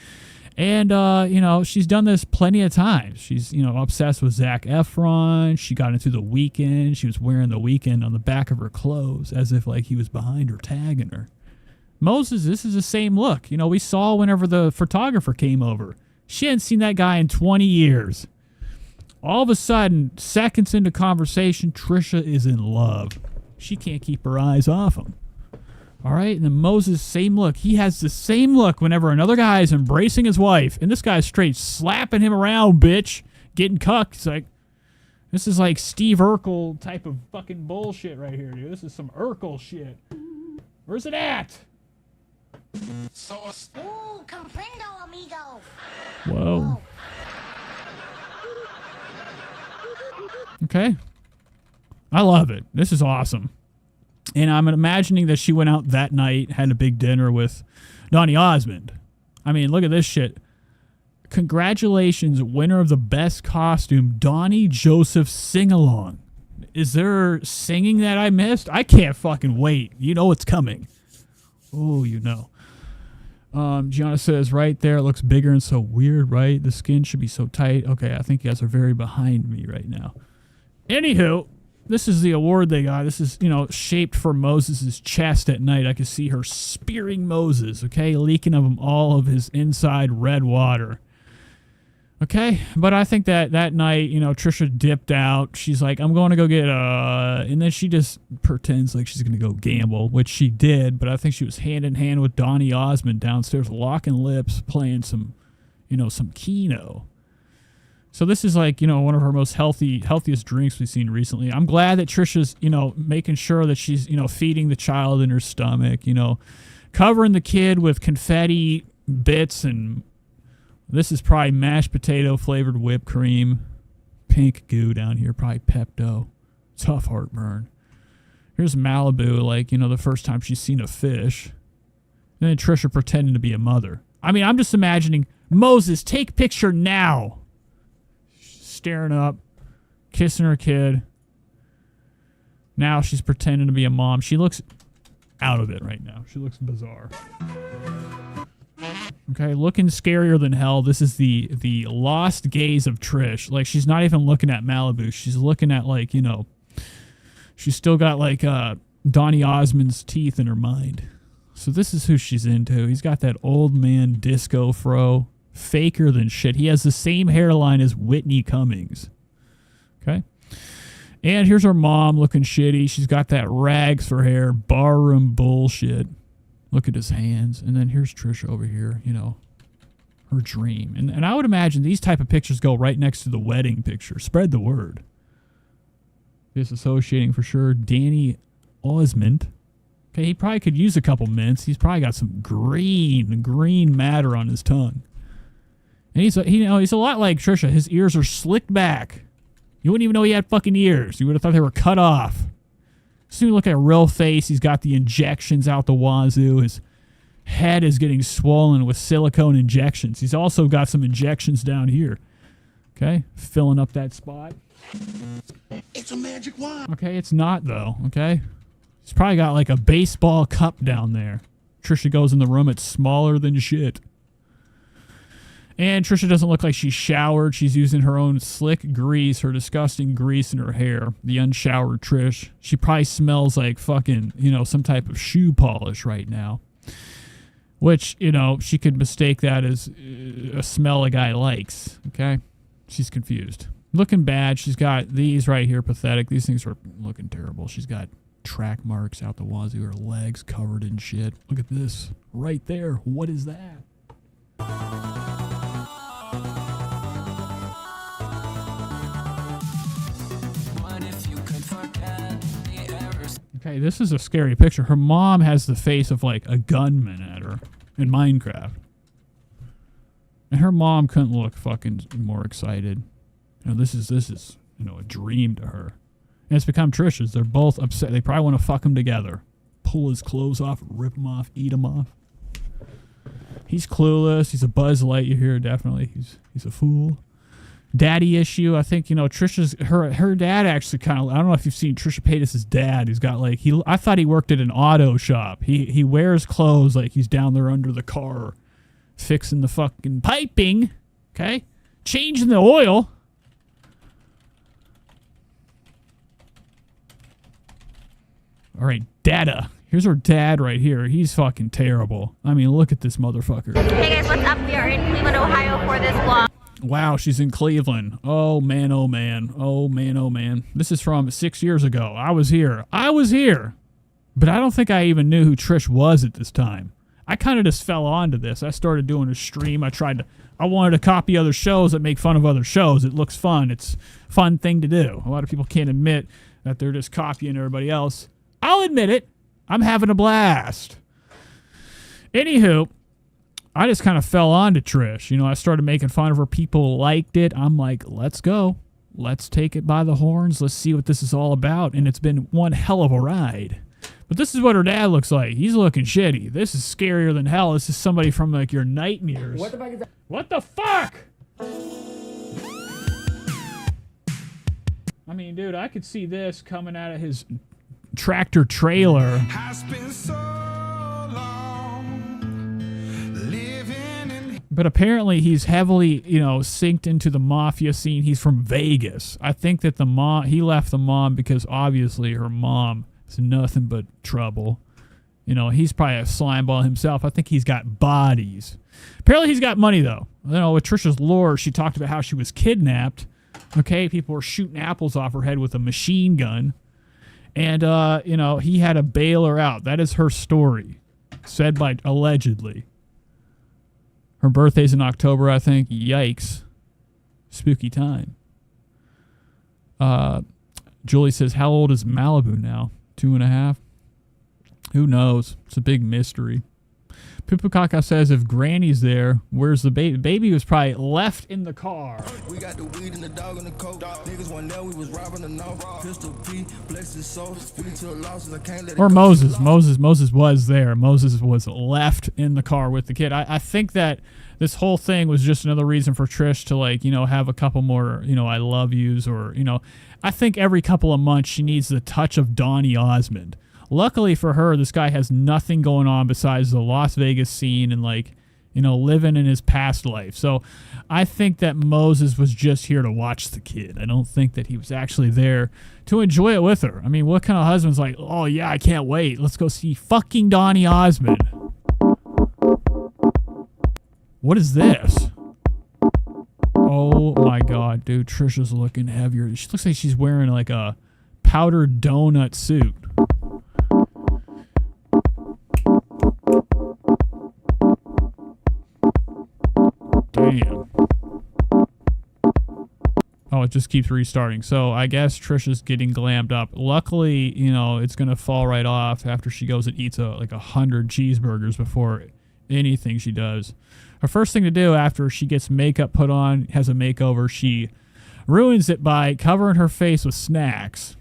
And, you know, she's done this plenty of times. She's, you know, obsessed with Zac Efron. She got into The Weeknd. She was wearing The Weeknd on the back of her clothes as if, like, he was behind her, tagging her. Moses, this is the same look. You know, we saw whenever the photographer came over. She hadn't seen that guy in 20 years. All of a sudden, seconds into conversation, Trisha is in love. She can't keep her eyes off him. All right, and then Moses, same look. He has the same look whenever another guy is embracing his wife, and this guy's straight slapping him around, bitch, getting cucked. It's like, this is like Steve Urkel type of fucking bullshit right here, dude. This is some Urkel shit. Where's it at? Ooh, comprendo, amigo. Whoa. Okay. I love it. This is awesome. And I'm imagining that she went out that night, had a big dinner with Donny Osmond. I mean, look at this shit. Congratulations, winner of the best costume, Donnie Joseph Sing-Along. Is there singing that I missed? I can't fucking wait. You know it's coming. Oh, you know. Gianna says, right there, it looks bigger and so weird, right? The skin should be so tight. Okay, I think you guys are very behind me right now. Anywho, this is the award they got. This is, you know, shaped for Moses' chest at night. I could see her spearing Moses, okay? Leaking of him all of his inside red water. Okay? But I think that that night, you know, Trisha dipped out. She's like, I'm going to go get and then she just pretends like she's going to go gamble, which she did. But I think she was hand in hand with Donny Osmond downstairs, locking lips, playing some, you know, some Keno. So this is like, you know, one of her most healthiest drinks we've seen recently. I'm glad that Trisha's, you know, making sure that she's, you know, feeding the child in her stomach, you know, covering the kid with confetti bits, and this is probably mashed potato flavored whipped cream, pink goo down here, probably Pepto, tough heartburn. Here's Malibu, like, you know, the first time she's seen a fish. And then Trisha pretending to be a mother. I mean, I'm just imagining, Moses, take picture now. Staring up, kissing her kid. Now she's pretending to be a mom. She looks out of it right now. She looks bizarre. Okay, looking scarier than hell. This is the lost gaze of Trish. Like, she's not even looking at Malibu. She's looking at, like, you know, she's still got, like, Donny Osmond's teeth in her mind. So this is who she's into. He's got that old man disco fro. Faker than shit. He has the same hairline as Whitney Cummings. Okay. And here's her mom looking shitty. She's got that rags for hair. Barroom bullshit. Look at his hands. And then here's Trisha over here, you know, her dream. And I would imagine these type of pictures go right next to the wedding picture. Spread the word. Disassociating for sure. Danny Osmond. Okay, he probably could use a couple mints. He's probably got some green matter on his tongue. And he's a lot like Trisha. His ears are slicked back. You wouldn't even know he had fucking ears. You would have thought they were cut off. So you look at a real face. He's got the injections out the wazoo. His head is getting swollen with silicone injections. He's also got some injections down here. Okay, filling up that spot. It's a magic wand. Okay, it's not though. Okay, he's probably got like a baseball cup down there. Trisha goes in the room. It's smaller than shit. And Trisha doesn't look like she's showered. She's using her own slick grease, her disgusting grease in her hair. The unshowered Trish. She probably smells like fucking, you know, some type of shoe polish right now. Which, you know, she could mistake that as a smell a guy likes. Okay? She's confused. Looking bad. She's got these right here, pathetic. These things are looking terrible. She's got track marks out the wazoo. Her legs covered in shit. Look at this. Right there. What is that? Okay, this is a scary picture. Her mom has the face of like a gunman at her in Minecraft. And her mom couldn't look fucking more excited. You know, this is, you know, a dream to her. And it's become Trisha's. They're both upset. They probably want to fuck him together. Pull his clothes off, rip him off, eat him off. He's clueless. He's a Buzz Lightyear, definitely. He's a fool. Daddy issue. I think, you know, Trisha's her dad actually kind of, I don't know if you've seen Trisha Paytas' dad. He's got like, I thought he worked at an auto shop. He wears clothes like he's down there under the car fixing the fucking piping, okay? Changing the oil. All right, data. Here's her dad right here. He's fucking terrible. I mean, look at this motherfucker. Hey guys, what's up? We are in Cleveland, Ohio for this vlog. Wow, she's in Cleveland. Oh, man, oh, man. Oh, man, oh, man. This is from 6 years ago. I was here. But I don't think I even knew who Trish was at this time. I kind of just fell onto this. I started doing a stream. I wanted to copy other shows that make fun of other shows. It looks fun. It's a fun thing to do. A lot of people can't admit that they're just copying everybody else. I'll admit it. I'm having a blast. Anywho, I just kind of fell onto Trish. You know, I started making fun of her. People liked it. I'm like, let's go. Let's take it by the horns. Let's see what this is all about. And it's been one hell of a ride. But this is what her dad looks like. He's looking shitty. This is scarier than hell. This is somebody from, like, your nightmares. What the fuck is that? What the fuck? I mean, dude, I could see this coming out of his tractor trailer. But apparently he's heavily, you know, synced into the mafia scene. He's from Vegas. I think that he left the mom because obviously her mom is nothing but trouble. You know, he's probably a slimeball himself. I think he's got bodies. Apparently he's got money, though. You know, with Trisha's lore, she talked about how she was kidnapped. Okay, people were shooting apples off her head with a machine gun. And, you know, he had to bail her out. That is her story, said by allegedly. Her birthday's in October, I think. Yikes. Spooky time. Julie says, how old is Malibu now? 2.5? Who knows? It's a big mystery. Pipukaka says, if Granny's there, where's the baby? Baby was probably left in the car. We got the weed and the dog in the coat. Niggas one there, we was robbing the no. Pistol P, Plexus sauce, to losses, I can't let it. Or Moses. Moses was there. Moses was left in the car with the kid. I think that this whole thing was just another reason for Trish to, like, you know, have a couple more, you know, I love yous, or, you know, I think every couple of months she needs the touch of Donny Osmond. Luckily for her, this guy has nothing going on besides the Las Vegas scene and, like, you know, living in his past life. So I think that Moses was just here to watch the kid. I don't think that he was actually there to enjoy it with her. I mean, what kind of husband's like, oh, yeah, I can't wait. Let's go see fucking Donny Osmond. What is this? Oh, my God, dude. Trisha's looking heavier. She looks like she's wearing, like, a powdered donut suit. Damn. Oh, it just keeps restarting. So I guess Trisha's getting glammed up. Luckily, you know, it's going to fall right off after she goes and eats like 100 cheeseburgers before anything she does. Her first thing to do after she gets makeup put on, has a makeover, she ruins it by covering her face with snacks.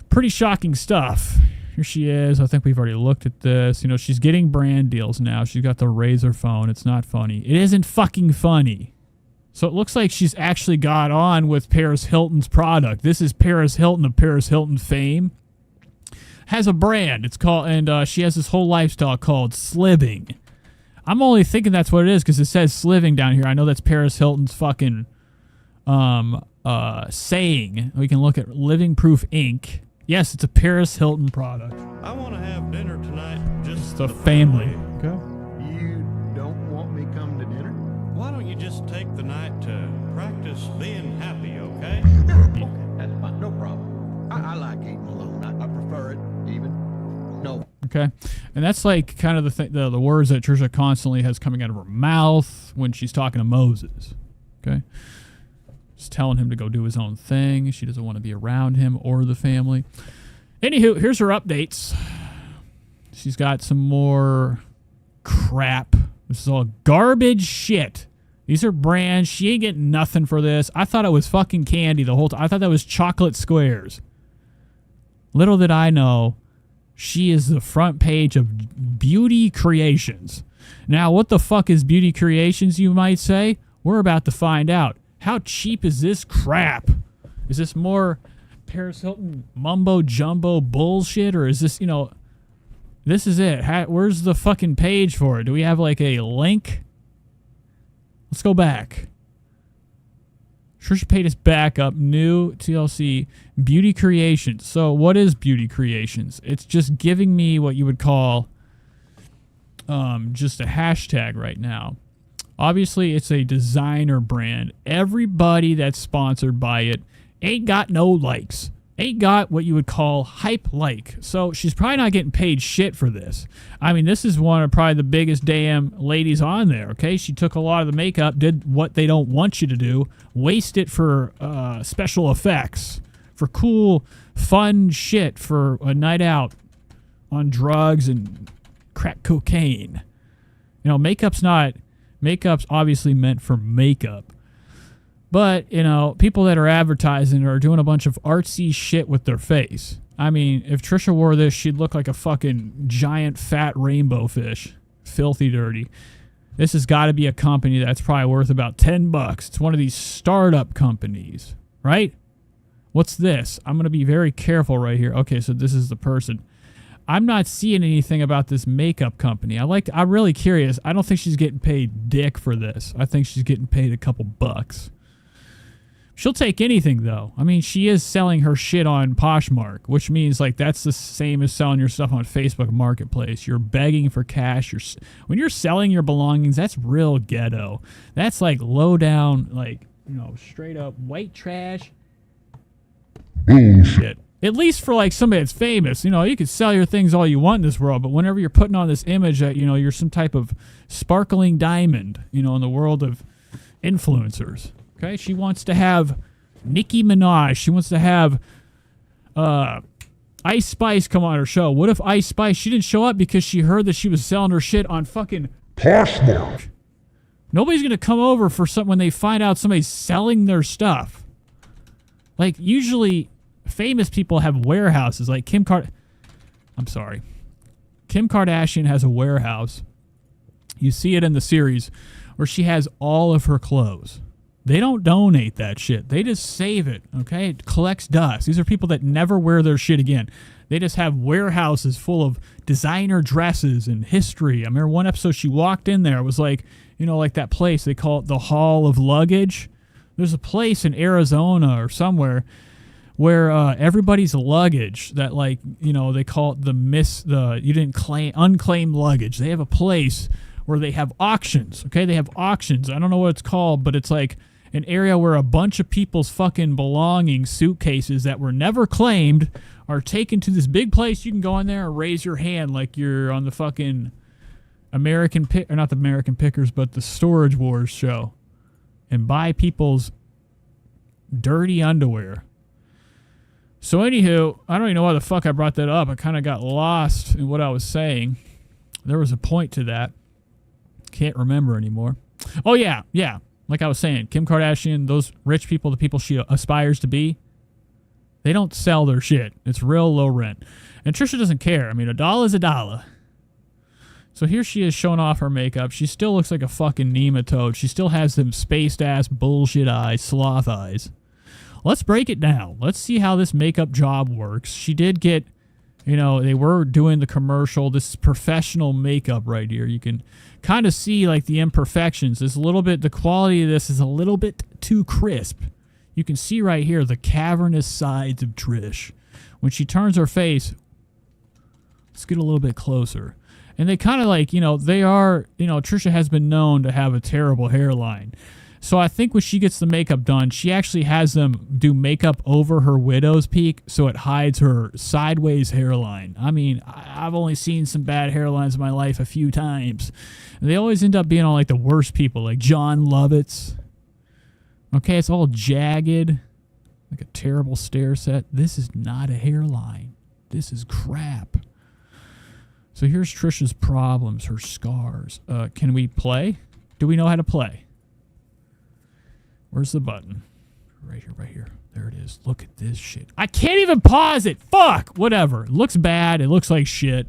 Pretty shocking stuff. Here she is. I think we've already looked at this. You know, she's getting brand deals now. She's got the Razr phone. It's not funny. It isn't fucking funny. So it looks like she's actually got on with Paris Hilton's product. This is Paris Hilton of Paris Hilton fame. Has a brand. It's called, and she has this whole lifestyle called sliving. I'm only thinking that's what it is because it says sliving down here. I know that's Paris Hilton's fucking saying. We can look at Living Proof Inc. Yes, it's a Paris Hilton product. I want to have dinner tonight. Just the family. Okay. You don't want me coming to dinner? Why don't you just take the night to practice being happy, okay? Okay, that's fine. No problem. I like eating alone. I prefer it, even. No. Okay. And that's like kind of the words that Trisha constantly has coming out of her mouth when she's talking to Moses. Okay. Just telling him to go do his own thing. She doesn't want to be around him or the family. Anywho, here's her updates. She's got some more crap. This is all garbage shit. These are brands. She ain't getting nothing for this. I thought it was fucking candy the whole time. I thought that was chocolate squares. Little did I know, she is the front page of Beauty Creations. Now, what the fuck is Beauty Creations, you might say? We're about to find out. How cheap is this crap? Is this more Paris Hilton mumbo jumbo bullshit, or is this, you know, This is it. Where's the fucking page for it? Do we have like a link? Let's go back. Trisha Paytas backup, new TLC, Beauty Creations. So what is Beauty Creations? It's just giving me what you would call just a hashtag right now. Obviously, it's a designer brand. Everybody that's sponsored by it ain't got no likes. Ain't got what you would call hype like. So she's probably not getting paid shit for this. I mean, this is one of probably the biggest damn ladies on there, okay? She took a lot of the makeup, did what they don't want you to do, waste it for special effects, for cool, fun shit, for a night out on drugs and crack cocaine. You know, makeup's obviously meant for makeup. But, you know, people that are advertising are doing a bunch of artsy shit with their face. I mean, if Trisha wore this, she'd look like a fucking giant fat rainbow fish. Filthy dirty. This has got to be a company that's probably worth about $10. It's one of these startup companies, right? What's this? I'm going to be very careful right here. Okay, so this is the person. I'm not seeing anything about this makeup company. I'm really curious. I don't think she's getting paid dick for this. I think she's getting paid a couple bucks. She'll take anything, though. I mean, she is selling her shit on Poshmark, which means, like, that's the same as selling your stuff on Facebook Marketplace. You're begging for cash. When you're selling your belongings, that's real ghetto. That's, like, low down, like, you know, straight up white trash. Shit. At least for, like, somebody that's famous. You know, you can sell your things all you want in this world, but whenever you're putting on this image that, you know, you're some type of sparkling diamond, you know, in the world of influencers. Okay, she wants to have Nicki Minaj. She wants to have Ice Spice come on her show. What if Ice Spice, she didn't show up because she heard that she was selling her shit on fucking Poshmark? Nobody's going to come over for something when they find out somebody's selling their stuff. Like, usually famous people have warehouses. Like Kim Kardashian has a warehouse. You see it in the series where she has all of her clothes. They don't donate that shit. They just save it, okay? It collects dust. These are people that never wear their shit again. They just have warehouses full of designer dresses and history. I remember one episode she walked in there. It was like, you know, like that place. They call it the Hall of Luggage. There's a place in Arizona or somewhere where everybody's luggage that, like, you know, they call it unclaimed luggage. They have a place where they have auctions, okay? They have auctions. I don't know what it's called, but it's like an area where a bunch of people's fucking belongings, suitcases that were never claimed, are taken to this big place. You can go in there and raise your hand like you're on the fucking not the American Pickers, but the Storage Wars show, and buy people's dirty underwear. So anywho, I don't even know why the fuck I brought that up. I kind of got lost in what I was saying. There was a point to that. Can't remember anymore. Oh, yeah. Like I was saying, Kim Kardashian, those rich people, the people she aspires to be, they don't sell their shit. It's real low rent. And Trisha doesn't care. I mean, $1 is $1. So here she is showing off her makeup. She still looks like a fucking nematode. She still has them spaced-ass bullshit eyes, sloth eyes. Let's break it down. Let's see how this makeup job works. She did get, you know, they were doing the commercial. This is professional makeup right here. You can kind of see, like, the imperfections. There's a little bit, the quality of this is a little bit too crisp. You can see right here the cavernous sides of Trish. When she turns her face, let's get a little bit closer. And they kind of, like, you know, they are, you know, Trisha has been known to have a terrible hairline. So I think when she gets the makeup done, she actually has them do makeup over her widow's peak so it hides her sideways hairline. I mean, I've only seen some bad hairlines in my life a few times. And they always end up being all like the worst people, like John Lovitz. Okay, it's all jagged, like a terrible stair set. This is not a hairline. This is crap. So here's Trisha's problems, her scars. Can we play? Do we know how to play? Where's the button? Right here. There it is. Look at this shit. I can't even pause it. Fuck. Whatever. It looks bad. It looks like shit.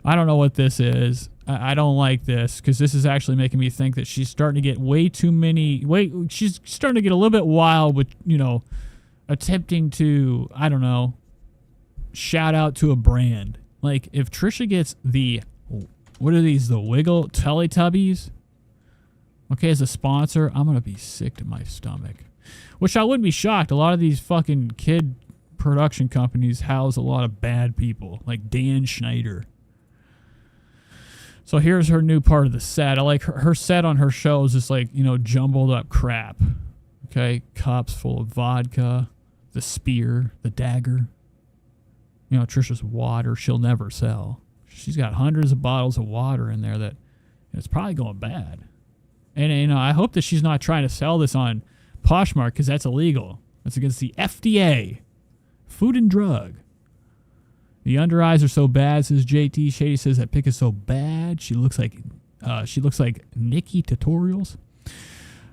I don't know what this is. I don't like this because this is actually making me think that she's starting to get way too many. She's starting to get a little bit wild with, you know, attempting to, I don't know, shout out to a brand. Like, if Trisha gets the, what are these, the Wiggle Teletubbies? Okay, as a sponsor, I'm going to be sick to my stomach. Which I wouldn't be shocked. A lot of these fucking kid production companies house a lot of bad people, like Dan Schneider. So here's her new part of the set. I like her set on her show is just like, you know, jumbled up crap. Okay, cups full of vodka, the spear, the dagger. You know, Trisha's water she'll never sell. She's got hundreds of bottles of water in there that it's probably going bad. And, you know, I hope that she's not trying to sell this on Poshmark because that's illegal. That's against the FDA. Food and Drug. The under eyes are so bad, says JT. Shady says that pic is so bad. She looks like Nikki Tutorials.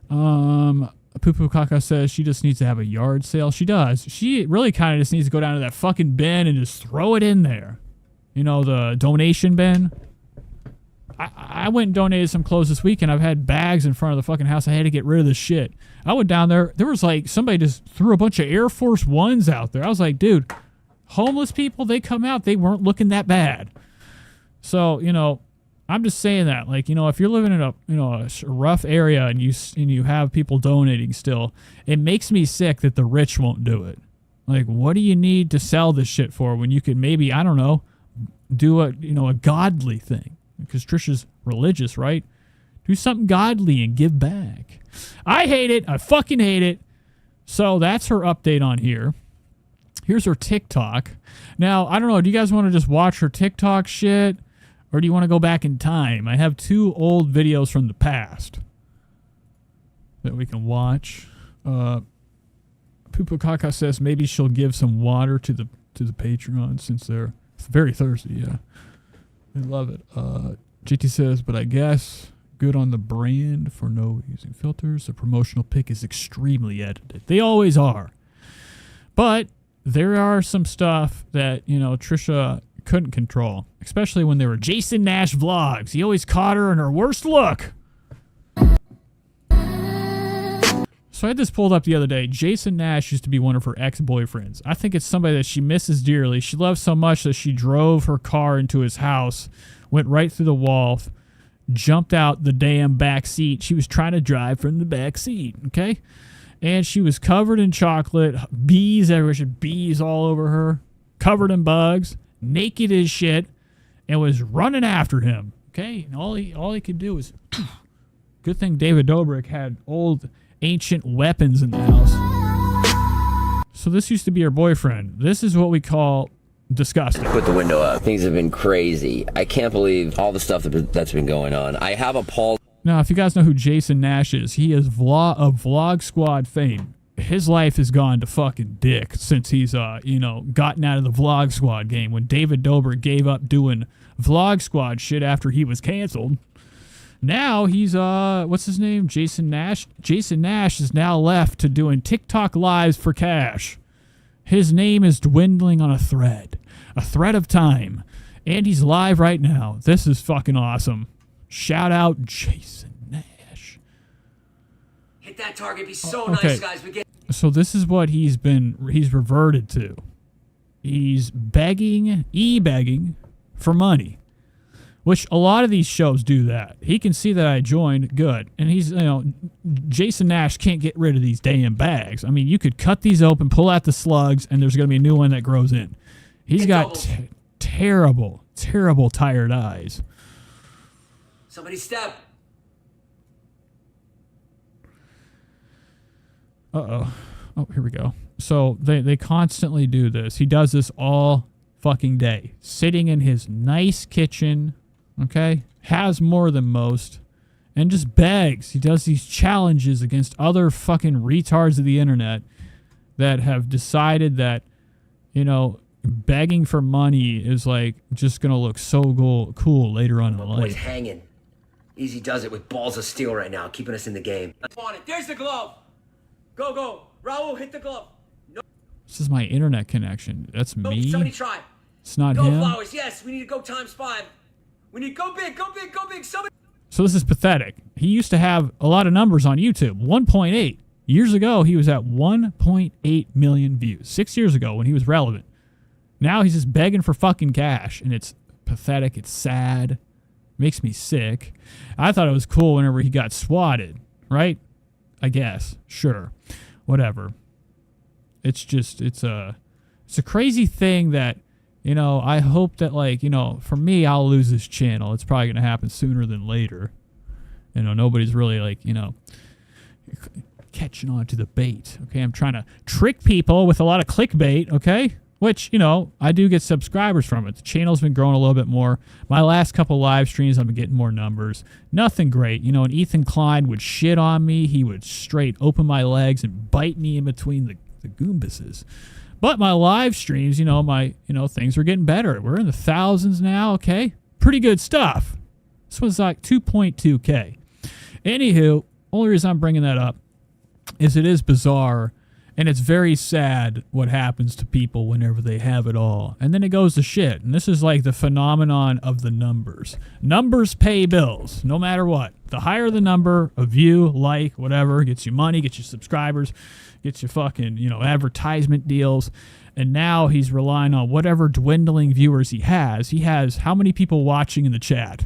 Poo Poo Kaka says she just needs to have a yard sale. She does. She really kind of just needs to go down to that fucking bin and just throw it in there. You know, the donation bin. I went and donated some clothes this weekend. I've had bags in front of the fucking house. I had to get rid of this shit. I went down there. There was like somebody just threw a bunch of Air Force Ones out there. I was like, dude, homeless people, they come out. They weren't looking that bad. So, you know, I'm just saying that. Like, you know, if you're living in a, you know, a rough area and you have people donating still, it makes me sick that the rich won't do it. Like, what do you need to sell this shit for when you could maybe, I don't know, do a, you know, a godly thing? Because Trisha's religious, right? Do something godly and give back. I hate it. I fucking hate it. So that's her update on here. Here's her TikTok. Now, I don't know. Do you guys want to just watch her TikTok shit? Or do you want to go back in time? I have 2 old videos from the past that we can watch. Pupu Kaka says maybe she'll give some water to the Patreon since they're very thirsty. Yeah. I love it. GT says, but I guess good on the brand for no using filters. The promotional pic is extremely edited. They always are. But there are some stuff that, you know, Trisha couldn't control, especially when they were Jason Nash vlogs. He always caught her in her worst look. So I had this pulled up the other day. Jason Nash used to be one of her ex-boyfriends. I think it's somebody that she misses dearly. She loves so much that she drove her car into his house, went right through the wall, jumped out the damn back seat. She was trying to drive from the back seat, okay? And she was covered in chocolate, bees everywhere. She had bees all over her, covered in bugs, naked as shit, and was running after him, okay? And all he could do was... Good thing David Dobrik had old... ancient weapons in the house. So this used to be her boyfriend. This is what we call disgusting. Put the window up. Things have been crazy. I can't believe all the stuff that's been going on. I have a Paul. Now, if you guys know who Jason Nash is, he is Vlog Squad fame. His life has gone to fucking dick since he's, you know, gotten out of the Vlog Squad game. When David Dobrik gave up doing Vlog Squad shit after he was canceled. Now he's, what's his name? Jason Nash. Jason Nash is now left to doing TikTok lives for cash. His name is dwindling on a thread of time. And he's live right now. This is fucking awesome. Shout out Jason Nash. Hit that target. Be so nice, guys. We get. So this is what he's reverted to. He's begging for money. Which a lot of these shows do that. He can see that I joined, good. And he's, you know, Jason Nash can't get rid of these damn bags. I mean, you could cut these open, pull out the slugs, and there's going to be a new one that grows in. He's got terrible tired eyes. Somebody step. Uh-oh. Oh, here we go. So they constantly do this. He does this all fucking day. Sitting in his nice kitchen, okay? Has more than most. And just begs. He does these challenges against other fucking retards of the internet that have decided that, you know, begging for money is like just gonna look so cool later on in My life. boy's hanging. Easy does it with balls of steel right now, keeping us in the game. On it. There's the glove. Go. Raul, hit the glove. No. This is my internet connection. That's me. Somebody try. It's not go him. Flowers. Yes, we need to go ×5. We need go big. Somebody. So this is pathetic. He used to have a lot of numbers on YouTube. 1.8. Years ago, he was at 1.8 million views. 6 years ago when he was relevant. Now he's just begging for fucking cash, and it's pathetic. It's sad. Makes me sick. I thought it was cool whenever he got swatted, right? I guess. Sure. Whatever. It's just, it's a crazy thing that, you know, I hope that, like, you know, for me, I'll lose this channel. It's probably going to happen sooner than later. You know, nobody's really, like, you know, catching on to the bait. Okay, I'm trying to trick people with a lot of clickbait, okay? Which, you know, I do get subscribers from it. The channel's been growing a little bit more. My last couple live streams, I've been getting more numbers. Nothing great. You know, and Ethan Klein would shit on me. He would straight open my legs and bite me in between the goombases. But my live streams, you know, things are getting better. We're in the thousands now, okay? Pretty good stuff. This was like 2.2K. Anywho, only reason I'm bringing that up is it is bizarre, and it's very sad what happens to people whenever they have it all. And then it goes to shit. And this is like the phenomenon of the numbers. Numbers pay bills, no matter what. The higher the number, a view, like, whatever, gets you money, gets you subscribers, gets you fucking, you know, advertisement deals. And now he's relying on whatever dwindling viewers he has. He has how many people watching in the chat?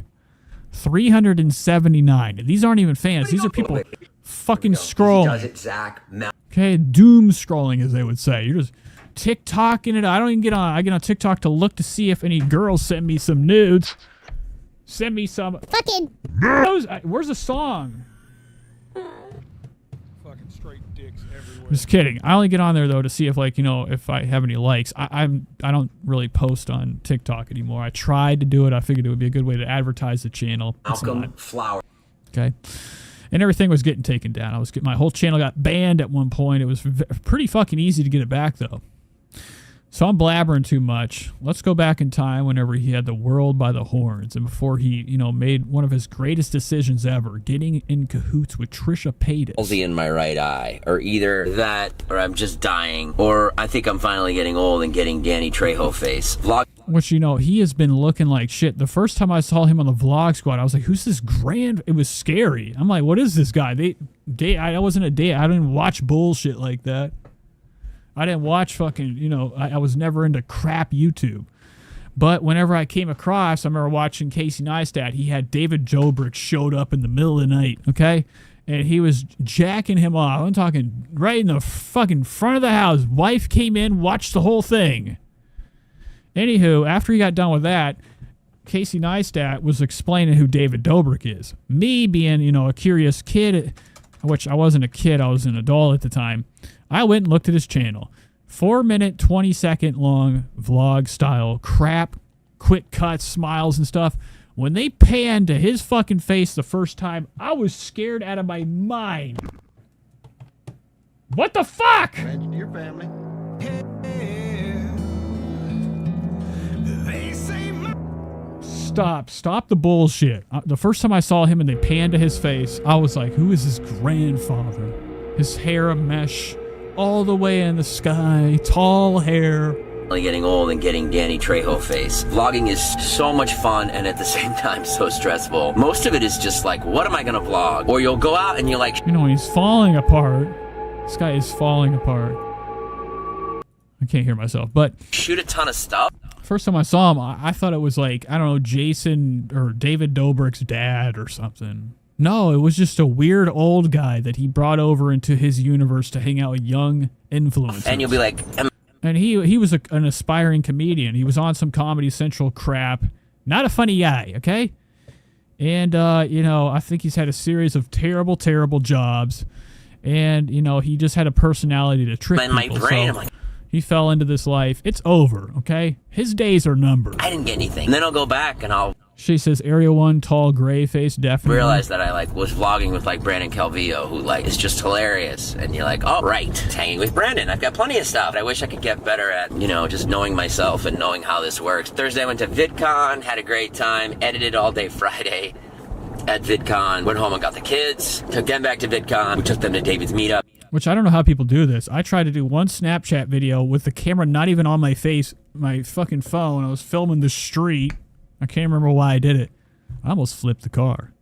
379. These aren't even fans. These are people fucking scrolling. Okay, doom scrolling, as they would say. You're just TikToking it. I get on TikTok to look to see if any girls send me some nudes. Send me some fucking nudes. Where's the song? Fucking straight dicks everywhere. Just kidding. I only get on there though to see if, like, you know, if I have any likes. I don't really post on TikTok anymore. I tried to do it. I figured it would be a good way to advertise the channel. Malcolm Flower. Okay. And everything was getting taken down. My whole channel got banned at one point. It was pretty fucking easy to get it back though. So I'm blabbering too much. Let's go back in time whenever he had the world by the horns and before he, you know, made one of his greatest decisions ever, getting in cahoots with Trisha Paytas. Palsy in my right eye, or either that, or I'm just dying, or I think I'm finally getting old and getting Danny Trejo face. Which, you know, he has been looking like shit. The first time I saw him on the Vlog Squad, I was like, who's this grand? It was scary. I'm like, what is this guy? I wasn't I didn't watch bullshit like that. I didn't watch fucking, you know, I was never into crap YouTube. But whenever I came across, I remember watching Casey Neistat, he had David Dobrik showed up in the middle of the night, okay? And he was jacking him off. I'm talking right in the fucking front of the house. Wife came in, watched the whole thing. Anywho, after he got done with that, Casey Neistat was explaining who David Dobrik is. Me being, you know, a curious kid, which I wasn't a kid, I was an adult at the time, I went and looked at his channel. 4-minute, 20-second long vlog style crap, quick cuts, smiles and stuff. When they panned to his fucking face the first time, I was scared out of my mind. What the fuck? Mention your family. Stop the bullshit. The first time I saw him and they panned to his face, I was like, who is his grandfather? His hair a mesh, all the way in the sky, tall hair. Getting old and getting Danny Trejo face. Vlogging is so much fun and at the same time so stressful. Most of it is just like, what am I gonna vlog? Or you'll go out and you're like, you know, he's falling apart. This guy is falling apart. I can't hear myself, but shoot a ton of stuff. First time I saw him, I thought it was like, I don't know, Jason or David Dobrik's dad or something. No, it was just a weird old guy that he brought over into his universe to hang out with young influencers. And you'll be like, and he was an aspiring comedian. He was on some Comedy Central crap. Not a funny guy, okay? And, you know, I think he's had a series of terrible, terrible jobs. And, you know, he just had a personality to trick people. My brain, so he fell into this life. It's over, okay? His days are numbered. I didn't get anything. And then I'll go back and I'll... She says Area 1, tall, gray face, definitely. Realized that I, like, was vlogging with, like, Brandon Calvillo, who, like, is just hilarious. And you're like, oh, right. It's hanging with Brandon. I've got plenty of stuff. I wish I could get better at, you know, just knowing myself and knowing how this works. Thursday I went to VidCon, had a great time, edited all day Friday at VidCon, went home and got the kids, took them back to VidCon, we took them to David's meetup. Which I don't know how people do this. I tried to do one Snapchat video with the camera not even on my face, my fucking phone. I was filming the street. I can't remember why I did it. I almost flipped the car.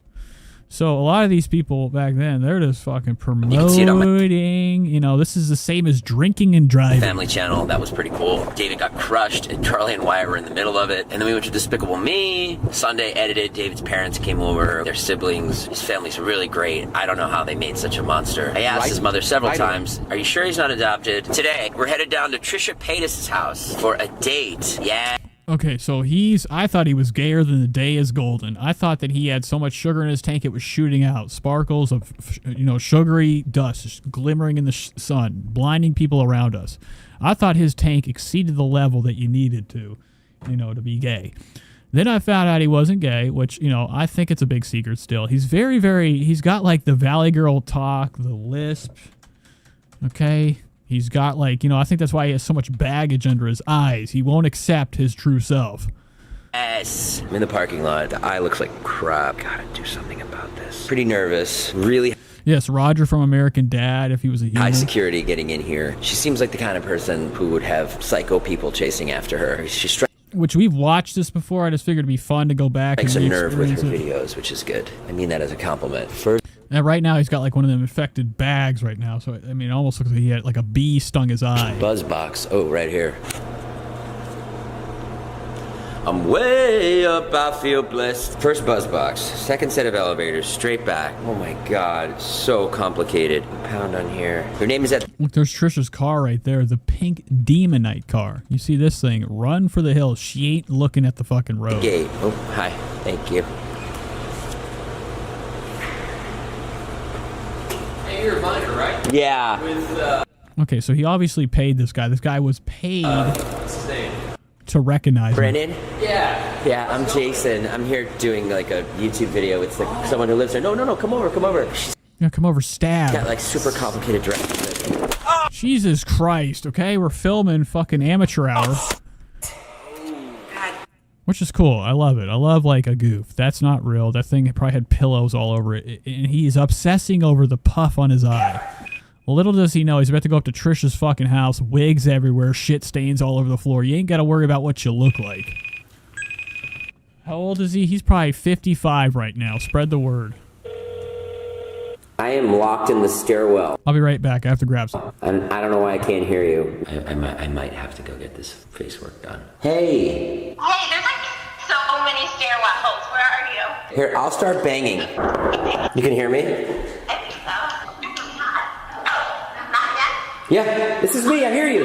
So a lot of these people back then, they're just fucking can see it on my- promoting. You know, this is the same as drinking and driving. Family Channel, that was pretty cool. David got crushed, and Charlie and Wyatt were in the middle of it. And then we went to Despicable Me. Sunday edited. David's parents came over. Their siblings. His family's really great. I don't know how they made such a monster. I asked his mother several times, are you sure he's not adopted? Today, we're headed down to Trisha Paytas' house for a date. Yeah. Okay, so I thought he was gayer than the day is golden. I thought that he had so much sugar in his tank it was shooting out. Sparkles of, sugary dust just glimmering in the sun, blinding people around us. I thought his tank exceeded the level that you needed to be gay. Then I found out he wasn't gay, which, I think it's a big secret still. He's very, very, he's got like the Valley Girl talk, the lisp, okay? He's got I think that's why he has so much baggage under his eyes. He won't accept his true self. Yes. I'm in the parking lot. The eye looks like crap. Gotta do something about this. Pretty nervous. Really. Yes, Roger from American Dad, if he was a human. High security getting in here. She seems like the kind of person who would have psycho people chasing after her. She's which we've watched this before. I just figured it'd be fun to go back and a nerve with her re-experience videos, which is good. I mean that as a compliment. And right now he's got like one of them infected bags right now. So I mean, it almost looks like he had like a bee stung his eye. Buzz box. Oh, right here. I'm way up, I feel blessed. First buzz box, second set of elevators, straight back. Oh my God, it's so complicated. Pound on here. Your name is at. Look, there's Trisha's car right there, the pink Demonite car. You see this thing? Run for the hills. She ain't looking at the fucking road. Gate. Oh, hi. Thank you. Hey, you're a miner, right? Yeah. With, Okay, so he obviously paid this guy. This guy was paid what's his name? to recognize him. Brennan? Yeah. Yeah, I'm Jason. I'm here doing like a YouTube video with someone who lives there. No, come over. She's Yeah, come over, stab. got like super complicated directions. Jesus Christ, okay? We're filming fucking amateur hour. Which is cool. I love it. I love like a goof. That's not real. That thing probably had pillows all over it. And he's obsessing over the puff on his eye. Little does he know, he's about to go up to Trisha's fucking house, wigs everywhere, shit stains all over the floor. You ain't got to worry about what you look like. How old is he? He's probably 55 right now. Spread the word. I am locked in the stairwell. I'll be right back. I have to grab some. I don't know why I can't hear you. I might have to go get this face work done. Hey! Hey, there's like so many stairwells. Where are you? Here, I'll start banging. You can hear me? I think so. Not yet? Yeah, this is me. I hear you.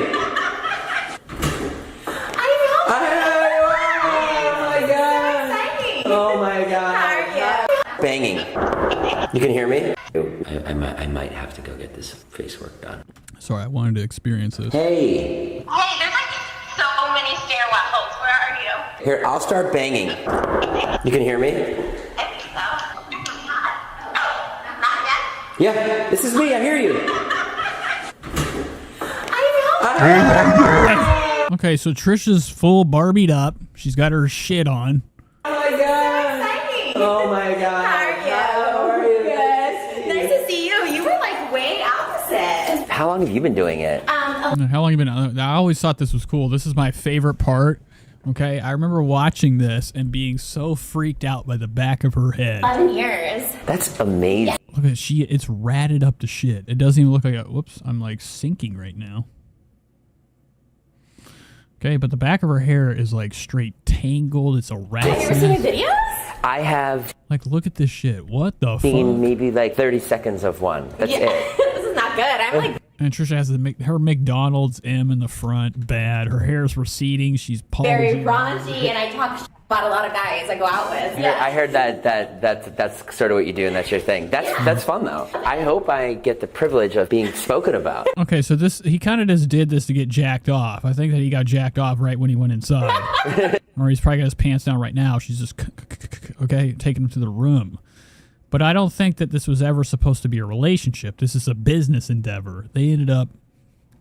Oh my God. How are you? Banging. You can hear me? I might have to go get this face work done. Sorry, I wanted to experience this. Hey! Hey, there's like so many stairwells. Where are you? Here, I'll start banging. You can hear me? I think so. Not yet? Yeah, this is me. I hear you. Okay, so Trisha's full Barbied up. She's got her shit on. Oh my God. Oh my God. How are you? Good. Nice to see you. You were like way opposite. How long have you been doing it? How long have you been? I always thought this was cool. This is my favorite part. Okay, I remember watching this and being so freaked out by the back of her head. 11 years. That's amazing. Look at it's ratted up to shit. It doesn't even look like a. Whoops, I'm like sinking right now. Okay, but the back of her hair is like straight tangled. It's a rat. Have you ever seen the videos? I have. Like, look at this shit. What the fuck? Seen maybe like 30 seconds of one. That's it. This is not good. I'm like. And Trisha has her McDonald's M in the front, bad. Her hair's receding. She's Very raunchy, and I talk about a lot of guys I go out with. Yeah. I heard that's sort of what you do, and that's your thing. That's fun though. I hope I get the privilege of being spoken about. Okay, so he kind of just did this to get jacked off. I think that he got jacked off right when he went inside, or he's probably got his pants down right now. She's just okay, taking him to the room. But I don't think that this was ever supposed to be a relationship. This is a business endeavor. They ended up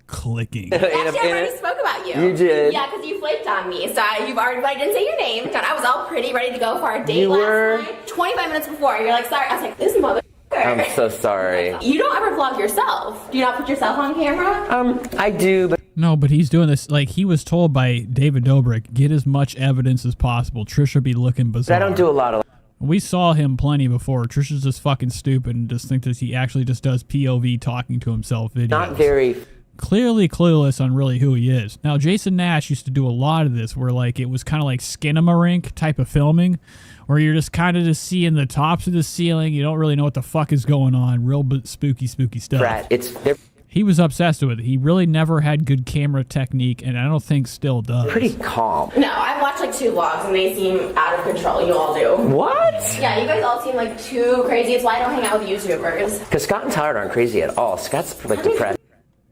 clicking. Actually, I already spoke about you. You did? Yeah, because you flaked on me. So you've already, but I didn't say your name. And I was all pretty, ready to go for our date last night. 25 minutes before, you're like, sorry. I was like, this motherfucker. I'm so sorry. You don't ever vlog yourself. Do you not put yourself on camera? I do, but... No, but he's doing this, like, he was told by David Dobrik, get as much evidence as possible. Trisha be looking bizarre. I don't do a lot of... We saw him plenty before. Trisha's just fucking stupid and just think that he actually just does POV talking to himself videos. Not very... Clearly clueless on really who he is. Now, Jason Nash used to do a lot of this where, like, it was kind of like Skinamarink type of filming where you're just kind of just seeing the tops of the ceiling. You don't really know what the fuck is going on. Real spooky stuff. Brad, He was obsessed with it. He really never had good camera technique, and I don't think still does. Pretty calm. No, I've watched like 2 vlogs and they seem out of control. You all do. What? Yeah, you guys all seem like too crazy. It's why I don't hang out with YouTubers. Because Scott and Tyler aren't crazy at all. Scott's like depressed.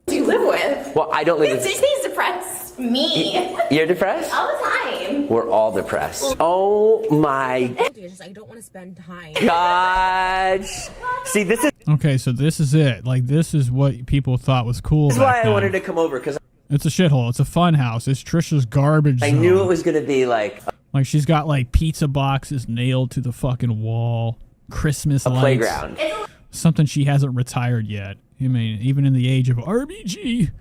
Do you live with? Well, I don't live with... He's depressed. Me. You're depressed? All the time. We're all depressed. Oh my... I don't want to spend time. Gosh. See, this is... Okay, so this is it. Like, this is what people thought was cool. This is why I wanted to come over, because... It's a shithole. It's a fun house. It's Trisha's garbage I zone. knew it was going to be like... Like, she's got, like, pizza boxes nailed to the fucking wall. Christmas lights. Playground. Something she hasn't retired yet. I mean, even in the age of RBG.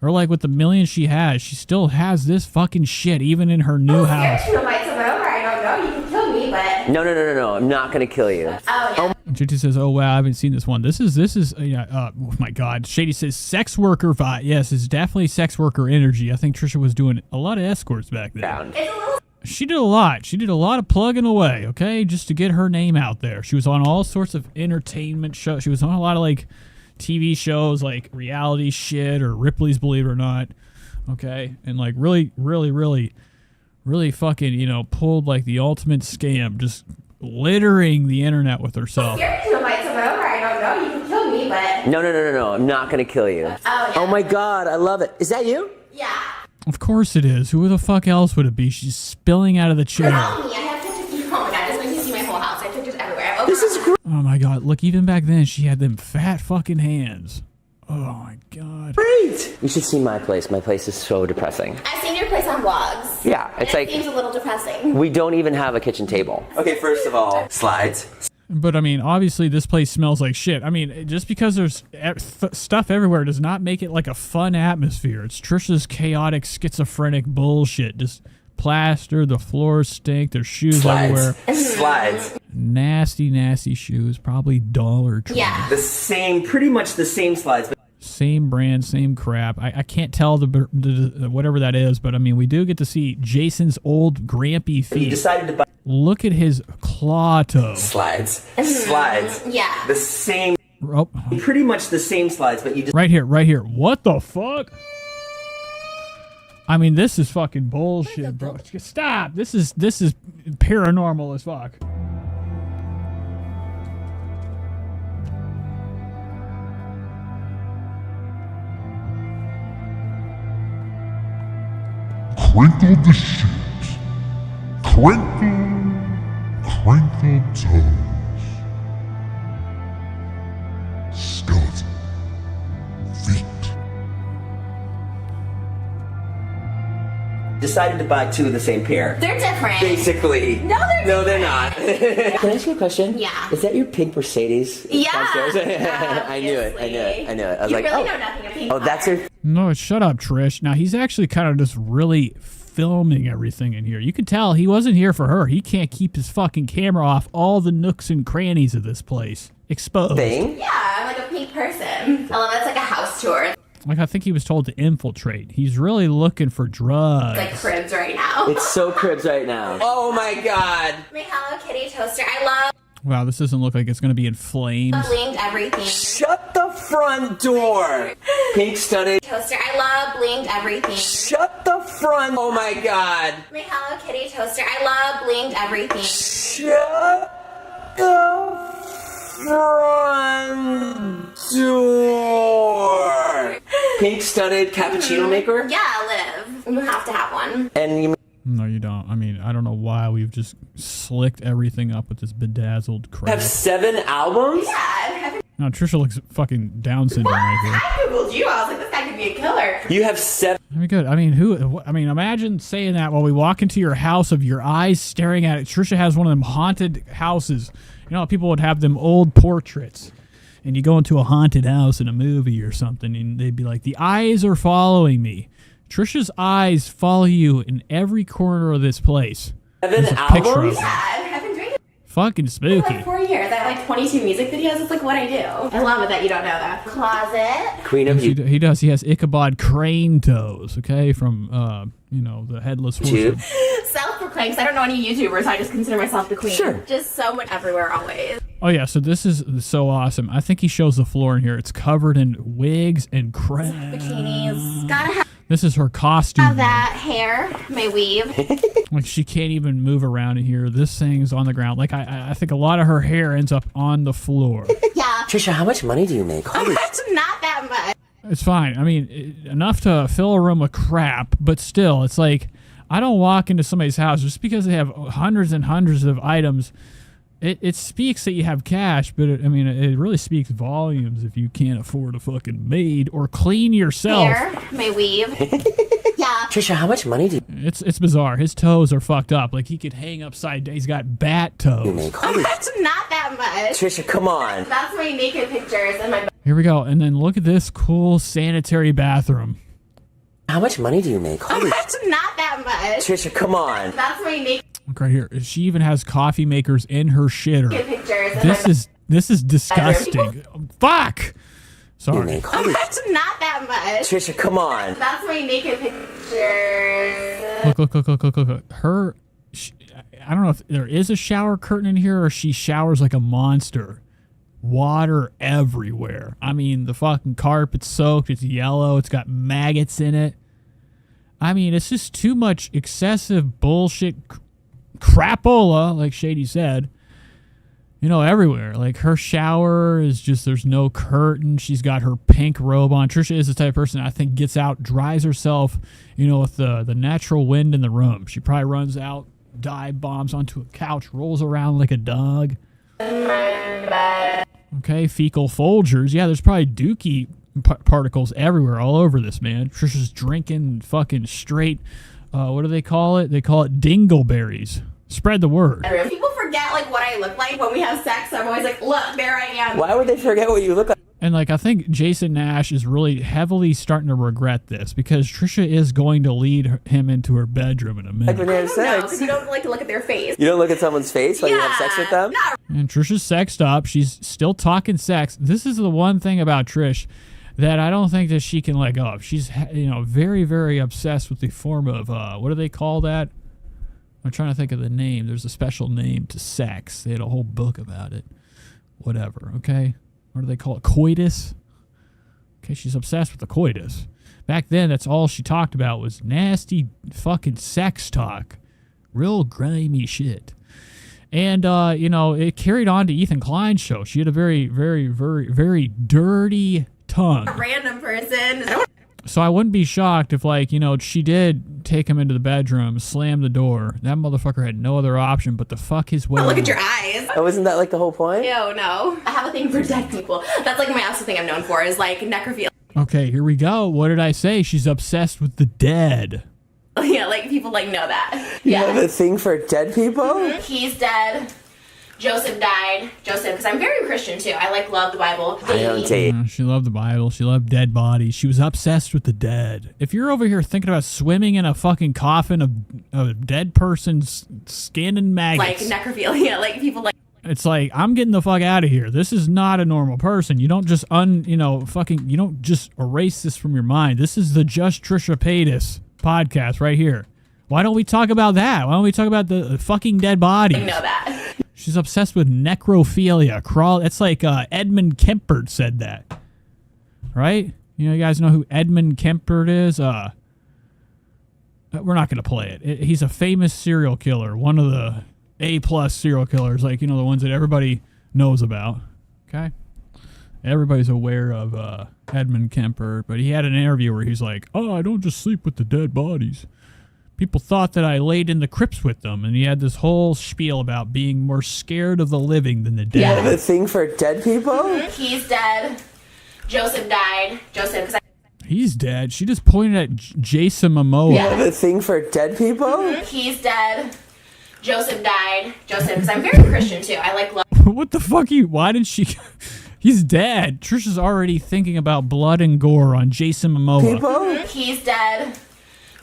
Or, like, with the millions she has, she still has this fucking shit, even in her new house. You might come over. I don't know. You can kill me, but... No. I'm not going to kill you. Oh, yeah. JT says, oh, wow, I haven't seen this one. This is oh, my God. Shady says, sex worker vibe. Yes, it's definitely sex worker energy. I think Trisha was doing a lot of escorts back then. She did a lot. She did a lot of plugging away, okay, just to get her name out there. She was on all sorts of entertainment shows. She was on a lot of, like, TV shows, like reality shit or Ripley's Believe It or Not, okay? And, like, really fucking, you know, pulled, like, the ultimate scam, just littering the internet with herself. You might come over. I don't know. You can kill me, but... No. I'm not going to kill you. Oh, yeah. Oh, my God. I love it. Is that you? Yeah. Of course it is. Who the fuck else would it be? She's spilling out of the chair. Me. I have pictures. Oh, my God. Just make you see my whole house. I have pictures everywhere. This is great. Oh, my God. Look, even back then, she had them fat fucking hands. Oh, my God. Great. You should see my place. My place is so depressing. I've seen your place on vlogs. Yeah, it's like... It seems a little depressing. We don't even have a kitchen table. Okay, first of all, slides. But, I mean, obviously this place smells like shit. I mean, just because there's stuff everywhere does not make it like a fun atmosphere. It's Trisha's chaotic, schizophrenic bullshit. Just plaster, the floors stink, there's shoes everywhere. Slides. Nasty shoes, probably Dollar Tree. Yeah. Pretty much the same slides. But same brand, same crap. I can't tell the whatever that is, but I mean, we do get to see Jason's old grampy feet. You decided to buy... Look at his claw toe. Slides. Yeah. The same... Oh. Pretty much the same slides, but you just... Right here. What the fuck? I mean, this is fucking bullshit, bro. Stop. This is paranormal as fuck. Crinkle the sheet. Crinkle toes. Skeleton. Feet. Decided to buy 2 of the same pair. They're different. Basically. No, they're not. Can I ask you a question? Yeah. Is that your pink Mercedes? Yeah. I knew it. I was You like, really know nothing of pink. Oh, that's her. No, shut up, Trish. Now, he's actually kind of just really filming everything in here. You can tell he wasn't here for her. He can't keep his fucking camera off all the nooks and crannies of this place. Exposed. Yeah, I'm like a pink person. I love it. It's like a house tour. Like, I think he was told to infiltrate. He's really looking for drugs. It's like Cribs right now. It's so Cribs right now. Oh my God. My Hello Kitty toaster. I love. Wow, this doesn't look like it's going to be in flames. Blinged everything. Shut the front door. Pink studded Toaster. I love blinged everything. Shut the front. Oh my God. My Hello Kitty toaster. I love blinged everything. Shut the front door. Pink studded cappuccino maker? Yeah, Liv. You have to have one. And you... No, you don't. I mean, I don't know why we've just slicked everything up with this bedazzled crap. Have 7 albums? Yeah. No, Trisha looks fucking Down syndrome right here. I googled you. I was like, this guy could be a killer. You have 7. I mean, good. I mean, imagine saying that while we walk into your house of your eyes staring at it. Trisha has one of them haunted houses. You know, people would have them old portraits. And you go into a haunted house in a movie or something, and they'd be like, the eyes are following me. Trisha's eyes follow you in every corner of this place. 7 albums? Yeah, I've been drinking. Fucking spooky. Like 4 years. I have like 22 music videos. It's like what I do. I love it that you don't know that. Closet. Queen of you. He does. He has Ichabod Crane toes, okay, from, the Headless Horseman. Self-proclaimed. 'Cause I don't know any YouTubers. So I just consider myself the queen. Sure. Just so much everywhere, always. Oh, yeah, so this is so awesome. I think he shows the floor in here. It's covered in wigs and crap. Bikinis. Gotta have This is her costume. that hair, my weave. Like, she can't even move around in here. This thing's on the ground. Like, I think a lot of her hair ends up on the floor. Yeah. Trisha, how much money do you make? Holy Not that much. It's fine. I mean, enough to fill a room with crap, but still, it's like, I don't walk into somebody's house just because they have hundreds and hundreds of items. It speaks that you have cash, but it really speaks volumes if you can't afford a fucking maid or clean yourself. Hair, my weave. Yeah. Trisha, how much money do you It's bizarre. His toes are fucked up. Like, he could hang upside down. He's got bat toes. make? Holy Not that much. Trisha, come on. That's my naked pictures and my. Here we go. And then look at this cool sanitary bathroom. How much money do you make? Holy Not that much. Trisha, come on. That's my naked Look right here. She even has coffee makers in her shitter. pictures and my. This is disgusting. Fuck. Sorry. Not that much. Trisha, come on. That's my naked pictures. Look. I don't know if there is a shower curtain in here or she showers like a monster. Water everywhere. I mean, the fucking carpet's soaked. It's yellow. It's got maggots in it. I mean, it's just too much excessive bullshit crapola, like Shady said. Everywhere. Like, her shower is just, there's no curtain. She's got her pink robe on. Trisha is the type of person I think gets out, dries herself, with the natural wind in the room. She probably runs out, dive bombs onto a couch, rolls around like a dog. Okay, fecal Folgers. Yeah, there's probably dookie particles everywhere, all over this, man. Trisha's drinking fucking straight, what do they call it? They call it dingleberries. Spread the word. People forget like what I look like when we have sex. So I'm always like, look, there I am. Why would they forget what you look like? And like, I think Jason Nash is really heavily starting to regret this because Trisha is going to lead him into her bedroom in a minute. Like when they have sex. Because you don't like to look at their face. You don't look at someone's face while you have sex with them? And Trisha's sexed up. She's still talking sex. This is the one thing about Trish that I don't think that she can let go of. She's, very, very obsessed with the form of, what do they call that? I'm trying to think of the name. There's a special name to sex. They had a whole book about it. Whatever, okay? What do they call it? Coitus? Okay, she's obsessed with the coitus. Back then, that's all she talked about was nasty fucking sex talk. Real grimy shit. And, it carried on to Ethan Klein's show. She had a very, very, very, very dirty tongue. A random person. So I wouldn't be shocked if, she did take him into the bedroom, slam the door. That motherfucker had no other option but to fuck his way. Oh, look at your eyes. Oh, isn't that like the whole point? Ew, no. I have a thing for dead people. That's like my absolute thing I'm known for is like necrophilia. Okay, here we go. What did I say? She's obsessed with the dead. Yeah, like people know that. You have a thing for dead people? Mm-hmm. He's dead. Joseph died. Because I'm very Christian too. I love the Bible. She loved the Bible. She loved dead bodies. She was obsessed with the dead. If you're over here thinking about swimming in a fucking coffin of a dead person's skin and maggots. Like necrophilia. Like people like. It's like, I'm getting the fuck out of here. This is not a normal person. You don't just you don't just erase this from your mind. This is the Just Trisha Paytas podcast right here. Why don't we talk about that? Why don't we talk about the fucking dead bodies? I know that. She's obsessed with necrophilia. It's like Edmund Kempert said that. Right? You guys know who Edmund Kempert is? We're not going to play it. He's a famous serial killer. One of the A+ serial killers. Like, the ones that everybody knows about. Okay? Everybody's aware of Edmund Kempert. But he had an interview where he's like, I don't just sleep with the dead bodies. People thought that I laid in the crypts with them, and he had this whole spiel about being more scared of the living than the dead. You have a thing for dead people? He's dead. Joseph died. He's dead. She just pointed at Jason Momoa. You have a thing for dead people? He's dead. Joseph died. Because I'm very Christian too. I love. What the fuck? Why did she? He's dead. Trisha's already thinking about blood and gore on Jason Momoa. He's dead.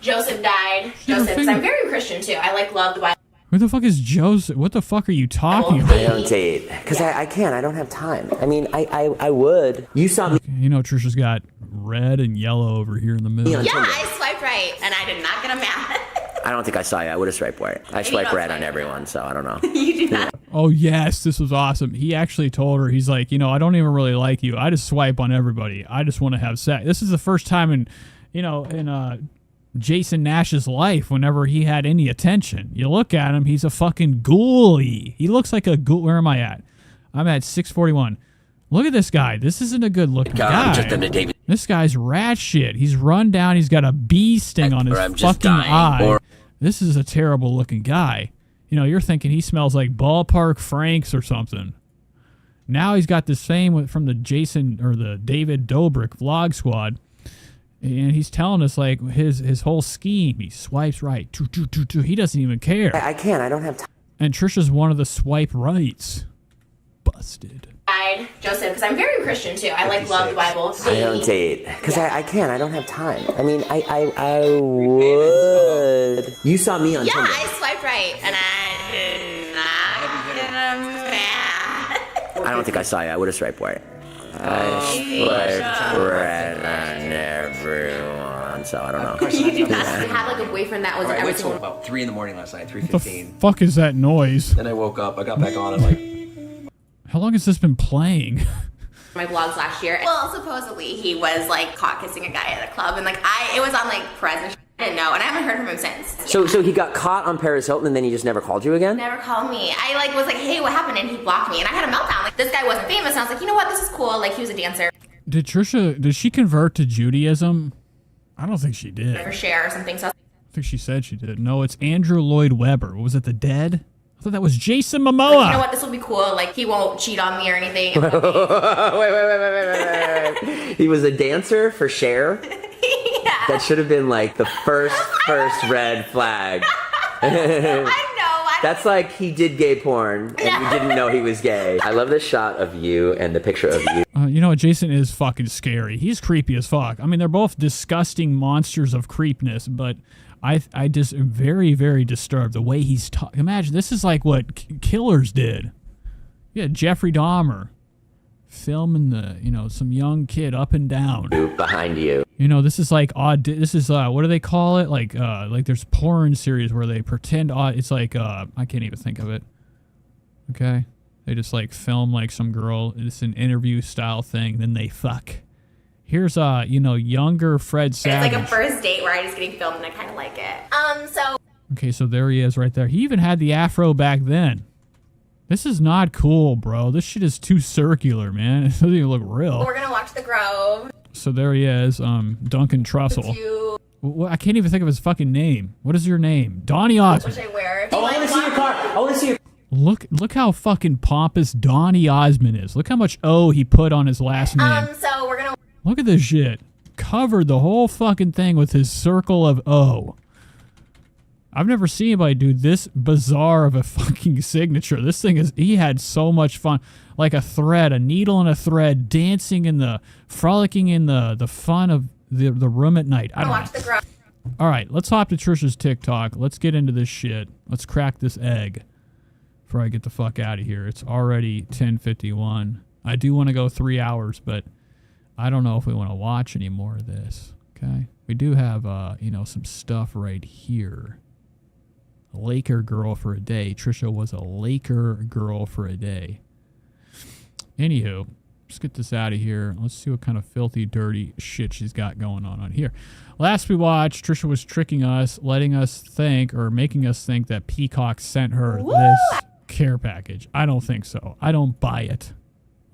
Joseph died. Because I'm very Christian too. I love the Bible. Who the fuck is Joseph? What the fuck are you talking about? I don't date. Because I can't. I don't have time. I mean, I would. You saw me. You know, Trisha's got red and yellow over here in the middle. Yeah, I swiped right, and I did not get a match. I don't think I saw you. I would have swiped right. I swipe red on everyone, so I don't know. You did not. Oh, yes, this was awesome. He actually told her, he's like, you know, I don't even really like you. I just swipe on everybody. I just want to have sex. This is the first time in, you know, in Jason Nash's life whenever he had any attention. You look at him, he's a fucking ghoulie. He looks like a ghoul. Where am I at? I'm at 641. Look at this guy. This isn't a good looking guy. This guy's rat shit. He's run down. He's got a bee sting on his fucking eye. This is a terrible looking guy. You know, you're thinking he smells like Ballpark Franks or something. Now he's got the same from the Jason or the David Dobrik vlog squad. And he's telling us like his whole scheme. He swipes right. He doesn't even care. I can't. I don't have time. And Trisha's one of the swipe rights. Busted. Joseph, because I'm very Christian too. I love the Bible. I don't date. Because I can't. I don't have time. I mean, I would. You saw me on Tinder. I swiped right, and I did not get a match. I don't think I saw you. I would have swiped right. I swiped red on everyone, so I don't know. You did not have like a boyfriend that was I till about 3 in the morning last night, 3:15. What the fuck is that noise? Then I woke up. I got back on and like. How long has this been playing? My vlogs last year. Well, supposedly he was like caught kissing a guy at a club, and like it was on like Perez and I didn't know, and I haven't heard from him since. So he got caught on Paris Hilton, and then he just never called you again? Never called me. I like was like, hey, what happened? And he blocked me, and I had a meltdown. Like this guy wasn't famous, and I was like, you know what? This is cool. Like he was a dancer. Did she convert to Judaism? I don't think she did. For share or something. So I think she said she did. No, it's Andrew Lloyd Webber. Was it The Dead? I thought that was Jason Momoa. Like, you know what? This will be cool. Like he won't cheat on me or anything. wait. He was a dancer for Cher? Yeah. That should have been like the first red flag. I know. That's like he did gay porn and you didn't know he was gay. I love this shot of you and the picture of you. You know what? Jason is fucking scary. He's creepy as fuck. I mean, they're both disgusting monsters of creepness, but I just am very, very disturbed the way he's talking. Imagine, this is like what killers did. Yeah, Jeffrey Dahmer filming some young kid up and down. Behind you. You know, this is like this is what do they call it? Like there's porn series where they pretend it's like I can't even think of it. Okay? They just like film like some girl. It's an interview style thing, then they fuck. Here's younger Fred Savage. It's like a first date where I just getting filmed and I kind of like it. Okay, so there he is right there. He even had the afro back then. This is not cool, bro. This shit is too circular, man. It doesn't even look real. We're gonna watch The Grove. So there he is, Duncan Trussell. I can't even think of his fucking name. What is your name? Donny Osmond. Which I wear. Oh, I want to see your car. I want to see your... Look how fucking pompous Donny Osmond is. Look how much O he put on his last name. So we're gonna... Look at this shit. Covered the whole fucking thing with his circle of O. I've never seen anybody do this bizarre of a fucking signature. This thing is, he had so much fun. Like a thread, a needle and a thread, dancing in frolicking in the fun of the room at night. I don't watch The Grove. All right, let's hop to Trisha's TikTok. Let's get into this shit. Let's crack this egg before I get the fuck out of here. It's already 10:51. I do want to go 3 hours, but I don't know if we want to watch any more of this. Okay, we do have some stuff right here. A Laker girl for a day. Trisha was a Laker girl for a day. Anywho, let's get this out of here. Let's see what kind of filthy, dirty shit she's got going on here. Last we watched, Trisha was tricking us, letting us think, or making us think that Peacock sent her this care package. I don't think so. I don't buy it.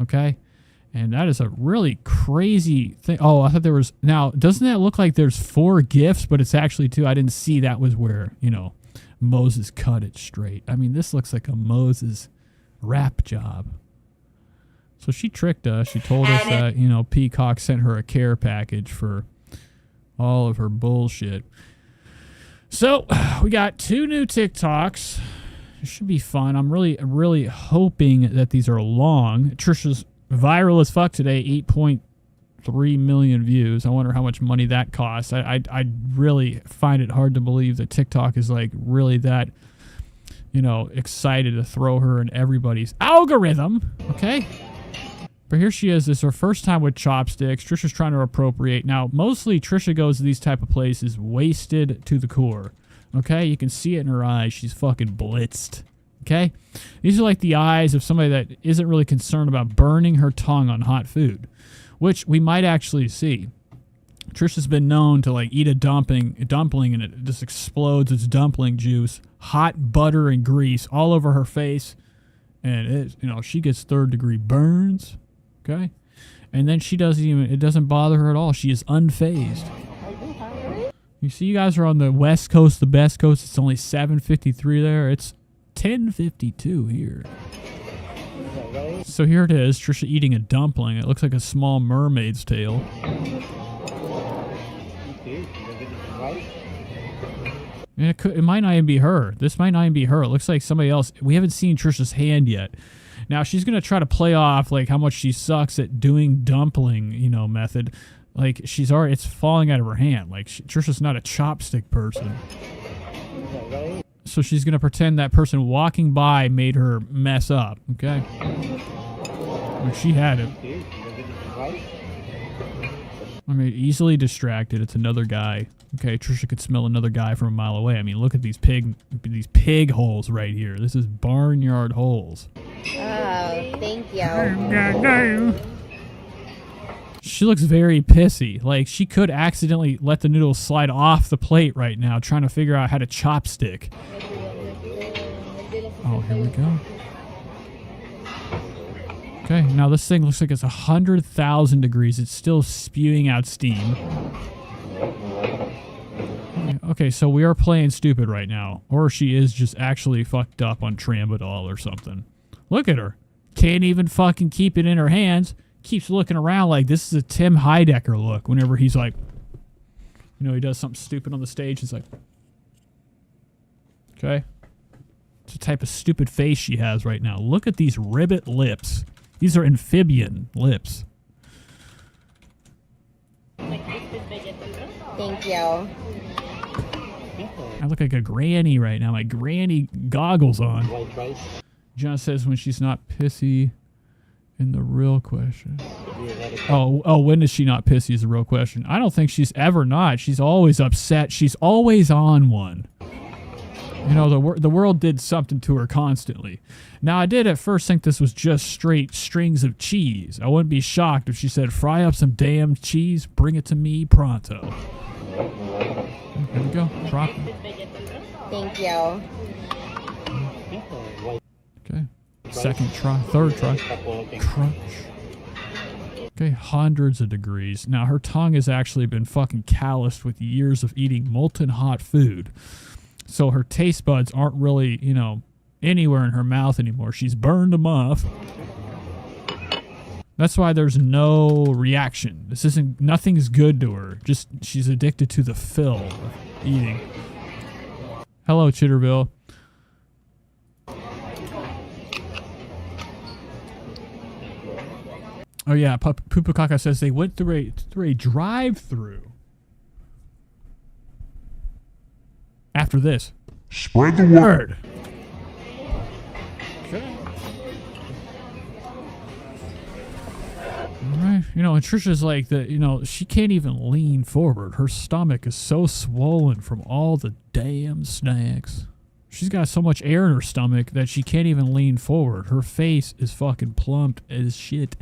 Okay? And that is a really crazy thing. Oh, I thought there was... Now, doesn't that look like there's 4 gifts, but it's actually 2? I didn't see that was where, Moses cut it straight. I mean, this looks like a Moses rap job. So she tricked us. She told us that, Peacock sent her a care package for all of her bullshit. So we got 2 new TikToks. It should be fun. I'm really, really hoping that these are long. Trisha's viral as fuck today, 8.3 million views. I wonder how much money that costs. I really find it hard to believe that TikTok is like really that, you know, excited to throw her in everybody's algorithm. Okay. But here she is. This is her first time with chopsticks. Trisha's trying to appropriate. Now, mostly Trisha goes to these type of places wasted to the core. Okay? You can see it in her eyes. She's fucking blitzed. Okay? These are like the eyes of somebody that isn't really concerned about burning her tongue on hot food, which we might actually see. Trisha's been known to like eat a dumpling and it just explodes its dumpling juice, hot butter and grease all over her face, and it, you know, she gets 3rd-degree burns. Okay, and then she doesn't even, it doesn't bother her at all. She is unfazed. You see, you guys are on the west coast, the best coast. It's only 7:53 there. It's 10:52 here. So here it is, Trisha eating a dumpling. It looks like a small mermaid's tail. And it might not even be her. This might not even be her. It looks like somebody else. We haven't seen Trisha's hand yet. Now, she's going to try to play off, like, how much she sucks at doing dumpling, you know, method. Like, she's already, it's falling out of her hand. Like, Trisha's not a chopstick person. So she's going to pretend that person walking by made her mess up, okay? Like, she had it. I mean, easily distracted. It's another guy. Okay, Trisha could smell another guy from a mile away. I mean, look at these pig holes right here. This is barnyard holes. Oh, thank you. She looks very pissy. Like, she could accidentally let the noodles slide off the plate right now, trying to figure out how to chopstick. Oh, here we go. Okay, now this thing looks like it's 100,000 degrees. It's still spewing out steam. Okay, so we are playing stupid right now. Or she is just actually fucked up on Tramadol or something. Look at her. Can't even fucking keep it in her hands. Keeps looking around like this is a Tim Heidecker look whenever he's like, you know, he does something stupid on the stage. It's like, okay. It's the type of stupid face she has right now. Look at these ribbit lips. These are amphibian lips. Thank you. I look like a granny right now. My granny goggles on. John says when she's not pissy. And the real question. Oh, when is she not pissy is the real question. I don't think she's ever not. She's always upset. She's always on one. You know, the world did something to her constantly. Now, I did at first think this was just straight strings of cheese. I wouldn't be shocked if she said, fry up some damn cheese, bring it to me pronto. Here we go. Drop it. Thank you. Okay. Second try. Third try. Crunch. Okay, hundreds of degrees. Now, her tongue has actually been fucking calloused with years of eating molten hot food. So her taste buds aren't really, you know, anywhere in her mouth anymore. She's burned them off. That's why there's no reaction. This isn't, nothing's good to her. Just, she's addicted to the fill of eating. Hello, Chitterville. Oh yeah, Pupukaka says they went through a drive-through. After this, spread the word. Okay. All right, you know, and Trisha's like the, you know, she can't even lean forward. Her stomach is so swollen from all the damn snacks. She's got so much air in her stomach that she can't even lean forward. Her face is fucking plump as shit.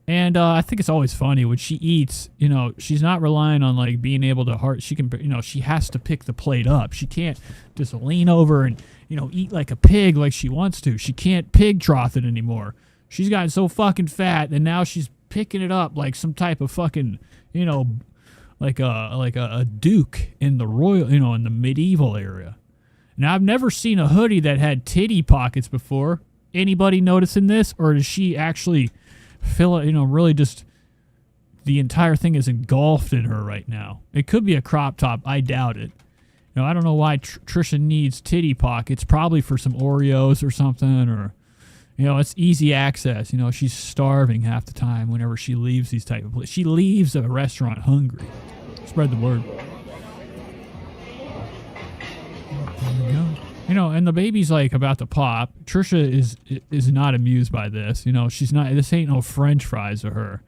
And I think it's always funny when she eats, you know, she's not relying on like being able to she can, you know, she has to pick the plate up. She can't just lean over and, you know, eat like a pig like she wants to. She can't pig trough it anymore. She's gotten so fucking fat and now she's picking it up like some type of fucking, you know, like a duke in the royal, you know, in the medieval era. Now, I've never seen a hoodie that had titty pockets before. Anybody noticing this? Or does she actually feel it, you know, really just the entire thing is engulfed in her right now? It could be a crop top. I doubt it. You know, I don't know why Trisha needs titty pockets. Probably for some Oreos or something, or, you know, it's easy access. You know, she's starving half the time whenever she leaves these type of places. She leaves a restaurant hungry. Spread the word. There we go. You know, and the baby's like about to pop. Trisha is not amused by this. You know, she's not. This ain't no French fries to her.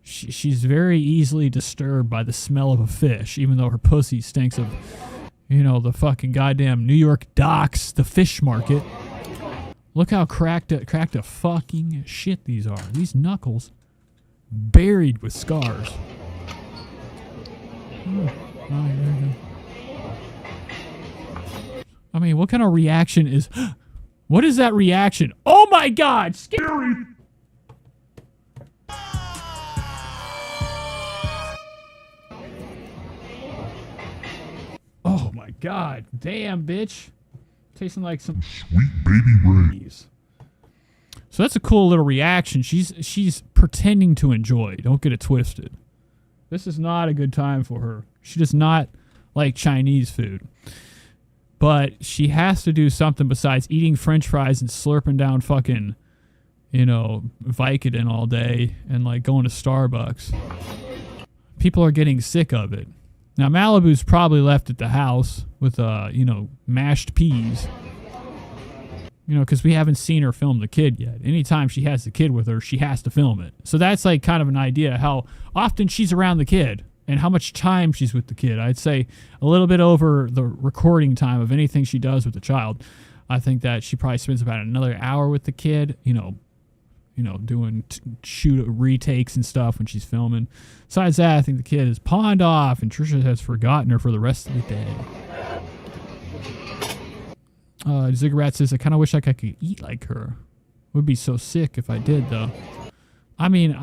She's very easily disturbed by the smell of a fish, even though her pussy stinks of, you know, the fucking goddamn New York docks, the fish market. Look how cracked a fucking shit these are. These knuckles buried with scars. I mean, what kind of reaction is... What is that reaction? Oh my God! Scary! Oh my God. Damn, bitch. Tasting like some sweet baby rays. So that's a cool little reaction. She's pretending to enjoy. Don't get it twisted. This is not a good time for her. She does not like Chinese food. But she has to do something besides eating French fries and slurping down fucking, you know, Vicodin all day and like going to Starbucks. People are getting sick of it. Now Malibu's probably left at the house with, you know, mashed peas. You know, because we haven't seen her film the kid yet. Anytime she has the kid with her, she has to film it. So that's like kind of an idea how often she's around the kid and how much time she's with the kid. I'd say a little bit over the recording time of anything she does with the child. I think that she probably spends about another hour with the kid, you know, doing shoot retakes and stuff when she's filming. Besides that, I think the kid is pawned off and Trisha has forgotten her for the rest of the day. Ziggurat says, I kind of wish like I could eat like her. Would be so sick if I did, though. I mean,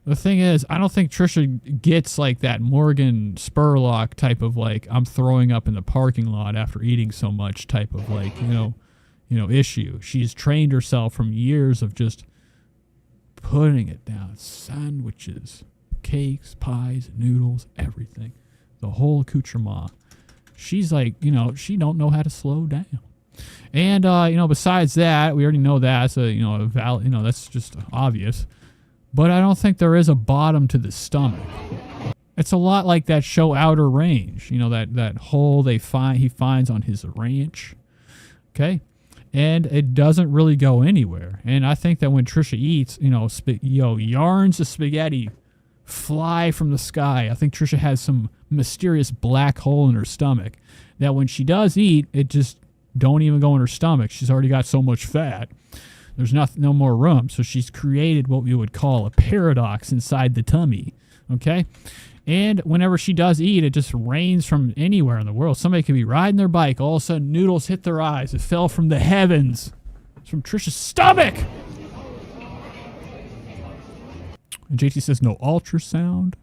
the thing is, I don't think Trisha gets like that Morgan Spurlock type of like, I'm throwing up in the parking lot after eating so much type of like, you know, issue. She's trained herself from years of just putting it down. Sandwiches, cakes, pies, noodles, everything. The whole accoutrement. She's like, you know, she don't know how to slow down. And, you know, besides that, we already know that. So, you know, that's just obvious. But I don't think there is a bottom to the stomach. It's a lot like that show Outer Range. You know, that hole he finds on his ranch. Okay? And it doesn't really go anywhere. And I think that when Trisha eats, you know, yarns of spaghetti fly from the sky. I think Trisha has some mysterious black hole in her stomach that when she does eat, it just don't even go in her stomach. She's already got so much fat. There's no more room. So she's created what we would call a paradox inside the tummy. Okay? And whenever she does eat, it just rains from anywhere in the world. Somebody could be riding their bike. All of a sudden, noodles hit their eyes. It fell from the heavens. It's from Trisha's stomach. And JT says no ultrasound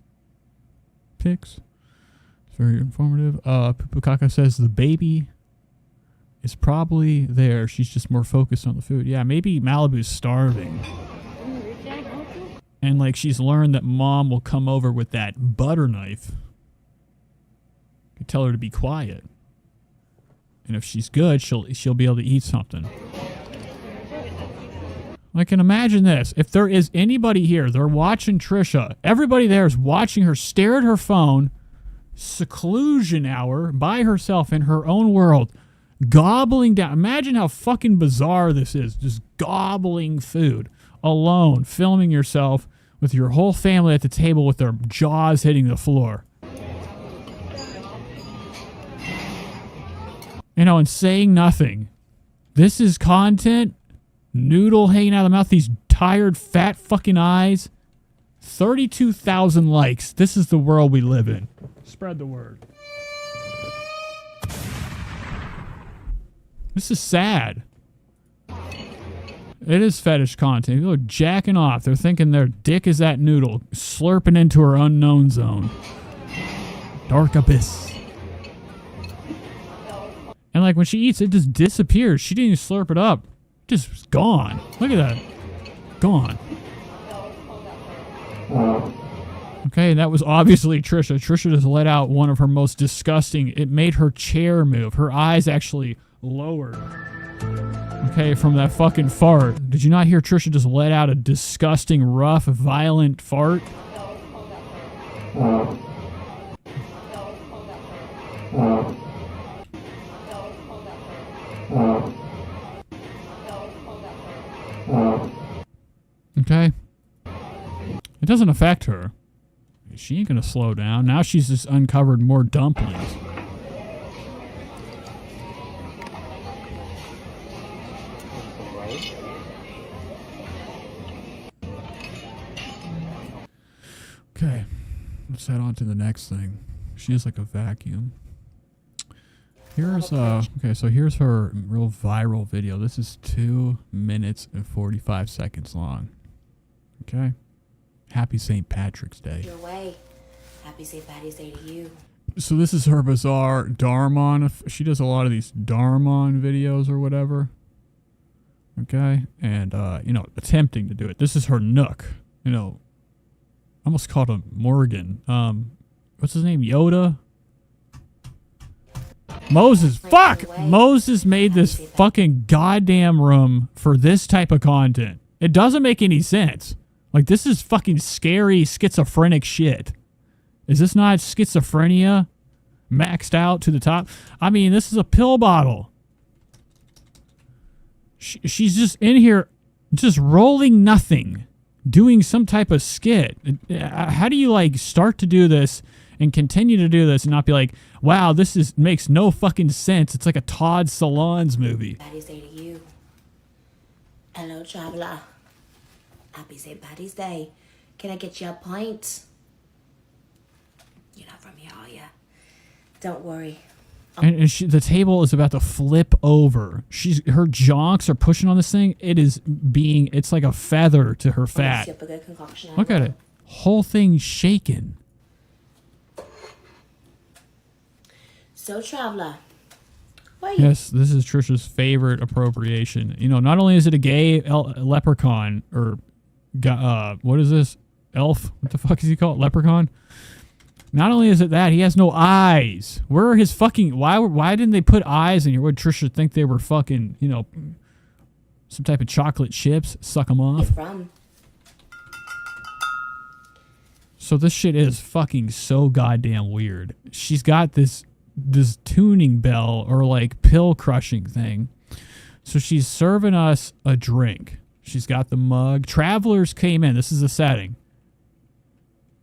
pics. It's very informative. Pupukaka says the baby is probably there. She's just more focused on the food. Yeah, maybe Malibu's starving. And like she's learned that mom will come over with that butter knife. You tell her to be quiet. And if she's good, she'll be able to eat something. I can imagine this. If there is anybody here, they're watching Trisha. Everybody there is watching her stare at her phone, seclusion hour, by herself in her own world, gobbling down. Imagine how fucking bizarre this is. Just gobbling food alone, filming yourself with your whole family at the table with their jaws hitting the floor. You know, and saying nothing. This is content. Noodle hanging out of the mouth. These tired, fat fucking eyes. 32,000 likes. This is the world we live in. Spread the word. This is sad. It is fetish content. People are jacking off. They're thinking their dick is that noodle, slurping into her unknown zone. Dark abyss. And like when she eats, it just disappears. She didn't even slurp it up. Just gone. Look at that. Gone. Okay, that was obviously Trisha. Trisha just let out one of her most disgusting. It made her chair move. Her eyes actually lowered. Okay, from that fucking fart. Did you not hear Trisha just let out a disgusting, rough, violent fart? Okay? It doesn't affect her. She ain't gonna slow down. Now she's just uncovered more dumplings. Okay, let's head on to the next thing. She is like a vacuum. Here's okay, so here's her real viral video. This is 2 minutes and 45 seconds long. Okay? Happy St. Patrick's Day. Your way. Happy St. Patty's Day to you. So this is her bizarre Darmon. She does a lot of these Darmon videos or whatever. Okay? And, you know, attempting to do it. This is her Nook. You know, I almost called him Morgan. What's his name? Yoda? Moses. Fuck! Moses made this fucking goddamn room for this type of content. It doesn't make any sense. Like, this is fucking scary, schizophrenic shit. Is this not schizophrenia maxed out to the top? I mean, this is a pill bottle. She's just in here, just rolling nothing, doing some type of skit. How do you, like, start to do this and continue to do this and not be like, wow, this makes no fucking sense. It's like a Todd Solondz movie. Patty's Day to you. Hello, traveler. Happy St. Patty's Day. Can I get you a pint? You're not from here, are you? Don't worry. And the table is about to flip over. Her jonks are pushing on this thing. It's like a feather to her fat. Look at it. Whole thing shaking. So, traveler. Where are you? Yes, this is Trisha's favorite appropriation. You know, not only is it a gay leprechaun or what is this? Elf? What the fuck is he called? Leprechaun? Not only is it that, he has no eyes. Where are his fucking... Why didn't they put eyes in here? Would Trisha think they were fucking, you know, some type of chocolate chips? Suck them off? So this shit is fucking so goddamn weird. She's got this tuning bell or like pill crushing thing. So she's serving us a drink. She's got the mug. Travelers came in. This is the setting.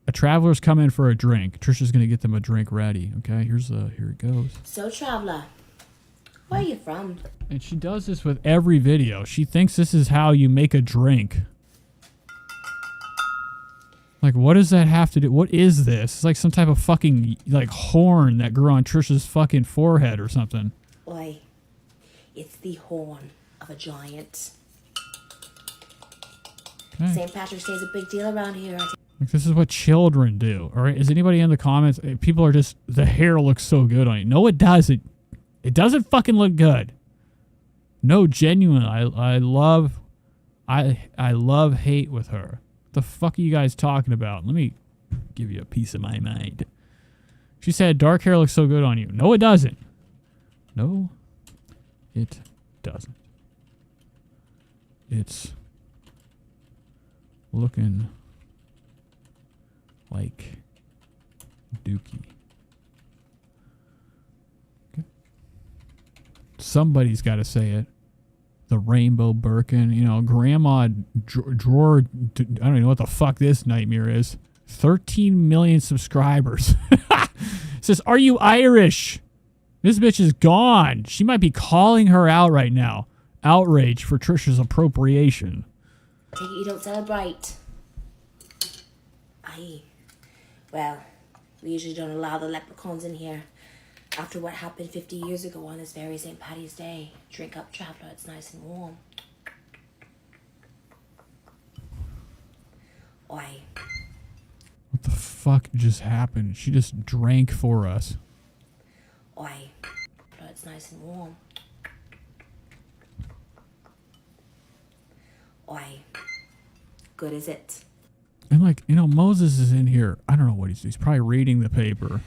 A traveler's come in for a drink. Trisha's gonna get them a drink ready. Okay, here it goes. So, traveler, where are you from? And she does this with every video. She thinks this is how you make a drink. Like, what does that have to do? What is this? It's like some type of fucking, like, horn that grew on Trisha's fucking forehead or something. Oi, it's the horn of a giant. Okay. St. Patrick's Day is a big deal around here. Like, this is what children do. All right, is anybody in the comments? People are just, the hair looks so good on you. No, it doesn't. It doesn't fucking look good. No, genuine. I love hate with her. What the fuck are you guys talking about? Let me give you a piece of my mind. She said dark hair looks so good on you. No, it doesn't. No, it doesn't. It's looking like dookie. Okay. Somebody's got to say it. The rainbow Birkin, you know, grandma drawer. I don't even know what the fuck this nightmare is. 13 million subscribers. Says, are you Irish? This bitch is gone. She might be calling her out right now. Outrage for Trisha's appropriation. Take it you don't celebrate. Aye. Well, we usually don't allow the leprechauns in here. After what happened 50 years ago on this very St. Patty's Day. Drink up, traveler. It's nice and warm. Oi. What the fuck just happened? She just drank for us. Oi. It's nice and warm. Oi. Good is it? And like, you know, Moses is in here. I don't know what he's probably reading the paper.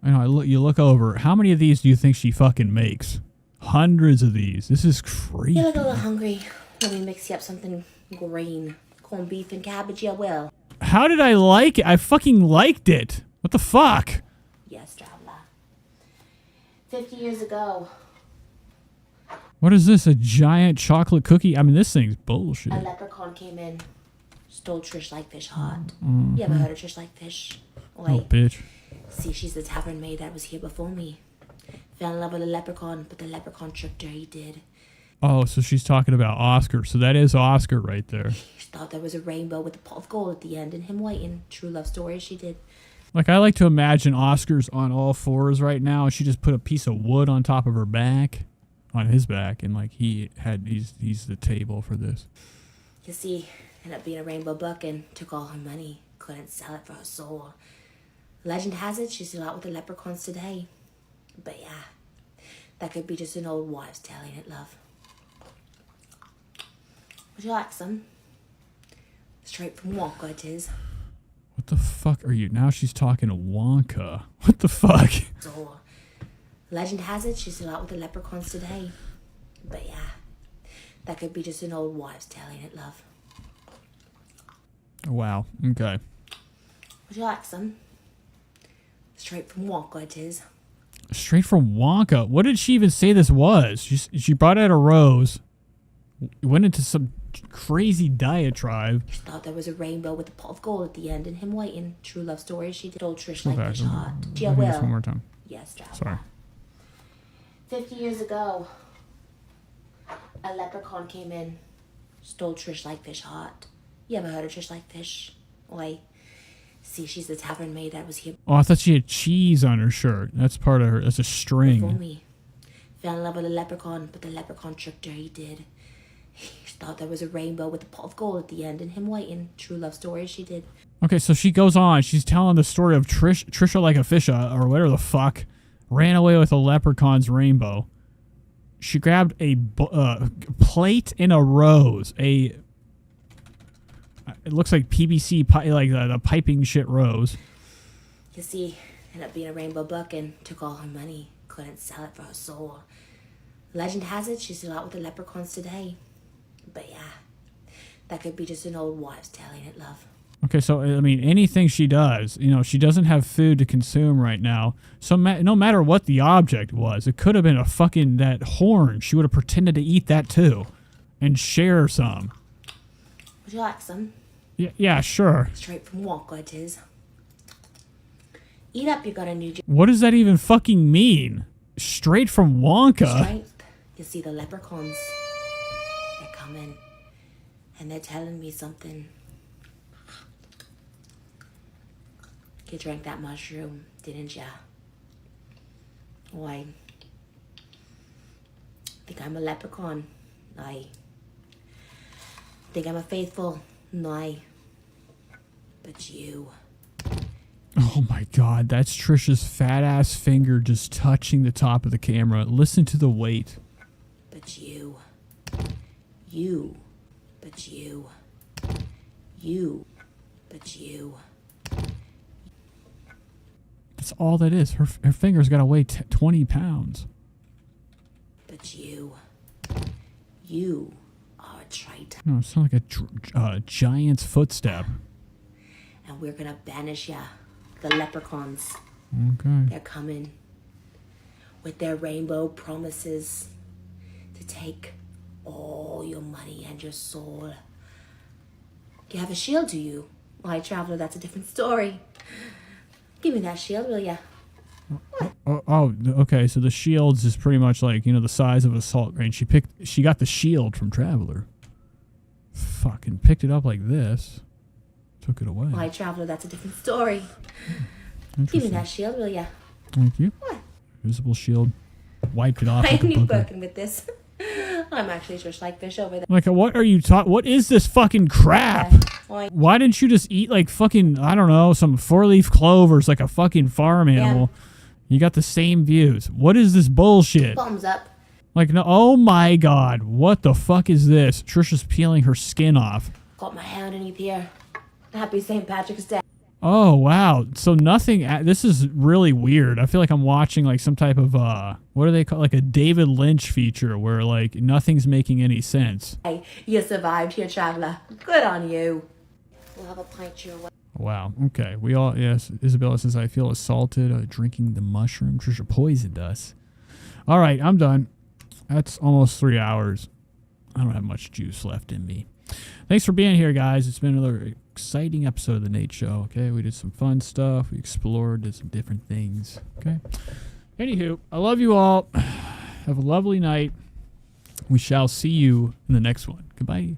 I know, you look over. How many of these do you think she fucking makes? Hundreds of these. This is crazy. You look a little hungry. Let me mix you up something green. Corned beef and cabbage, yeah, will. How did I like it? I fucking liked it. What the fuck? Yes, traveler. 50 years ago. What is this? A giant chocolate cookie? I mean, this thing's bullshit. A leprechaun came in, stole Trish like fish hot. Mhm. You ever heard of Trish like fish? Oh, Wait. bitch. See, she's the tavern maid that was here before me. Fell in love with a leprechaun, but the leprechaun tricked her, he did. Oh, so she's talking about Oscar. So that is Oscar right there. She thought there was a rainbow with a pot of gold at the end and him waiting. True love story, she did. Like, I like to imagine Oscar's on all fours right now, and she just put a piece of wood on top of her back, on his back, and like he's the table for this. You see, ended up being a rainbow buck and took all her money. Couldn't sell it for her soul. Legend has it she's still out with the leprechauns today. But yeah, that could be just an old wives' tale, ain't it, love? Would you like some? Straight from Wonka it is. What the fuck are you? Now she's talking to Wonka. What the fuck? So, legend has it she's still out with the leprechauns today. But yeah, that could be just an old wives' tale, ain't it, love? Wow. Okay. Would you like some? Straight from Wonka it is. Straight from Wonka. What did she even say this was? She brought out a rose, went into some crazy diatribe. She thought there was a rainbow with a pot of gold at the end and him waiting. True love story, she did. Old Trish like fish hot. Yeah, Let me guess well. one more time. Yes, Dad. Sorry. 50 years ago, a leprechaun came in, stole Trish like fish hot. You ever heard of Trish like fish? Wait. See, she's the tavern maid that was here Oh, I thought she had cheese on her shirt. That's part of her. That's a before string. me. Fell in love with a leprechaun, but the leprechaun tricked her, he did. She thought there was a rainbow with a pot of gold at the end and him waiting. True love story, she did. Okay, so she goes on. She's telling the story of Trisha like a fish or whatever the fuck ran away with a leprechaun's rainbow. She grabbed a plate and a rose. It looks like PVC, like the piping shit rose. You see, ended up being a rainbow buck and took all her money. Couldn't sell it for her soul. Legend has it she's still out with the leprechauns today. But yeah, that could be just an old wives' tale, ain't it, love? Okay, so, I mean, anything she does, she doesn't have food to consume right now. So no matter what the object was, it could have been that horn. She would have pretended to eat that too and share some. Would you like some? Yeah, sure. Straight from Wonka it is. Eat up, you got a new What does that even fucking mean? Straight from Wonka? strength. You see the leprechauns. They're coming. And they're telling me something. You drank that mushroom, didn't ya? Why? Think I'm a leprechaun? I think I'm a faithful? No. But you. Oh my god, that's Trisha's fat ass finger just touching the top of the camera. Listen to the weight. But you. You. But you. You. But you. That's all that is. Her finger's got to weigh 20 pounds. But you. You are a traitor. No, it sounds like a giant's footstep. And we're gonna banish ya. The leprechauns. Okay. They're coming. With their rainbow promises. To take all your money and your soul. You have a shield, do you? Why, traveler, that's a different story. Give me that shield, will ya? Oh, okay. So the shields is pretty much like, the size of a salt grain. She got the shield from Traveler. Fucking picked it up like this. Took it away. Why, traveler, that's a different story. Give me that shield, will ya? Thank you. What? Visible shield. Wiped it off. I like a ain't booger. working with this. I'm actually just like fish over there. Like, what are you what is this fucking crap? Why didn't you just eat like fucking, I don't know, some 4-leaf clovers like a fucking farm animal? You got the same views. What is this bullshit? Thumbs up. Like, no, oh my god, what the fuck is this? Trisha's peeling her skin off. Got my hand underneath here. Happy St. Patrick's Day. Oh, wow. So nothing, this is really weird. I feel like I'm watching like some type of, what do they call, like a David Lynch feature where like nothing's making any sense. Hey, you survived here, traveler. Good on you. We'll have a pint your way. Wow. Okay. We all, yes. Isabella says, I feel assaulted drinking the mushroom. Trisha poisoned us. All right. I'm done. That's almost 3 hours. I don't have much juice left in me. Thanks for being here, guys. It's been another exciting episode of The Nate Show, okay? We did some fun stuff. We explored, did some different things, okay? Anywho, I love you all. Have a lovely night. We shall see you in the next one. Goodbye.